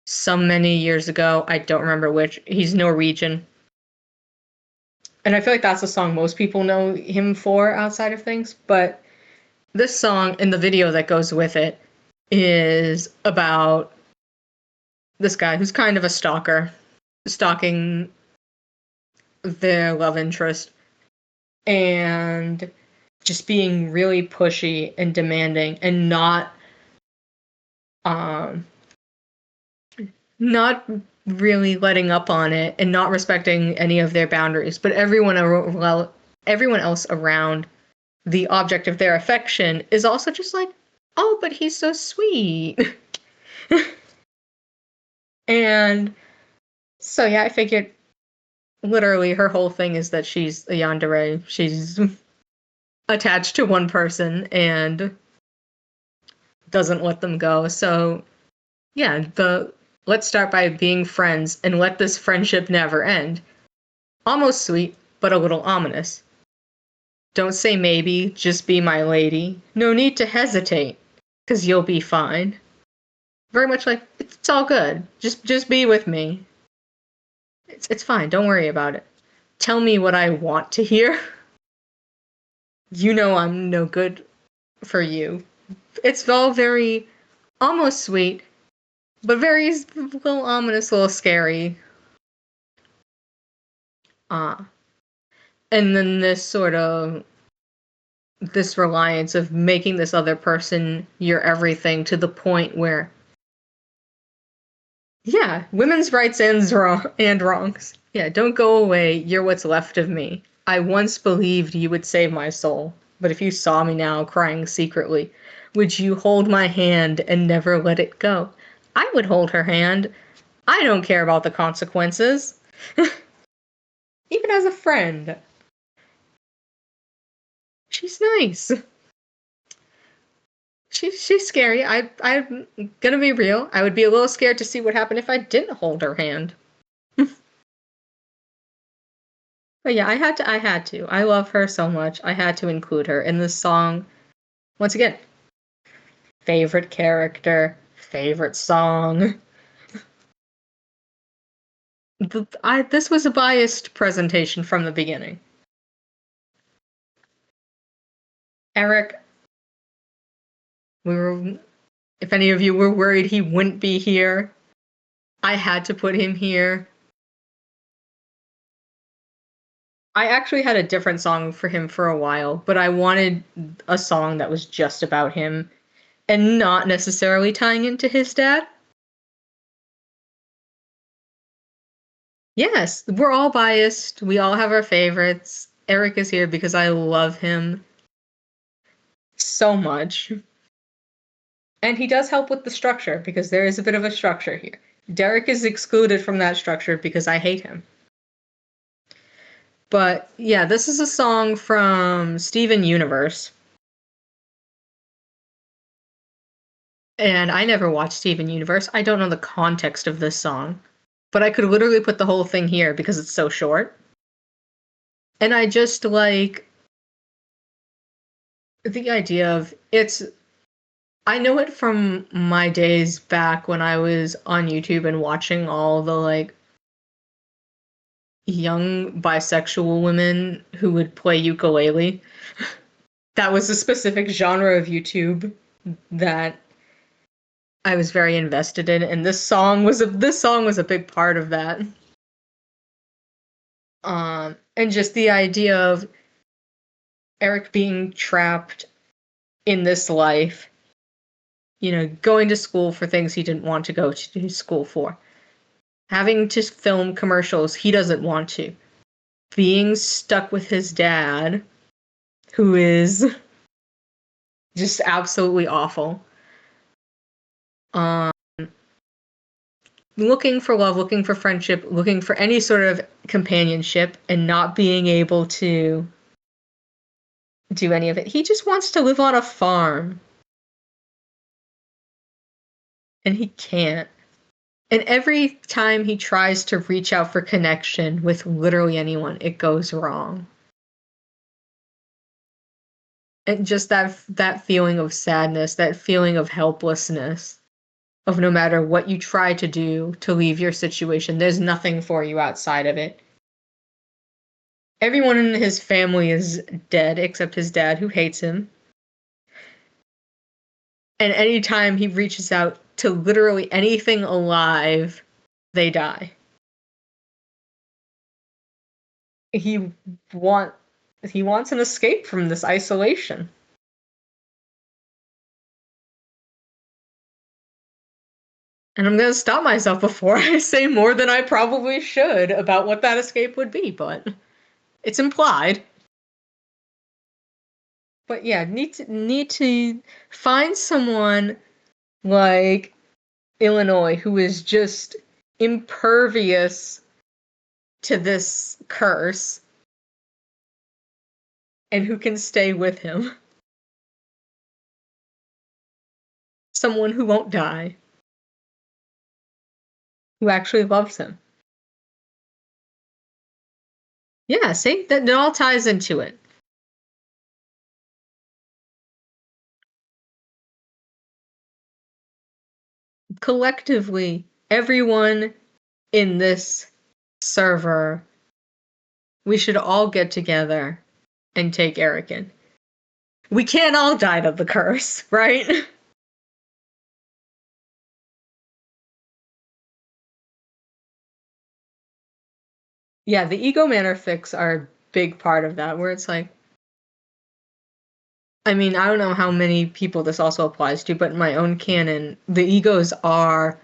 some many years ago. I don't remember which. He's Norwegian. And I feel like that's the song most people know him for outside of things. But this song and the video that goes with it is about this guy who's kind of a stalker, stalking their love interest and just being really pushy and demanding and um not really letting up on it and not respecting any of their boundaries, but everyone else around the object of their affection is also just like, oh, but he's so sweet. And so yeah, I figured literally her whole thing is that she's a yandere. She's attached to one person and doesn't let them go. So yeah, the let's start by being friends and let this friendship never end. Almost sweet, but a little ominous. Don't say maybe, just be my lady. No need to hesitate, 'cause you'll be fine. Very much like it's all good. Just be with me. It's fine. Don't worry about it. Tell me what I want to hear. You know I'm no good for you. It's all very almost sweet, but very little ominous, little scary. Uh, and then this reliance of making this other person your everything to the point where, yeah, women's rights and wrongs. Yeah, don't go away. You're what's left of me. I once believed you would save my soul, but if you saw me now crying secretly, would you hold my hand and never let it go? I would hold her hand. I don't care about the consequences. Even as a friend. She's nice. She's scary. I'm gonna be real. I would be a little scared to see what happened if I didn't hold her hand. But yeah, I had to. I love her so much. I had to include her in this song. Once again, favorite character, favorite song. This was a biased presentation from the beginning. Eric, we were if any of you were worried he wouldn't be here, I had to put him here. I actually had a different song for him for a while, but I wanted a song that was just about him and not necessarily tying into his dad. Yes, we're all biased. We all have our favorites. Eric is here because I love him so much. And he does help with the structure because there is a bit of a structure here. Derek is excluded from that structure because I hate him. But yeah, this is a song from Steven Universe. And I never watched Steven Universe. I don't know the context of this song. But I could literally put the whole thing here because it's so short. And I just like the idea of I know it from my days back when I was on YouTube and watching all the like young bisexual women who would play ukulele. That was a specific genre of YouTube that I was very invested in, and this song was a big part of that. And just the idea of Eric being trapped in this life, going to school for things he didn't want to go to school for, having to film commercials he doesn't want to, being stuck with his dad, who is just absolutely awful. Um, Looking for love, looking for friendship, looking for any sort of companionship, and not being able to do any of it. He just wants to live on a farm. And he can't. And every time he tries to reach out for connection with literally anyone, it goes wrong. And just that feeling of sadness, that feeling of helplessness, of no matter what you try to do to leave your situation, there's nothing for you outside of it. Everyone in his family is dead except his dad, who hates him. And anytime he reaches out to literally anything alive, they die. He want he wants an escape from this isolation. And I'm going to stop myself before I say more than I probably should about what that escape would be, but it's implied. But yeah, need to find someone like Illinois who is just impervious to this curse and who can stay with him. Someone who won't die, who actually loves him. Yeah, see, that it all ties into it. Collectively, everyone in this server, we should all get together and take Eric in. We can't all die to the curse, right? Yeah, the ego manor fics are a big part of that, where it's like, I mean, I don't know how many people this also applies to, but in my own canon, the egos are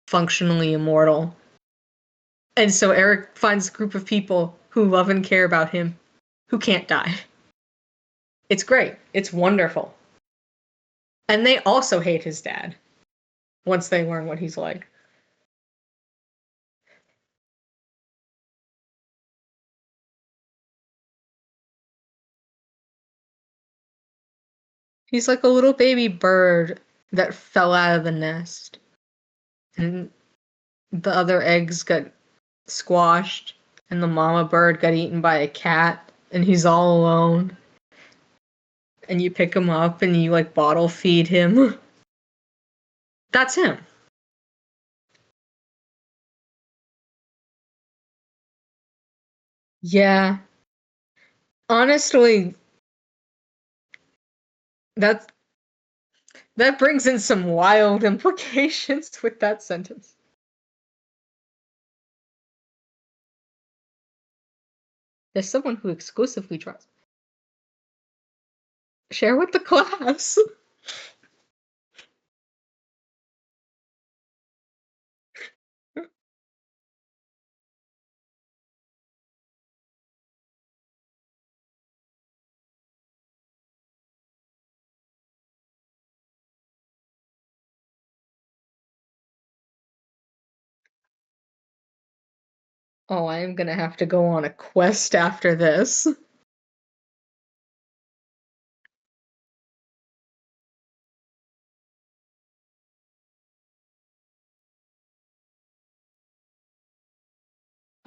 functionally immortal. And so Eric finds a group of people who love and care about him who can't die. It's great. It's wonderful. And they also hate his dad once they learn what he's like. He's like a little baby bird that fell out of the nest. And the other eggs got squashed, and the mama bird got eaten by a cat, and he's all alone. And you pick him up and you like bottle feed him. That's him. Yeah. Honestly, that that brings in some wild implications with that sentence. There's someone who exclusively tries. Share with the class. Oh, I am gonna have to go on a quest after this.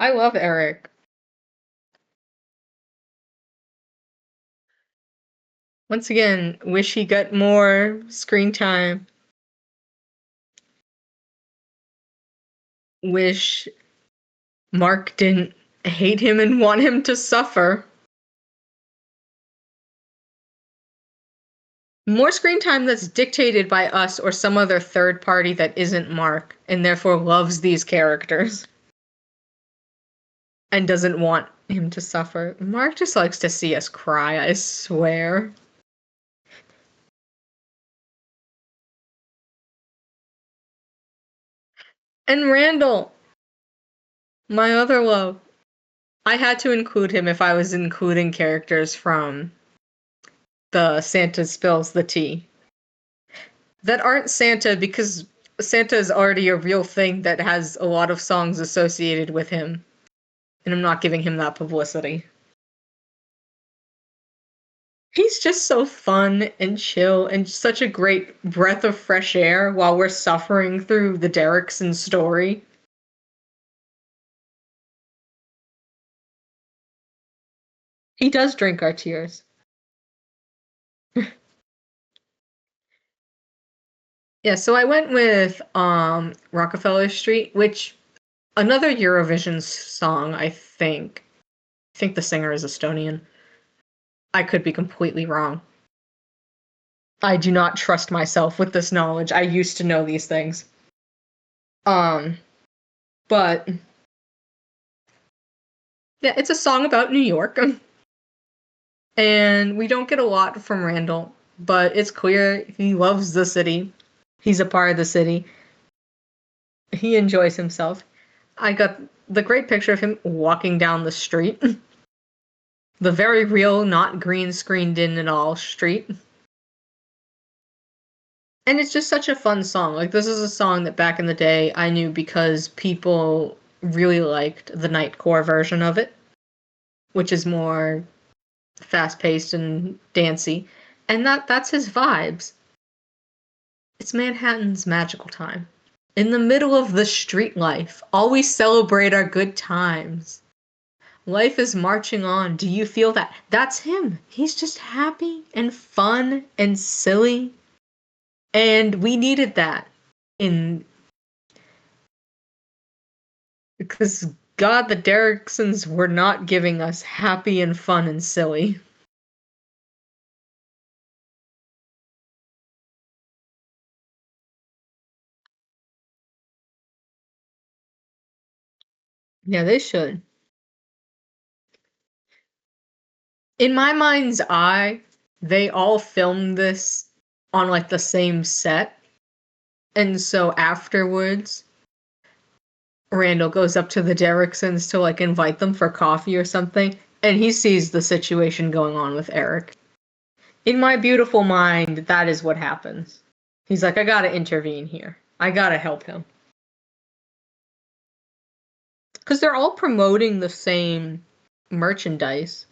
I love Eric. Once again, wish he got more screen time. Wish Mark didn't hate him and want him to suffer. More screen time that's dictated by us or some other third party that isn't Mark and therefore loves these characters. and doesn't want him to suffer. Mark just likes to see us cry, I swear. And Randall, my other love. I had to include him if I was including characters from the Santa Spills the Tea that aren't Santa because Santa is already a real thing that has a lot of songs associated with him, and I'm not giving him that publicity. He's just so fun and chill and such a great breath of fresh air while we're suffering through the Derrickson story. He does drink our tears. Yeah, so I went with Rockefeller Street, which another Eurovision song, I think. I think the singer is Estonian. I could be completely wrong. I do not trust myself with this knowledge. I used to know these things. Um, but yeah, it's a song about New York. And we don't get a lot from Randall, but it's clear he loves the city. He's a part of the city. He enjoys himself. I got the great picture of him walking down the street. The very real, not green screened in at all street. And it's just such a fun song. Like, this is a song that back in the day I knew because people really liked the Nightcore version of it, which is more fast paced and dancey. And that's his vibes. It's Manhattan's magical time. In the middle of the street life, always celebrate our good times. Life is marching on. Do you feel that? That's him. He's just happy and fun and silly. And we needed that in because God, the Derricksons were not giving us happy and fun and silly. Yeah, they should. In my mind's eye, they all filmed this on like the same set. And so afterwards, Randall goes up to the Derricksons to like invite them for coffee or something, and he sees the situation going on with Eric. In my beautiful mind, that is what happens. He's like, I gotta intervene here. I gotta help him. Because they're all promoting the same merchandise.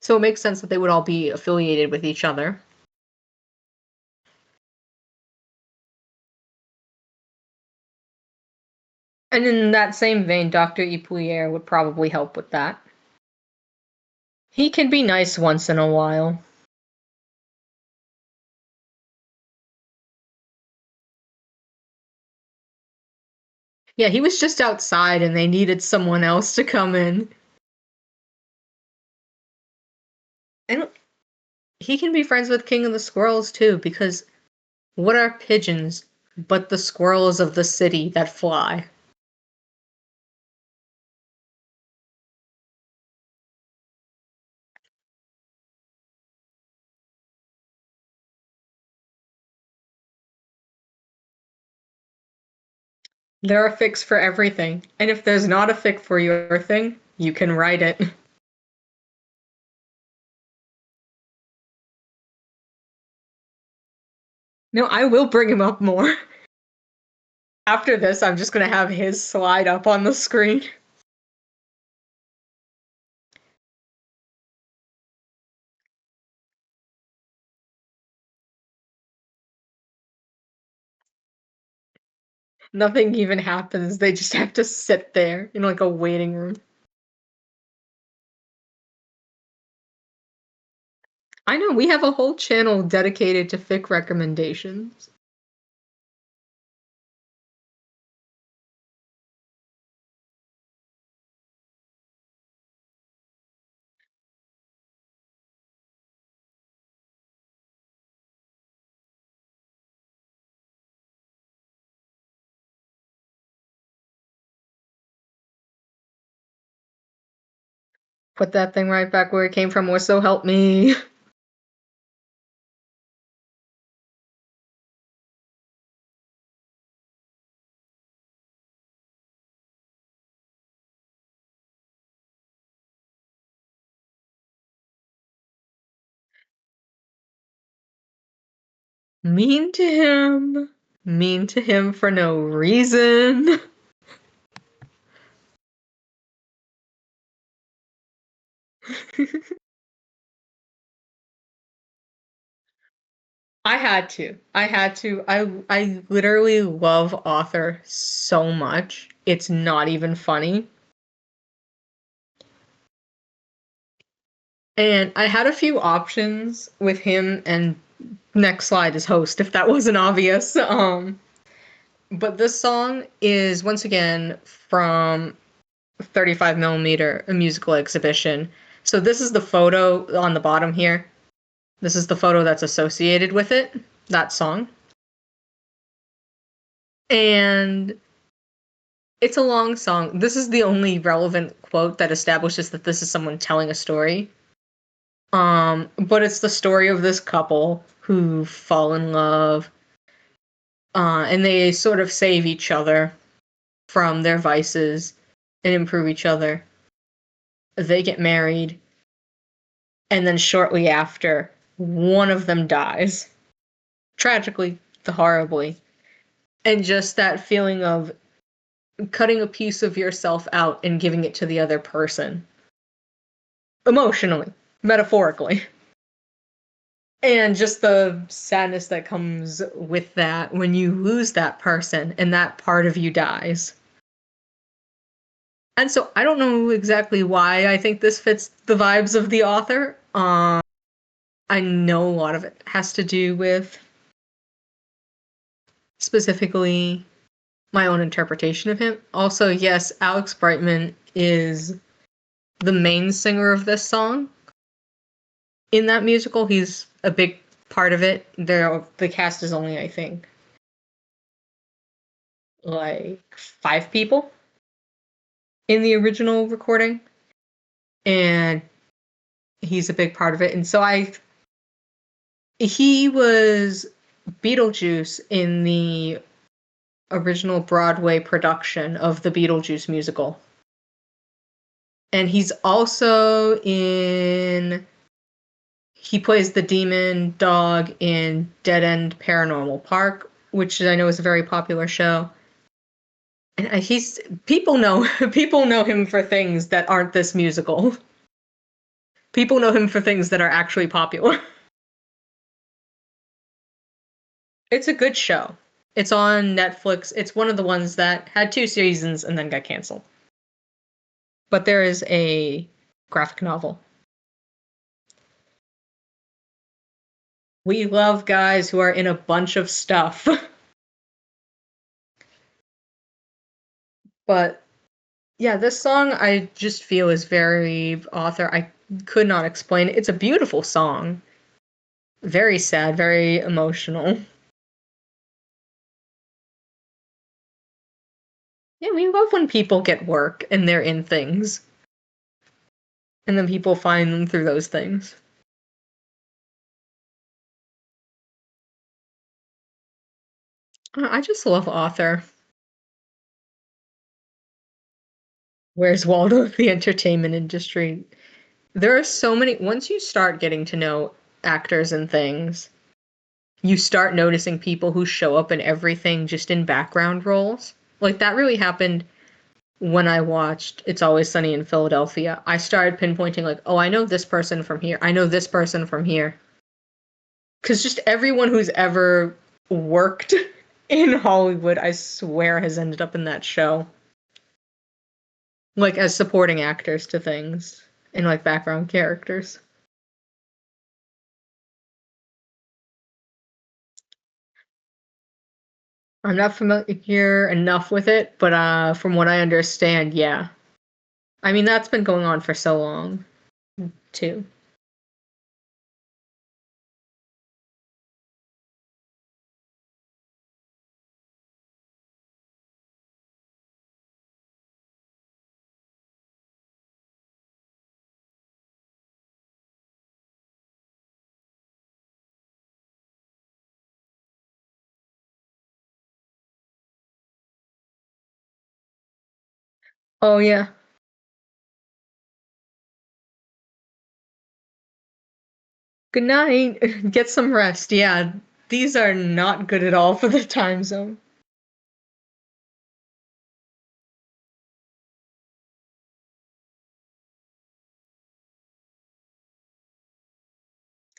So it makes sense that they would all be affiliated with each other. And in that same vein, Dr. Ipuyer would probably help with that. He can be nice once in a while. Yeah, he was just outside and they needed someone else to come in. And he can be friends with King of the Squirrels too, because what are pigeons but the squirrels of the city that fly? There are fics for everything. And if there's not a fic for your thing, you can write it. No, I will bring him up more. After this, I'm just gonna have his slide up on the screen. Nothing even happens. They just have to sit there in like a waiting room. I know, we have a whole channel dedicated to fic recommendations. Put that thing right back where it came from, or so help me. Mean to him. Mean to him for no reason. I had to. I had to. I literally love Author so much. It's not even funny. And I had a few options with him and next slide is host if that wasn't obvious. But this song is once again from 35 millimeter, a musical exhibition. So this is the photo on the bottom here. This is the photo that's associated with it, that song. And it's a long song. This is the only relevant quote that establishes that this is someone telling a story. But it's the story of this couple who fall in love, and they sort of save each other from their vices and improve each other. They get married, and then shortly after, one of them dies. Tragically, horribly. And just that feeling of cutting a piece of yourself out and giving it to the other person. Emotionally, metaphorically. And just the sadness that comes with that when you lose that person and that part of you dies. And so I don't know exactly why I think this fits the vibes of the author. I know a lot of it has to do with specifically my own interpretation of him. Also, yes, Alex Brightman is the main singer of this song. In that musical, he's a big part of it. The cast is only, I think, like 5 people in the original recording, and he's a big part of it. And so he was Beetlejuice in the original Broadway production of the Beetlejuice musical. And he's also he plays the demon dog in Dead End Paranormal Park, which I know is a very popular show. And he's people know him for things that aren't this musical. People know him for things that are actually popular. It's a good show. It's on Netflix. It's one of the ones that had 2 seasons and then got canceled. But there is a graphic novel. We love guys who are in a bunch of stuff. But yeah, this song I just feel is very author. I could not explain it. It's a beautiful song. Very sad, very emotional. Yeah, we love when people get work and they're in things. And then people find them through those things. I just love author. Where's Waldo of the entertainment industry? There are so many. Once you start getting to know actors and things, you start noticing people who show up in everything just in background roles. Like that really happened when I watched It's Always Sunny in Philadelphia. I started pinpointing, like, oh, I know this person from here. I know this person from here. Because just everyone who's ever worked in Hollywood, I swear, has ended up in that show. Like, as supporting actors to things and, like, background characters. I'm not familiar enough with it, but from what I understand, yeah. I mean, that's been going on for so long, too. Oh yeah. Good night. Get some rest. Yeah, these are not good at all for the time zone.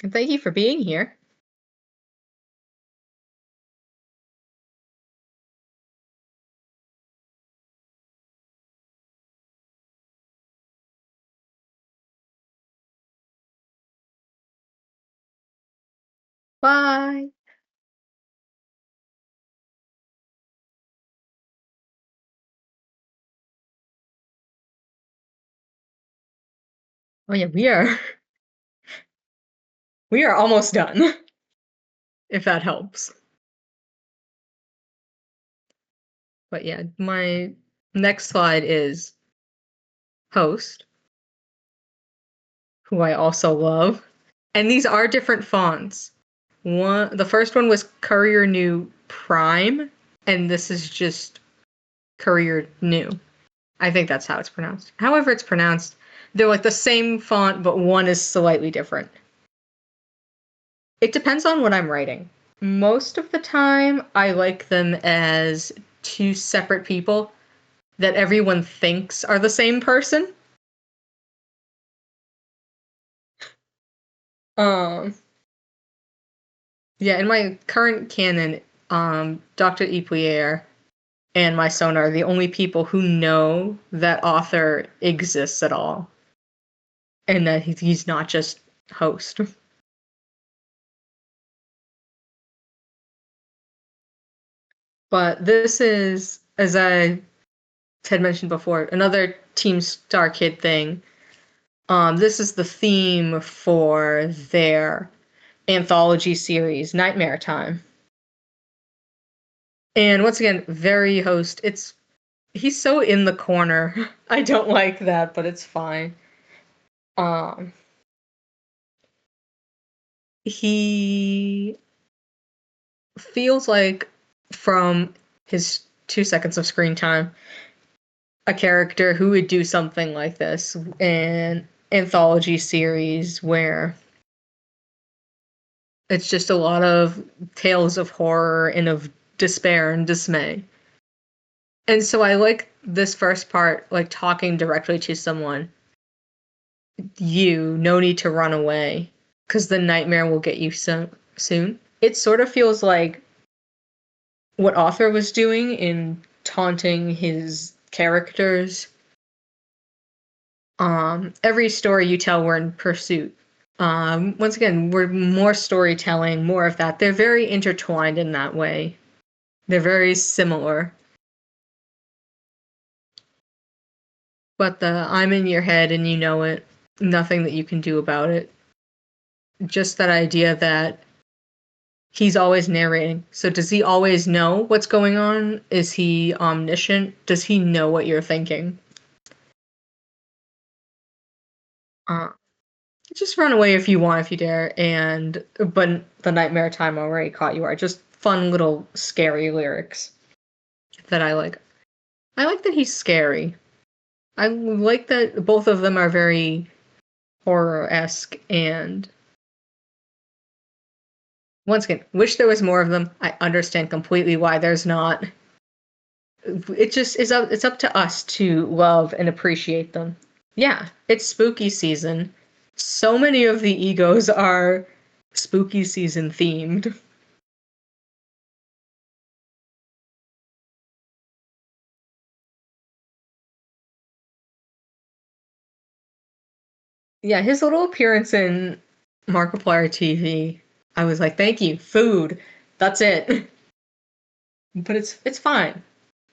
And thank you for being here. Bye. Oh yeah, we are almost done, if that helps. But yeah, my next slide is host, who I also love. And these are different fonts. The first one was Courier New Prime, and this is just Courier New. I think that's how it's pronounced. However it's pronounced, they're like the same font, but one is slightly different. It depends on what I'm writing. Most of the time, I like them as two separate people that everyone thinks are the same person. Um, yeah, in my current canon, Dr. Ipuyer and my son are the only people who know that author exists at all, and that he's not just host. But this is, as I had mentioned before, another Team Star Kid thing. This is the theme for their anthology series, Nightmare Time. And once again, very host. He's so in the corner. I don't like that, but it's fine. Um, he feels like from his 2 seconds of screen time, a character who would do something like this, an anthology series where it's just a lot of tales of horror and of despair and dismay. And so I like this first part, like talking directly to someone. No need to run away, because the nightmare will get you soon. It sort of feels like what Author was doing in taunting his characters. Every story you tell, we're in pursuit. Once again, we're more storytelling, more of that. They're very intertwined in that way. They're very similar. But the I'm in your head and you know it, nothing that you can do about it. Just that idea that he's always narrating. So does he always know what's going on? Is he omniscient? Does he know what you're thinking? Uh, just run away if you want, if you dare. And but the nightmare time already caught you are just fun little scary lyrics that I like. I like that he's scary. I like that both of them are very horror-esque, and once again, wish there was more of them. I understand completely why there's not. It just is up it's up to us to love and appreciate them. Yeah, it's spooky season. So many of the egos are spooky season themed. Yeah, his little appearance in Markiplier TV, I was like, thank you, food. That's it. But it's fine.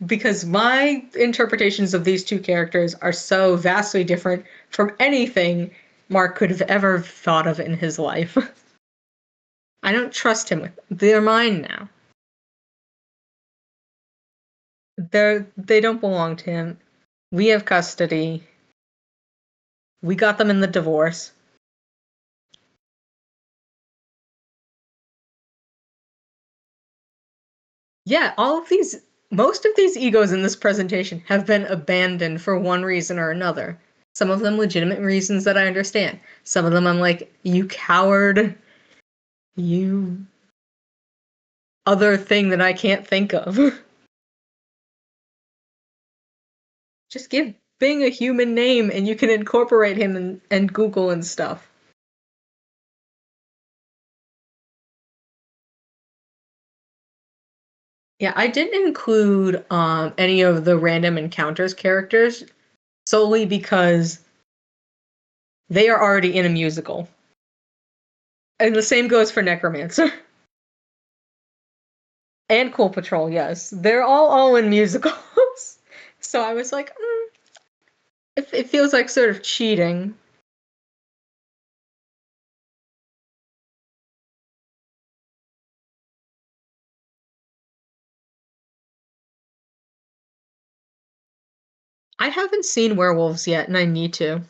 Because my interpretations of these two characters are so vastly different from anything Mark could have ever thought of in his life. I don't trust him with them. They're mine now. They don't belong to him. We have custody. We got them in the divorce. Yeah, all of these Most of these egos in this presentation have been abandoned for one reason or another. Some of them legitimate reasons that I understand. Some of them I'm like, you coward, you other thing that I can't think of. Just give Bing a human name and you can incorporate him and Google and stuff. Yeah, I didn't include any of the random encounters characters solely because they are already in a musical. And the same goes for Necromancer. And Cool Patrol, yes. They're all in musicals. So I was like, it feels like sort of cheating. I haven't seen Werewolves yet, and I need to.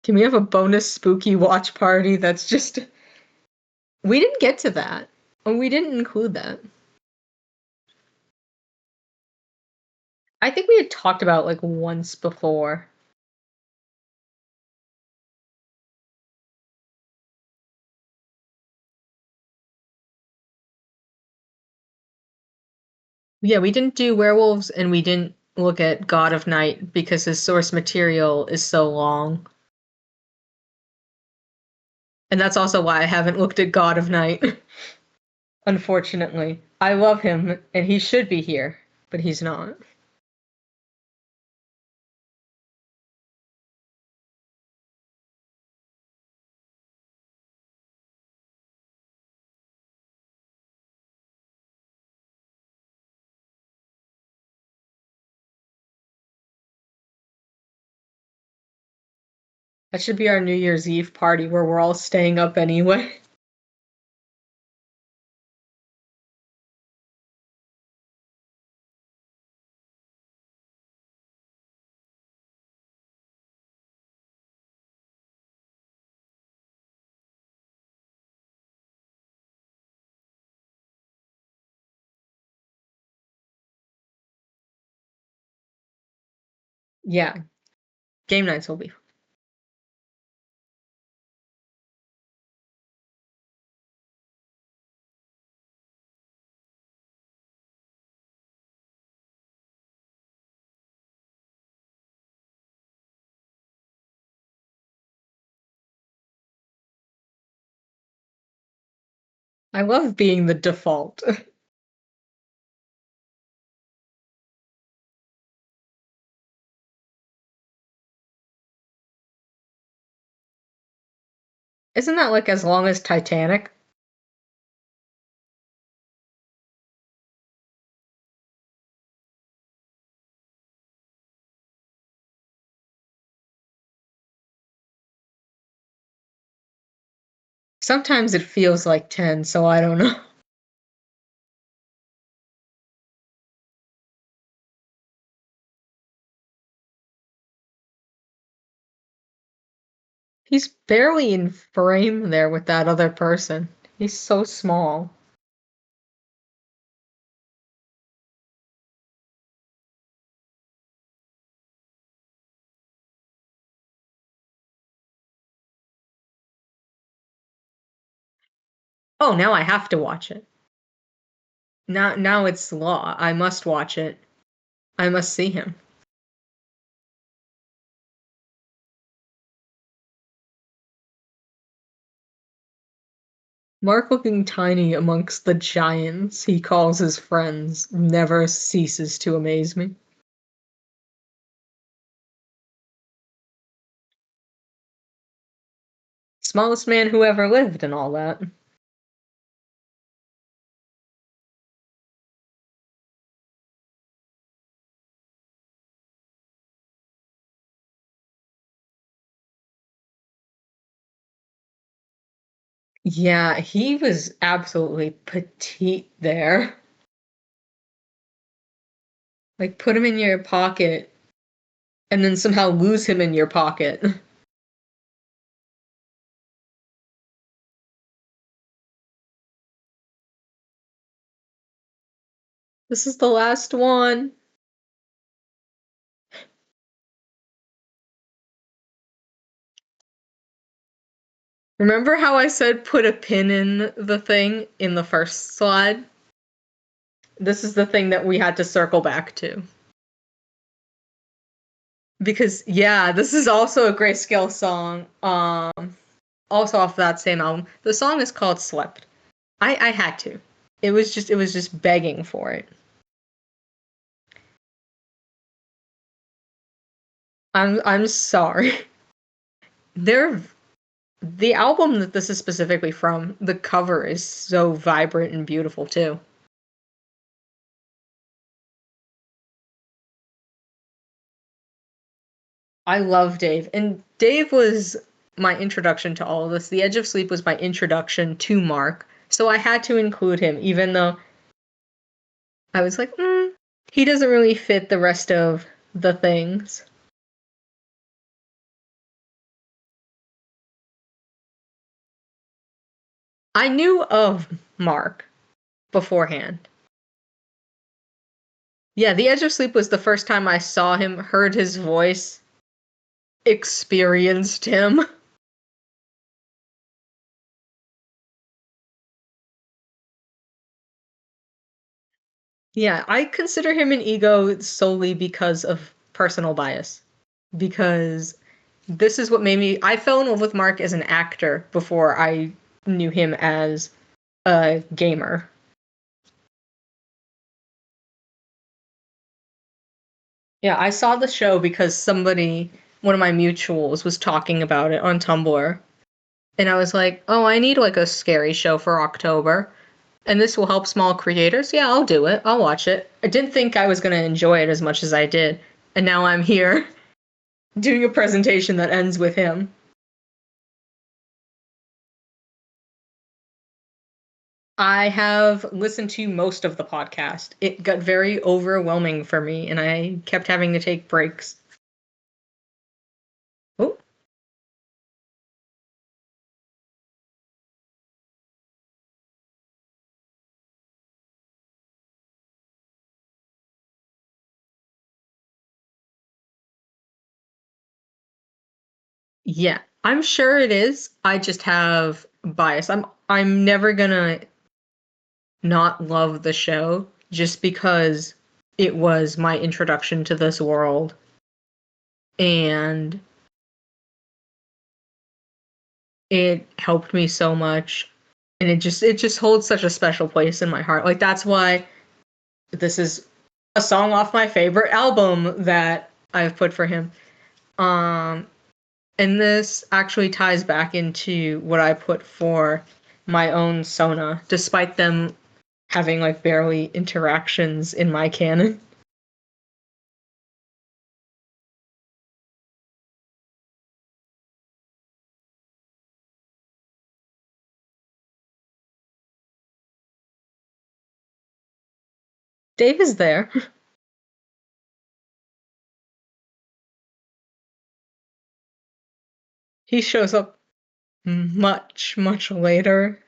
Can we have a bonus spooky watch party that's just. We didn't get to that. And we didn't include that. I think we had talked about it, like once before. Yeah, we didn't do werewolves and we didn't look at God of Night because his source material is so long. And that's also why I haven't looked at God of Night, unfortunately. I love him and he should be here, but he's not. That should be our New Year's Eve party where we're all staying up anyway. Yeah, game nights will be. I love being the default. Isn't that like as long as Titanic? Sometimes it feels like 10, so I don't know. He's barely in frame there with that other person. He's so small. Oh, now I have to watch it. Now it's law. I must watch it. I must see him. Mark looking tiny amongst the giants he calls his friends never ceases to amaze me. Smallest man who ever lived and all that. Yeah, he was absolutely petite there. Like, put him in your pocket and then somehow lose him in your pocket. This is the last one. Remember how I said put a pin in the thing in the first slide? This is the thing that we had to circle back to. Because yeah, this is also a Grayscale song. Also off that same album. The song is called Slept. I had to. It was just begging for it. I'm sorry. They're the album that this is specifically from, the cover is so vibrant and beautiful too. I love Dave. And Dave was my introduction to all of this. The Edge of Sleep was my introduction to Mark. So I had to include him, even though I was like, he doesn't really fit the rest of the things. I knew of Mark beforehand. Yeah, The Edge of Sleep was the first time I saw him, heard his voice, experienced him. Yeah, I consider him an ego solely because of personal bias. Because this is what made me. I fell in love with Mark as an actor before I knew him as a gamer. Yeah, I saw the show because somebody, one of my mutuals, was talking about it on Tumblr. And I was like, oh, I need like a scary show for October. And this will help small creators. Yeah, I'll do it. I'll watch it. I didn't think I was going to enjoy it as much as I did. And now I'm here doing a presentation that ends with him. I have listened to most of the podcast. It got very overwhelming for me, and I kept having to take breaks. Oh, yeah. I'm sure it is. I just have bias. I'm never gonna not love the show just because it was my introduction to this world and it helped me so much and it just holds such a special place in my heart. Like that's why this is a song off my favorite album that I've put for him. Um and this actually ties back into what I put for my own Sona, despite them having like barely interactions in my canon. Dave is there. He shows up much, much later.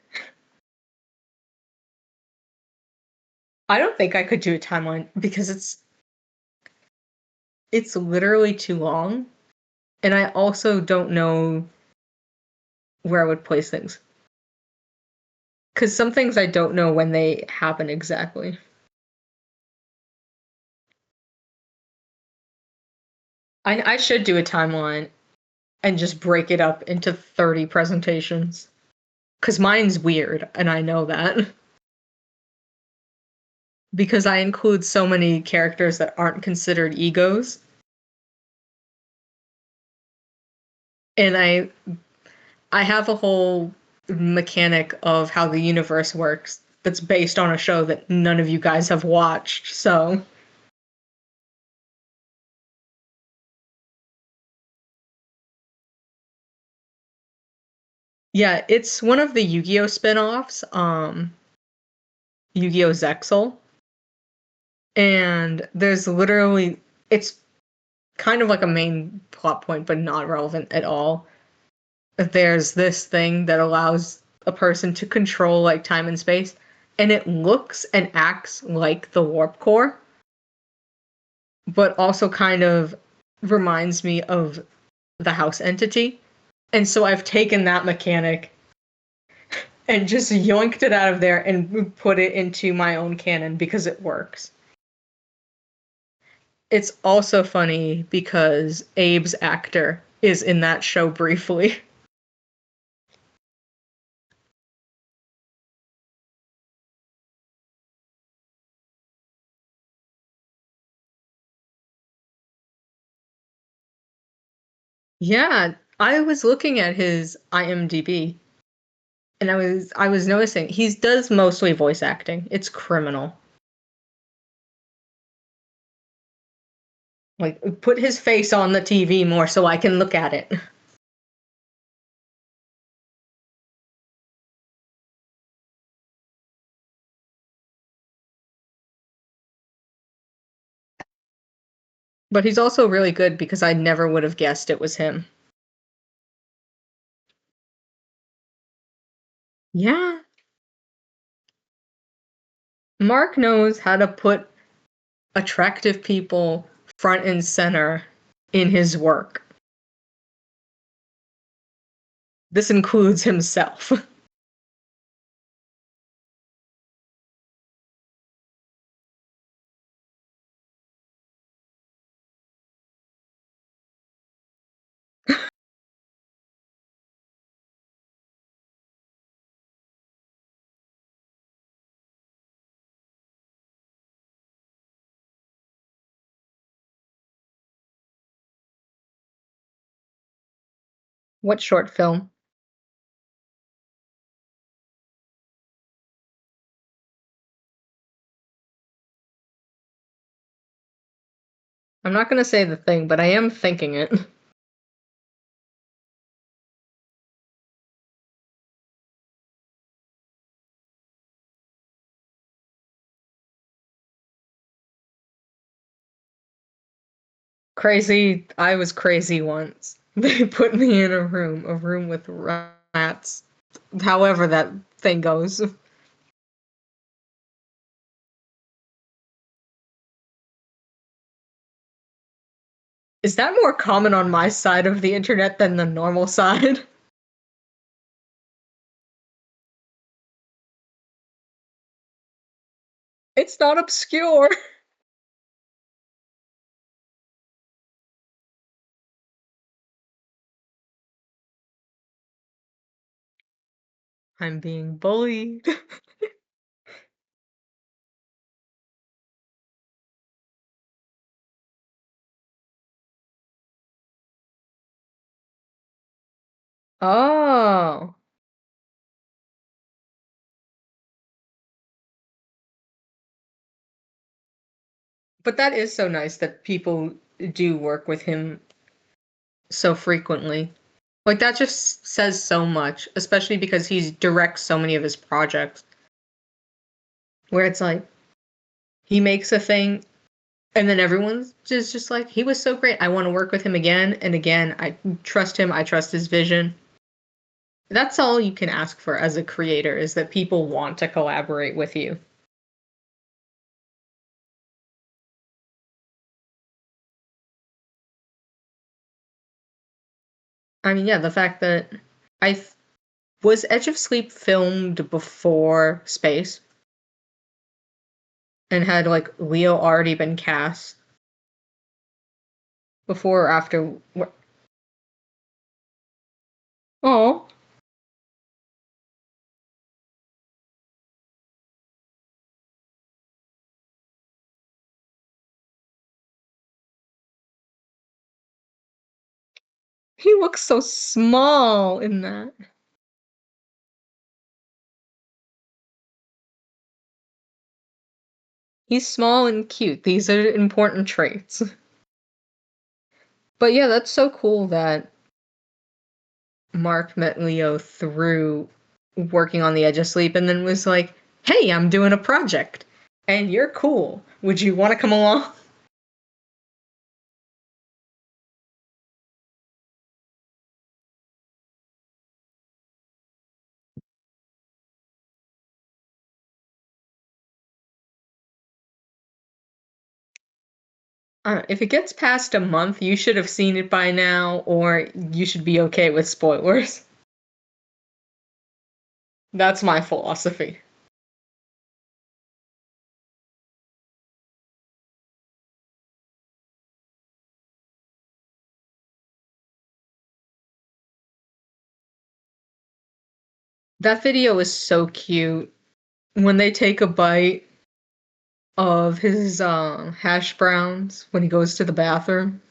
I don't think I could do a timeline because it's literally too long. And I also don't know where I would place things. Because some things I don't know when they happen exactly. I should do a timeline and just break it up into 30 presentations. Because mine's weird, and I know that. Because I include so many characters that aren't considered egos. And I have a whole mechanic of how the universe works that's based on a show that none of you guys have watched. So, yeah, it's one of the Yu-Gi-Oh spin-offs, Yu-Gi-Oh! Zexal. And there's literally it's kind of like a main plot point, but not relevant at all. There's this thing that allows a person to control like time and space, and it looks and acts like the Warp Core, but also kind of reminds me of the house entity. And so I've taken that mechanic and just yoinked it out of there and put it into my own canon because it works. It's also funny because Abe's actor is in that show briefly. Yeah, I was looking at his IMDb and I was noticing he does mostly voice acting. It's criminal. Like put his face on the TV more so I can look at it. But he's also really good because I never would have guessed it was him. Yeah, Mark knows how to put attractive people front and center in his work. This includes himself. What short film? I'm not going to say the thing, but I am thinking it. Crazy. I was crazy once. They put me in a room with rats. However that thing goes. Is that more common on my side of the internet than the normal side? It's not obscure. I'm being bullied. Oh. But that is so nice that people do work with him so frequently. Like that just says so much, especially because he directs so many of his projects where it's like he makes a thing and then everyone's just like he was so great. I want to work with him again and again. I trust him. I trust his vision. That's all you can ask for as a creator is that people want to collaborate with you. I mean, yeah, the fact that I was Edge of Sleep filmed before Space and had like Leo already been cast before or after. Oh, he looks so small in that. He's small and cute. These are important traits. But yeah, that's so cool that Mark met Leo through working on the Edge of Sleep and then was like, hey, I'm doing a project and you're cool. Would you want to come along? If it gets past a month, you should have seen it by now, or you should be okay with spoilers. That's my philosophy. That video is so cute. When they take a bite of his hash browns when he goes to the bathroom.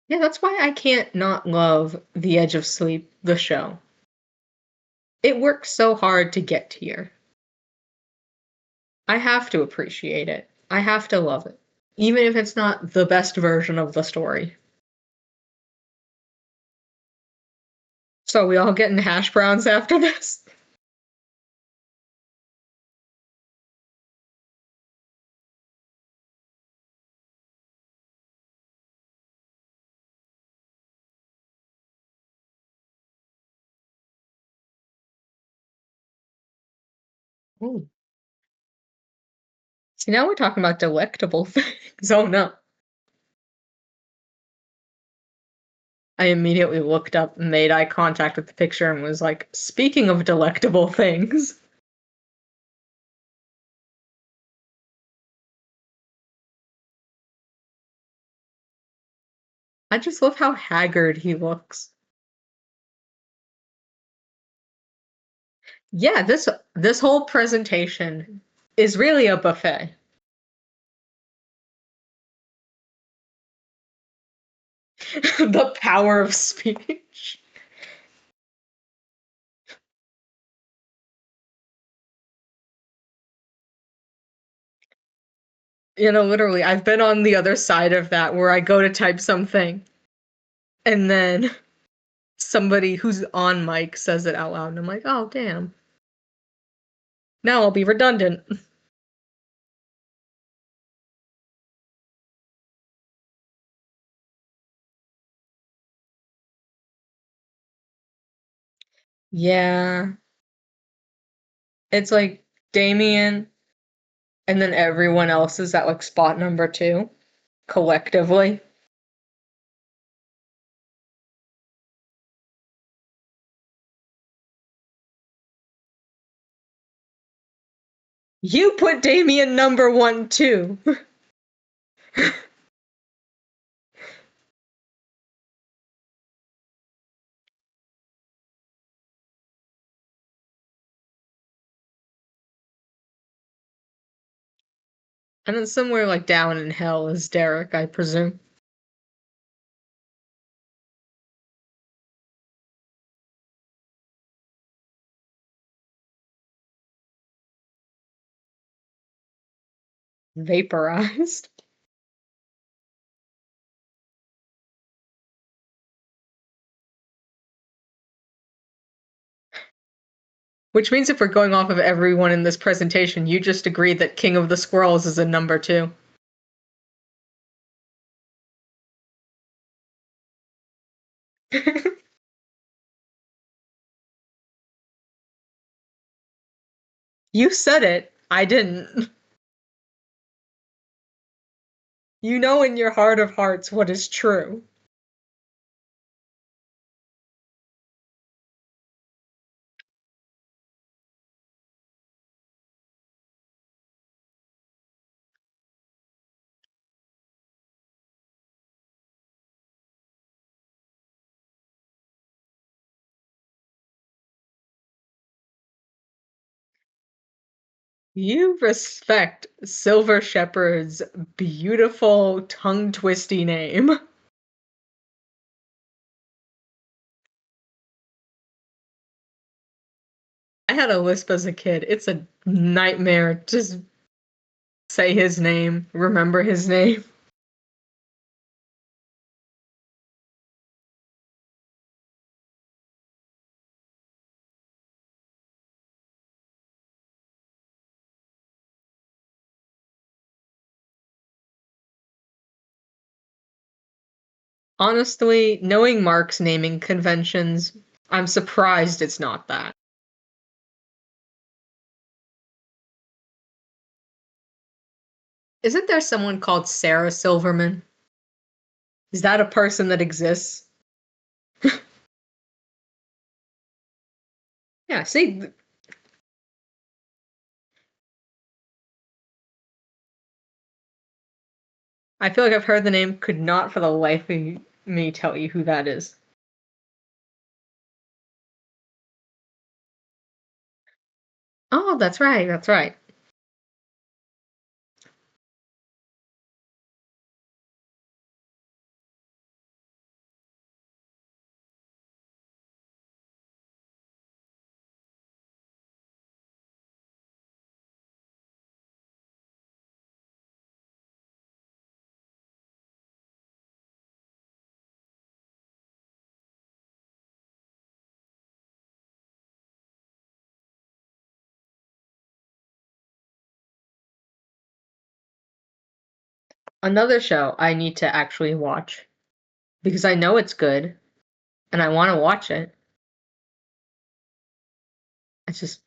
Yeah, that's why I can't not love The Edge of Sleep, the show. It works so hard to get here. I have to appreciate it. I have to love it. Even if it's not the best version of the story. So we all getting hash browns after this? Ooh. See, now we're talking about delectable things. Oh no. I immediately looked up, made eye contact with the picture, and was like, speaking of delectable things. I just love how haggard he looks. Yeah, this whole presentation is really a buffet. The power of speech. Literally, I've been on the other side of that where I go to type something and then somebody who's on mic says it out loud and I'm like, "Oh, damn. Now I'll be redundant." Yeah. It's like Damien and then everyone else is at like spot number 2 collectively. You put Damien number 1 too. And then somewhere like down in hell is Derek, I presume. Vaporized. Which means if we're going off of everyone in this presentation, you just agreed that King of the Squirrels is a number 2. You said it. I didn't. You know in your heart of hearts what is true. You respect Silver Shepherd's beautiful tongue twisty name. I had a lisp as a kid. It's a nightmare to say his name, remember his name. Honestly, knowing Mark's naming conventions I'm surprised it's not that. Isn't there someone called Sarah Silverman? Is that a person that exists? Yeah, see, I feel like I've heard the name, could not for the life of me tell you who that is. Oh, that's right, that's right. Another show I need to actually watch because I know it's good and I want to watch it. It's just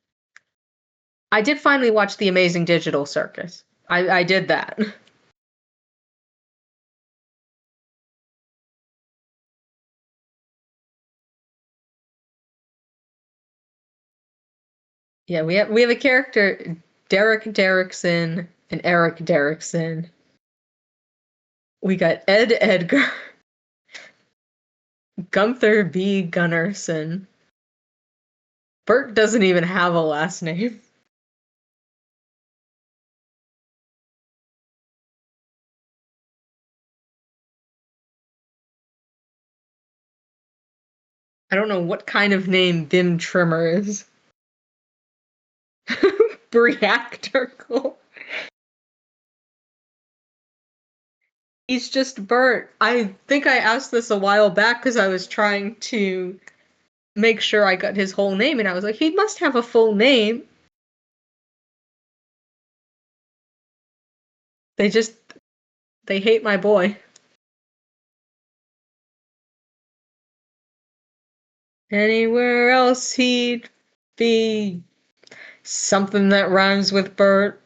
I did finally watch The Amazing Digital Circus. I did that. Yeah, we have a character, Derek Derrickson and Eric Derrickson. We got Ed Edgar, Gunther B. Gunnarsson. Bert doesn't even have a last name. I don't know what kind of name Bim Trimmer is. Reactor. He's just Bert. I think I asked this a while back because I was trying to make sure I got his whole name, and I was like, he must have a full name. They just they hate my boy. Anywhere else he'd be something that rhymes with Bert.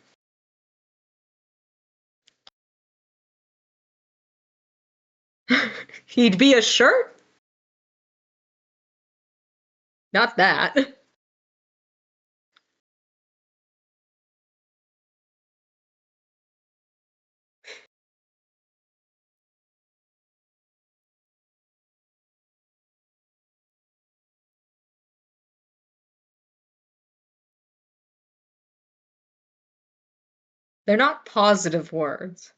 He'd be a shirt? Not that. They're not positive words.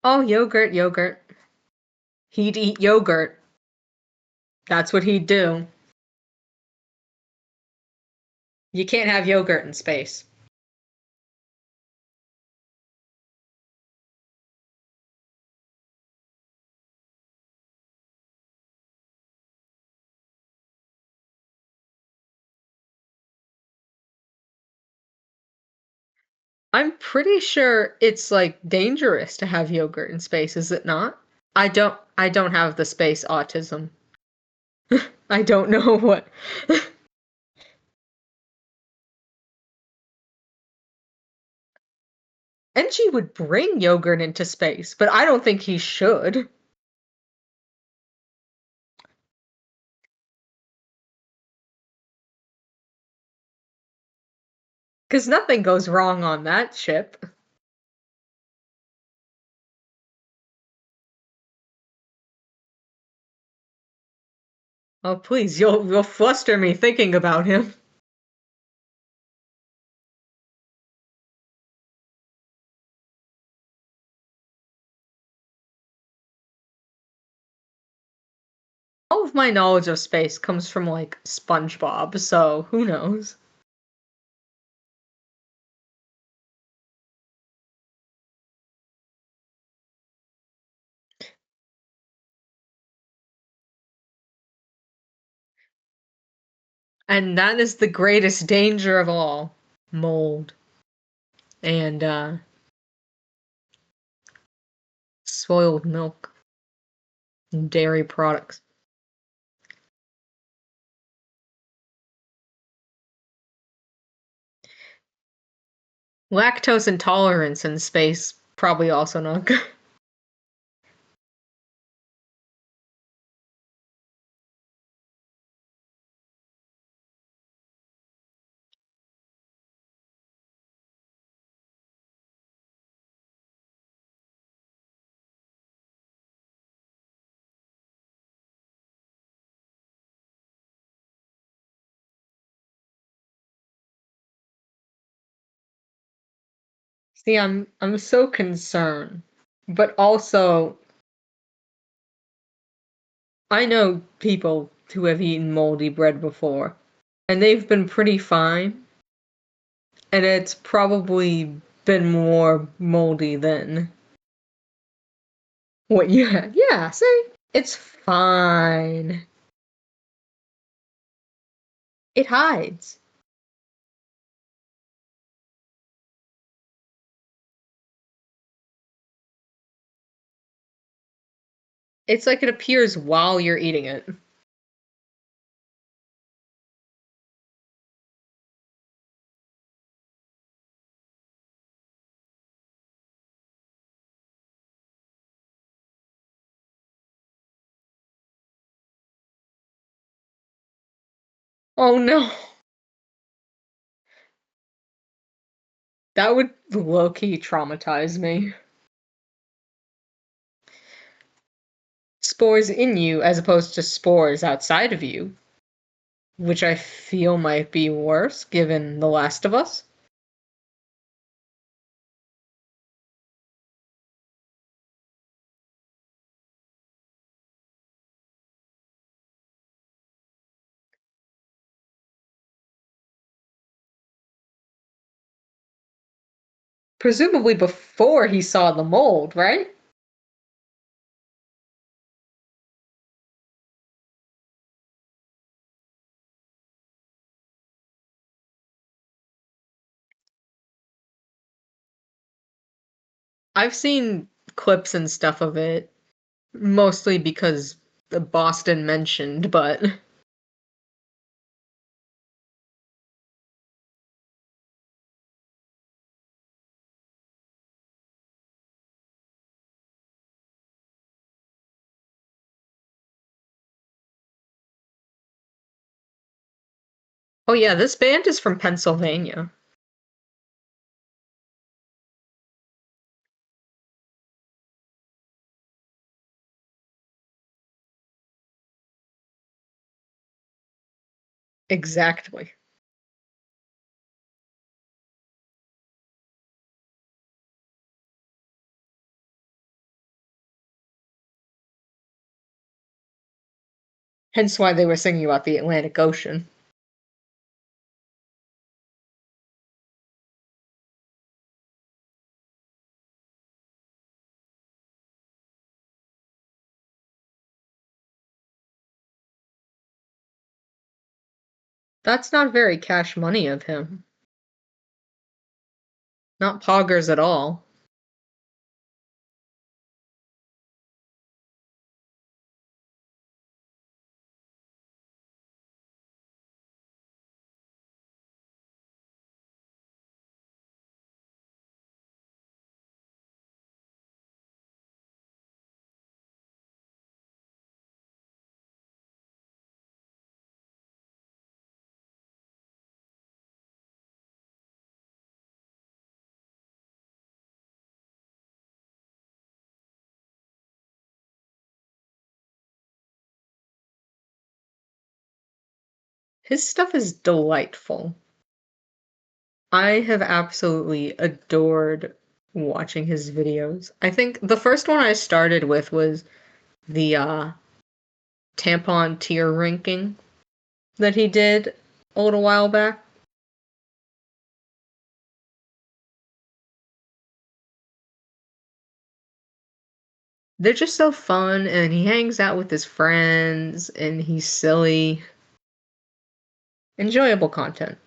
Oh, yogurt, yogurt. He'd eat yogurt. That's what he'd do. You can't have yogurt in space. I'm pretty sure it's like dangerous to have yogurt in space, is it not? I don't have the space autism. I don't know what. Enchi would bring yogurt into space, but I don't think he should. Because nothing goes wrong on that ship. Oh, please, you'll fluster me thinking about him. All of my knowledge of space comes from like SpongeBob, so who knows? And that is the greatest danger of all, mold and spoiled milk and dairy products. Lactose intolerance in space, probably also not good. See, I'm so concerned. But also, I know people who have eaten moldy bread before, and they've been pretty fine, and it's probably been more moldy than what you had. Yeah, see? It's fine. It hides. It's like it appears while you're eating it. Oh no. That would low-key traumatize me. Spores in you as opposed to spores outside of you, which I feel might be worse given The Last of Us. Presumably before he saw the mold, right? I've seen clips and stuff of it, mostly because the Boston mentioned, but oh yeah, this band is from Pennsylvania. Exactly. Hence why they were singing about the Atlantic Ocean. That's not very cash money of him. Not poggers at all. His stuff is delightful. I have absolutely adored watching his videos. I think the first one I started with was the tampon tier ranking that he did a little while back. They're just so fun, and he hangs out with his friends, and he's silly. Enjoyable content.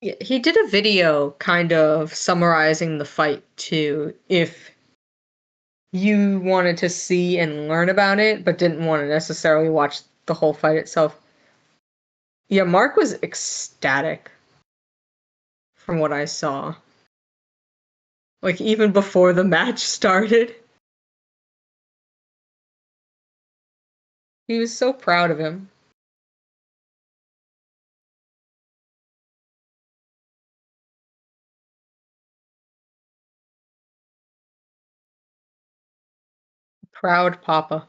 Yeah, he did a video kind of summarizing the fight too, if you wanted to see and learn about it, but didn't want to necessarily watch the whole fight itself. Yeah, Mark was ecstatic from what I saw. Like, even before the match started, he was so proud of him. Proud Papa.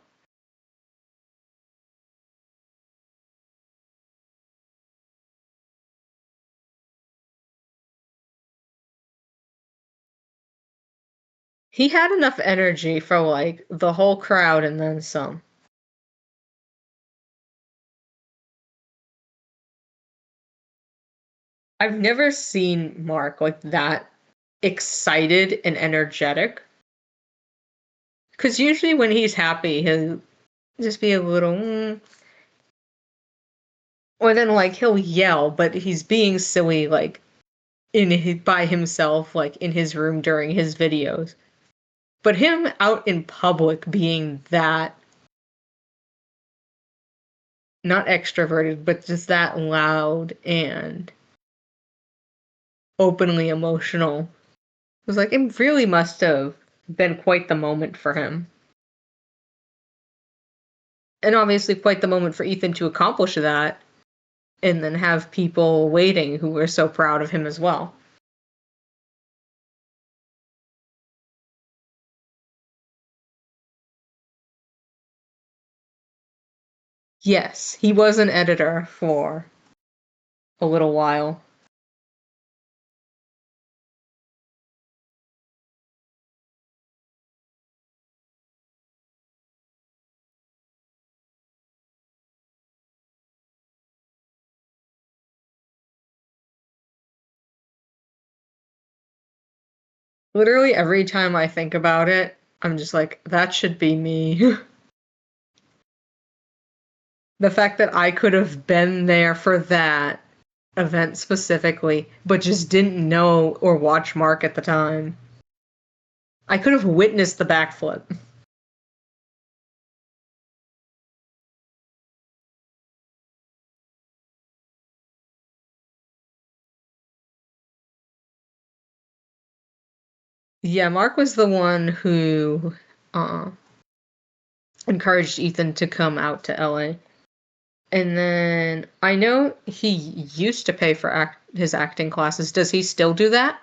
He had enough energy for, like, the whole crowd and then some. I've never seen Mark, like, that excited and energetic. Because usually when he's happy, he'll just be a little, or then, like, he'll yell, but he's being silly, like, by himself, like, in his room during his videos. But him out in public being that, not extroverted, but just that loud and openly emotional, was like, it really must have been quite the moment for him. And obviously quite the moment for Ethan to accomplish that, and then have people waiting who were so proud of him as well. Yes, he was an editor for a little while. Literally every time I think about it, I'm just like, that should be me. The fact that I could have been there for that event specifically, but just didn't know or watch Mark at the time. I could have witnessed the backflip. Yeah, Mark was the one who uh, encouraged Ethan to come out to LA. And then I know he used to pay for his acting classes. Does he still do that?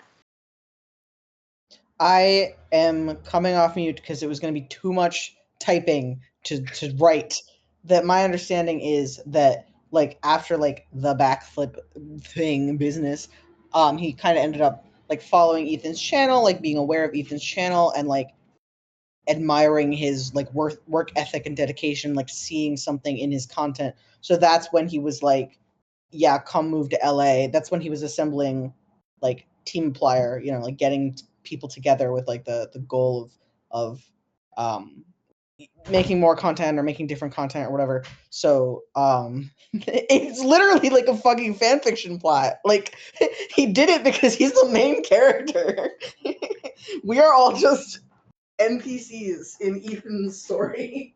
I am coming off mute because it was going to be too much typing to write. That my understanding is that like after like the backflip thing business, he kind of ended up like following Ethan's channel, like being aware of Ethan's channel and like admiring his like work ethic and dedication, like seeing something in his content. So that's when he was like, yeah, come move to LA. That's when he was assembling like Team Plier, you know, like getting people together with like the goal of um making more content or making different content or whatever. So it's literally like a fucking fan fiction plot. Like he did it because he's the main character. We are all just NPCs in Ethan's story.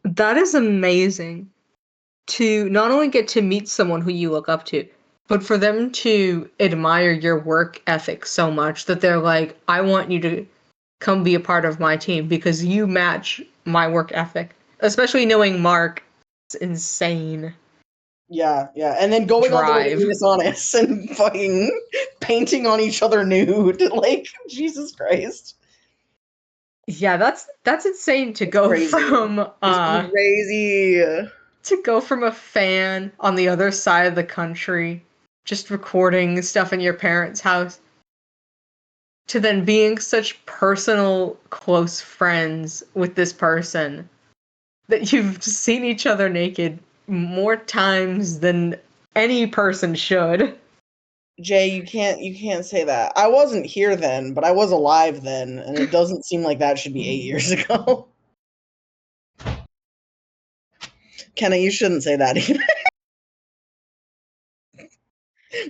That is amazing to not only get to meet someone who you look up to, but for them to admire your work ethic so much that they're like, I want you to come be a part of my team because you match my work ethic. Especially knowing Mark's insane Yeah, yeah. And then going all the way to drive. Venus Honest and fucking painting on each other nude. Like, Jesus Christ. Yeah, that's insane to go Crazy. from It's crazy. a fan on the other side of the country just recording stuff in your parents' house to then being such personal close friends with this person that you've seen each other naked more times than any person should. Jay, you can't say that. I wasn't here then, but I was alive then, and it doesn't seem like that should be 8 years ago. Kenna, you shouldn't say that either.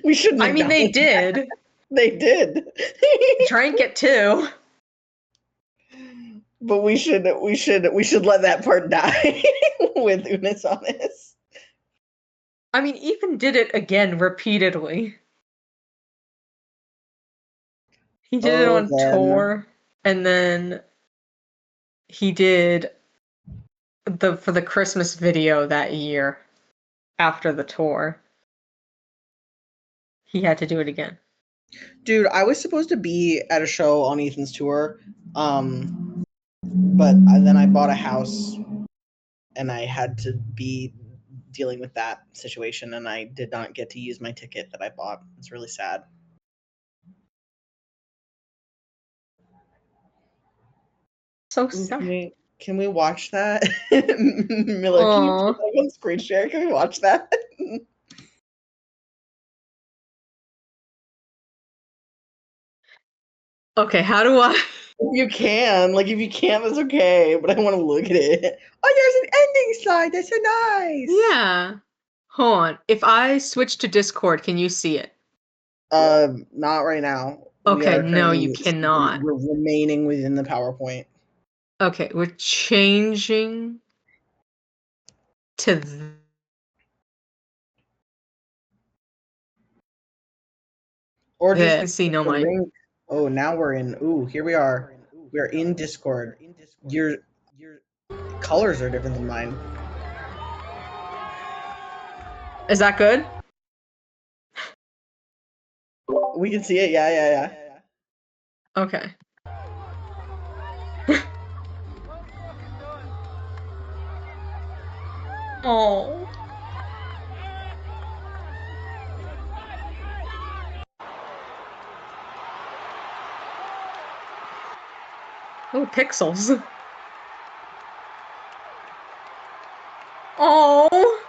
We shouldn't I mean, they acknowledge that. did. They did. Try and get two. But we should let that part die with Unis Honest. I mean, Ethan did it again repeatedly. He did it Oh, on then. tour, and then he did for the Christmas video that year after the tour. He had to do it again. Dude, I was supposed to be at a show on Ethan's tour, but then I bought a house and I had to be dealing with that situation, and I did not get to use my ticket that I bought. It's really sad. So Ooh, sad. can we watch that? Miller, can you put Aww. that on screen share? Can we watch that? Okay, how do I? If you can. Like, if you can't, that's okay, but I want to look at it. Oh, there's an ending slide. That's so nice. Yeah. Hold on. If I switch to Discord, can you see it? Not right now. We Okay, are no, you currently cannot. we're remaining within the PowerPoint. Okay, we're changing to Or just this. See, no, the my. link. Oh, now we're in. Ooh, here we are. We are in Discord. Your colors are different than mine. Is that good? We can see it. Yeah, yeah, yeah. Okay. Oh. Oh, pixels. Oh.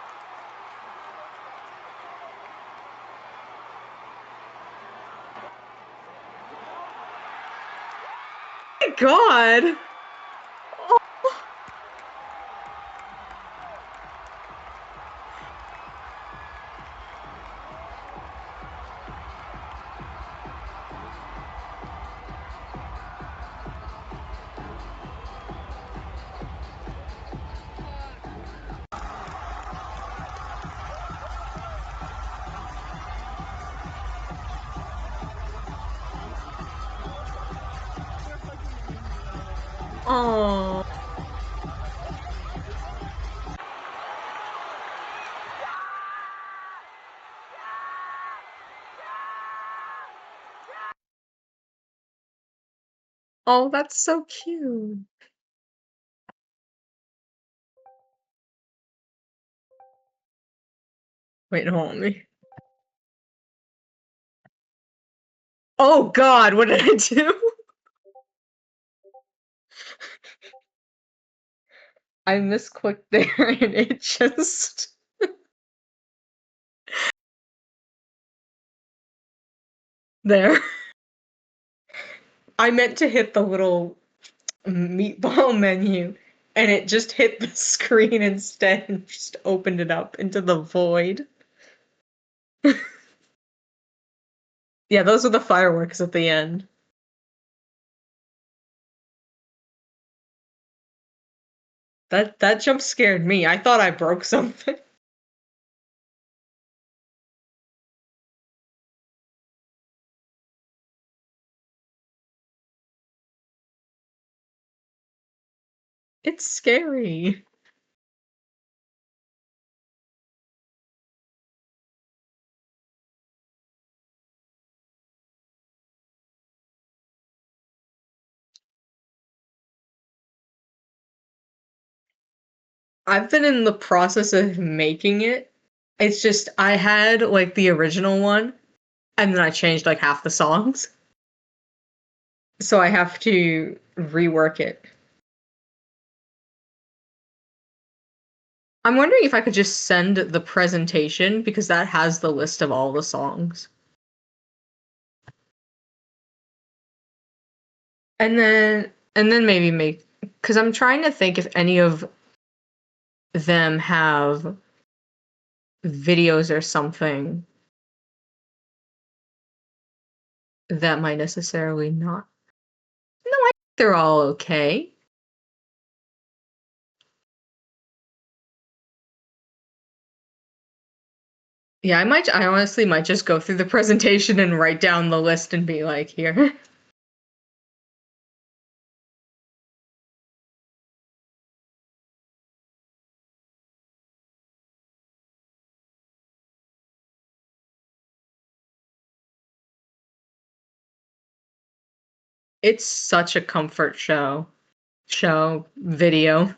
My God. Oh. Oh, that's so cute. Wait, hold on. Oh God, what did I do? I misclicked there and it just there. I meant to hit the little meatball menu and it just hit the screen instead and just opened it up into the void. Yeah, those are the fireworks at the end. That jump scared me. I thought I broke something. It's scary. I've been in the process of making it. It's just I had like the original one and then I changed like half the songs. So I have to rework it. I'm wondering if I could just send the presentation because that has the list of all the songs. And then maybe make, because I'm trying to think if any of them have videos or something that might necessarily not. No, I think they're all okay. Yeah, I honestly might just go through the presentation and write down the list and be like, here. It's such a comfort video.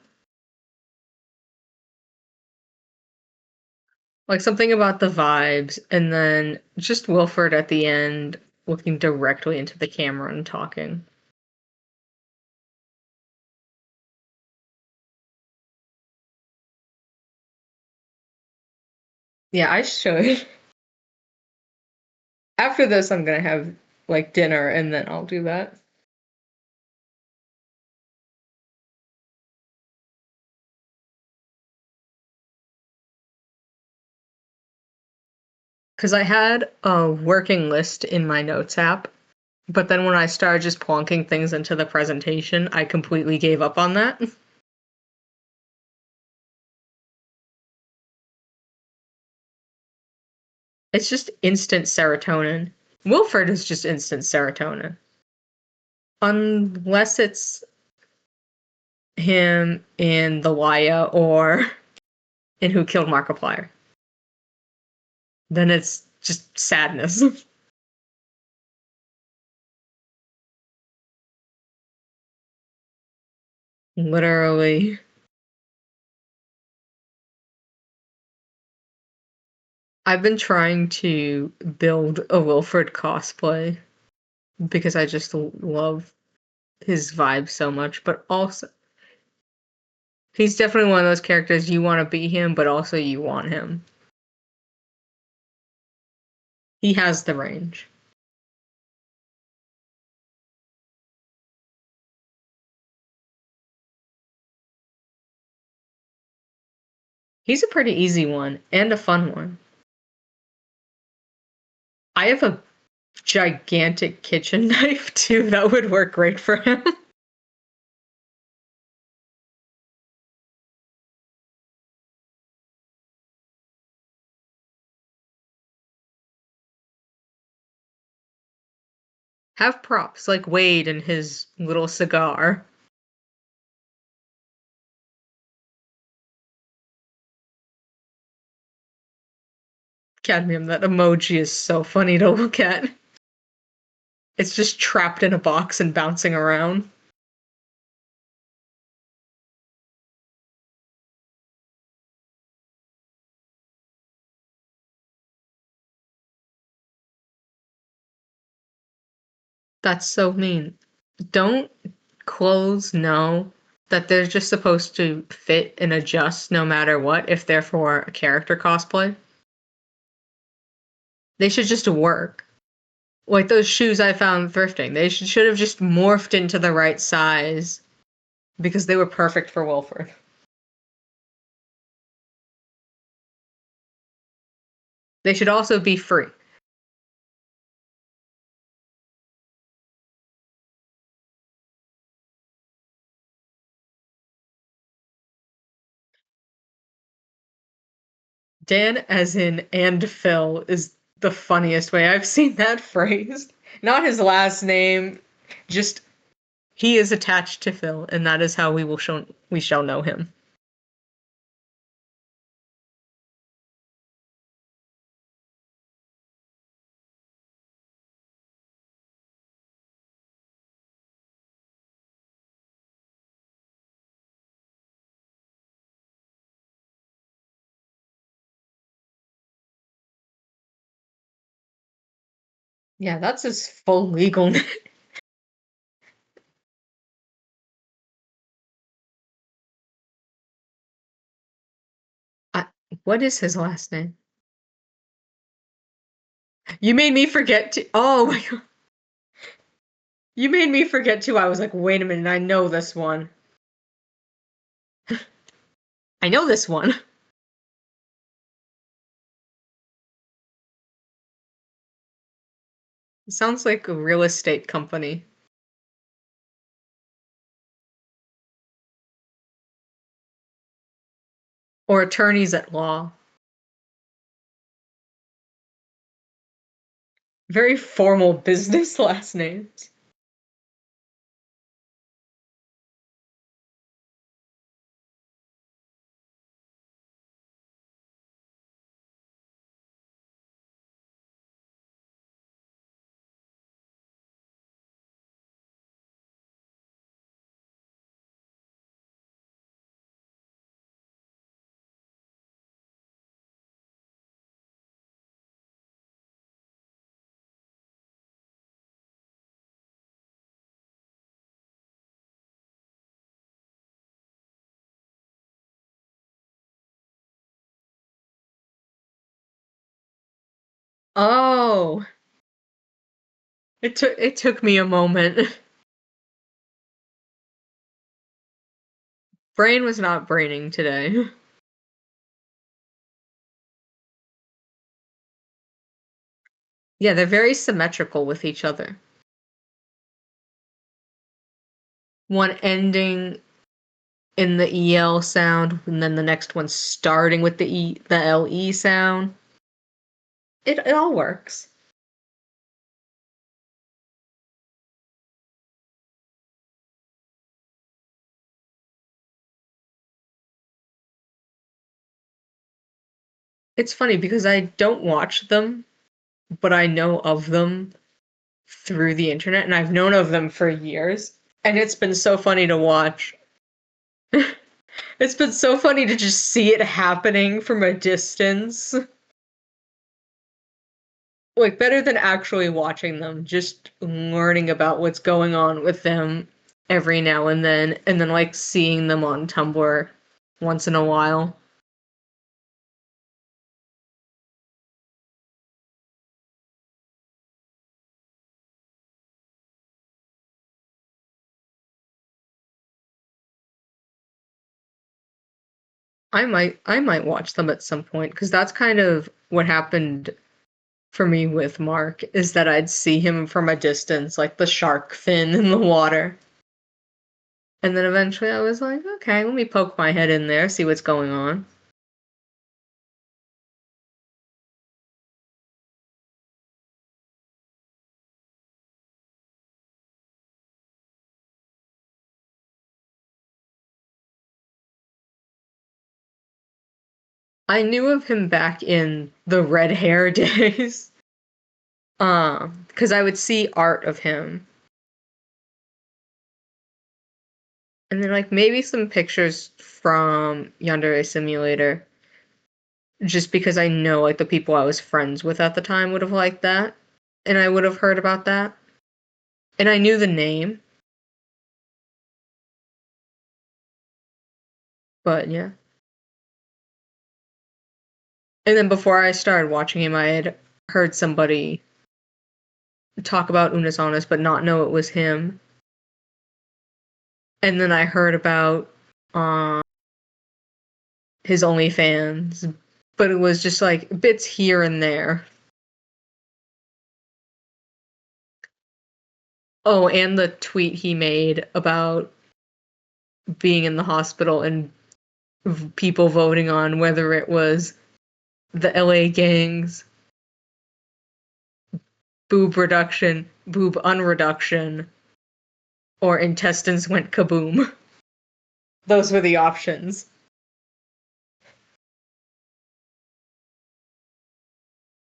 Like something about the vibes, and then just Wilford at the end looking directly into the camera and talking. Yeah, I should. After this, I'm gonna have like dinner and then I'll do that. Because I had a working list in my notes app, but then when I started just plonking things into the presentation, I completely gave up on that. It's just instant serotonin. Wilford is just instant serotonin. Unless it's him in The Wire or in Who Killed Markiplier. Then it's just sadness. Literally. I've been trying to build a Wilford cosplay because I just love his vibe so much, but also he's definitely one of those characters you want to be him, but also you want him. He has the range. He's a pretty easy one and a fun one. I have a gigantic kitchen knife too that would work great for him. Have props like Wade and his little cigar. Cadmium, that emoji is so funny to look at. It's just trapped in a box and bouncing around. That's so mean. Don't clothes know that they're just supposed to fit and adjust no matter what if they're for a character cosplay? They should just work. Like those shoes I found thrifting, they should have just morphed into the right size because they were perfect for Wilford. They should also be free. Dan, as in and Phil, is the funniest way I've seen that phrased. Not his last name, just he is attached to Phil, and that is how we shall know him. Yeah, that's his full legal name. I, what is his last name? You made me forget to. Oh my god. You made me forget too. I was like, wait a minute, I know this one. I know this one. It sounds like a real estate company or attorneys at law. Very formal business last names. Oh, it took me a moment. Brain was not braining today. Yeah, they're very symmetrical with each other. One ending in the EL sound, and then the next one starting with the LE sound. It all works. It's funny because I don't watch them, but I know of them through the internet, and I've known of them for years. And it's been so funny to watch. It's been so funny to just see it happening from a distance. Like, better than actually watching them, just learning about what's going on with them every now and then, like, seeing them on Tumblr once in a while. I might watch them at some point because that's kind of what happened for me with Mark is that I'd see him from a distance, like the shark fin in the water. And then eventually I was like, okay, let me poke my head in there, see what's going on. I knew of him back in the red hair days. Because I would see art of him. And then like maybe some pictures from Yandere Simulator. Just because I know like the people I was friends with at the time would have liked that. And I would have heard about that. And I knew the name. But yeah. And then before I started watching him, I had heard somebody talk about Unis Honest, but not know it was him. And then I heard about um his OnlyFans, but it was just like bits here and there. Oh, and the tweet he made about being in the hospital and people voting on whether it was the LA gangs, boob reduction, boob unreduction, or intestines went kaboom. Those were the options.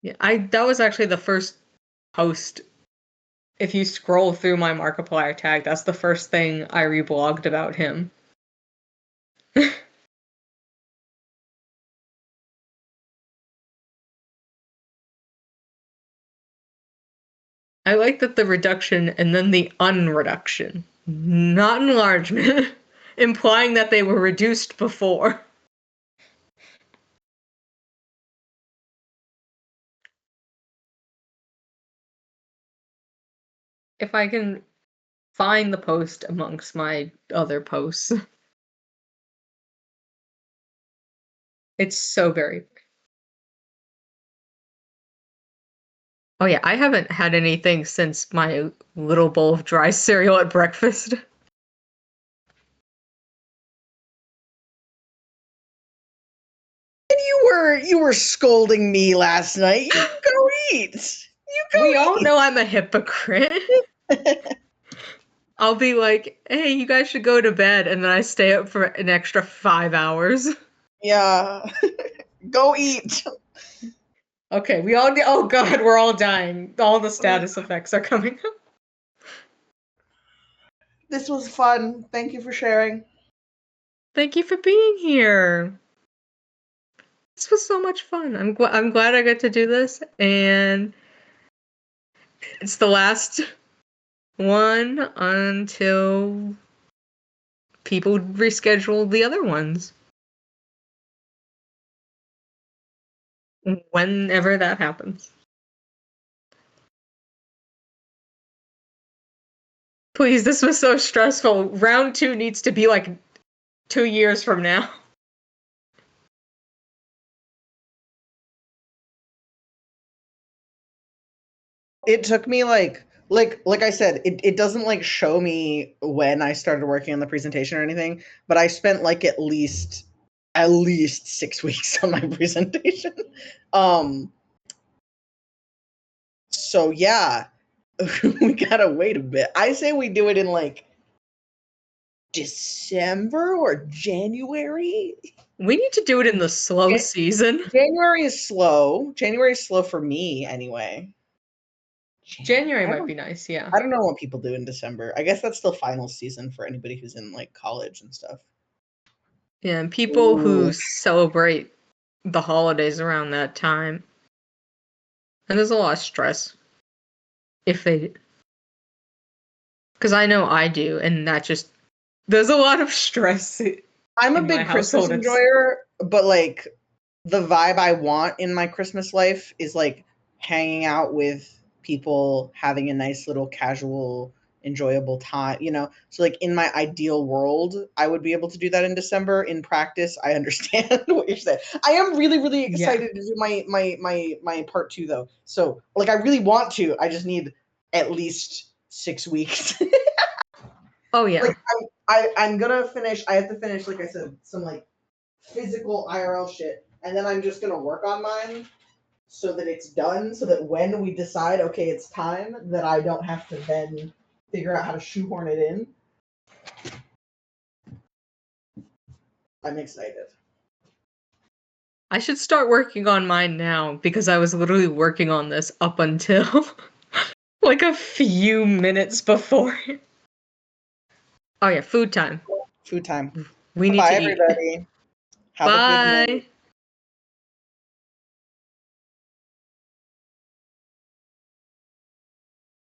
Yeah, I that was actually the first post. If you scroll through my Markiplier tag, that's the first thing I reblogged about him. I like that the reduction and then the unreduction, not enlargement, implying that they were reduced before. If I can find the post amongst my other posts. It's so very. Oh yeah, I haven't had anything since my little bowl of dry cereal at breakfast. And you were scolding me last night. You go eat. You go We all eat. know I'm a hypocrite. I'll be like, hey, you guys should go to bed, and then I stay up for an extra 5 hours. Yeah. Go eat. Okay, oh god, we're all dying. All the status effects are coming up. This was fun. Thank you for sharing. Thank you for being here. This was so much fun. I'm glad I got to do this, and it's the last one until people reschedule the other ones. Whenever that happens. Please, this was so stressful. Round 2 needs to be like 2 years from now. It took me like I said, it doesn't like show me when I started working on the presentation or anything, but I spent like at least 6 weeks on my presentation. Um so yeah, we gotta wait a bit. I say we do it in like December or January. We need to do it in the slow Ja- season. January is slow. January is slow for me anyway. January I might don't be nice, yeah. I don't know what people do in December. I guess that's still final season for anybody who's in like college and stuff. Yeah, and people Ooh. who celebrate the holidays around that time. And there's a lot of stress if they. Because I know I do, and that just. There's a lot of stress I'm a in my big Christmas household. enjoyer, but like the vibe I want in my Christmas life is like hanging out with people, having a nice little casual, enjoyable time, you know? So like in my ideal world, I would be able to do that in December. In practice, I understand what you're saying. I am really, really Yeah. excited to do my part 2 though. So like I really want to. I just need at least 6 weeks. Oh, yeah. Like I'm gonna finish. I have to finish, like I said, some like physical IRL shit, and then I'm just gonna work on mine so that it's done. So that when we decide, okay, it's time, that I don't have to then figure out how to shoehorn it in. I'm excited. I should start working on mine now because I was literally working on this up until like a few minutes before. Oh, yeah, food time. Food time. We need Bye, to eat. everybody. Have a good night. Bye.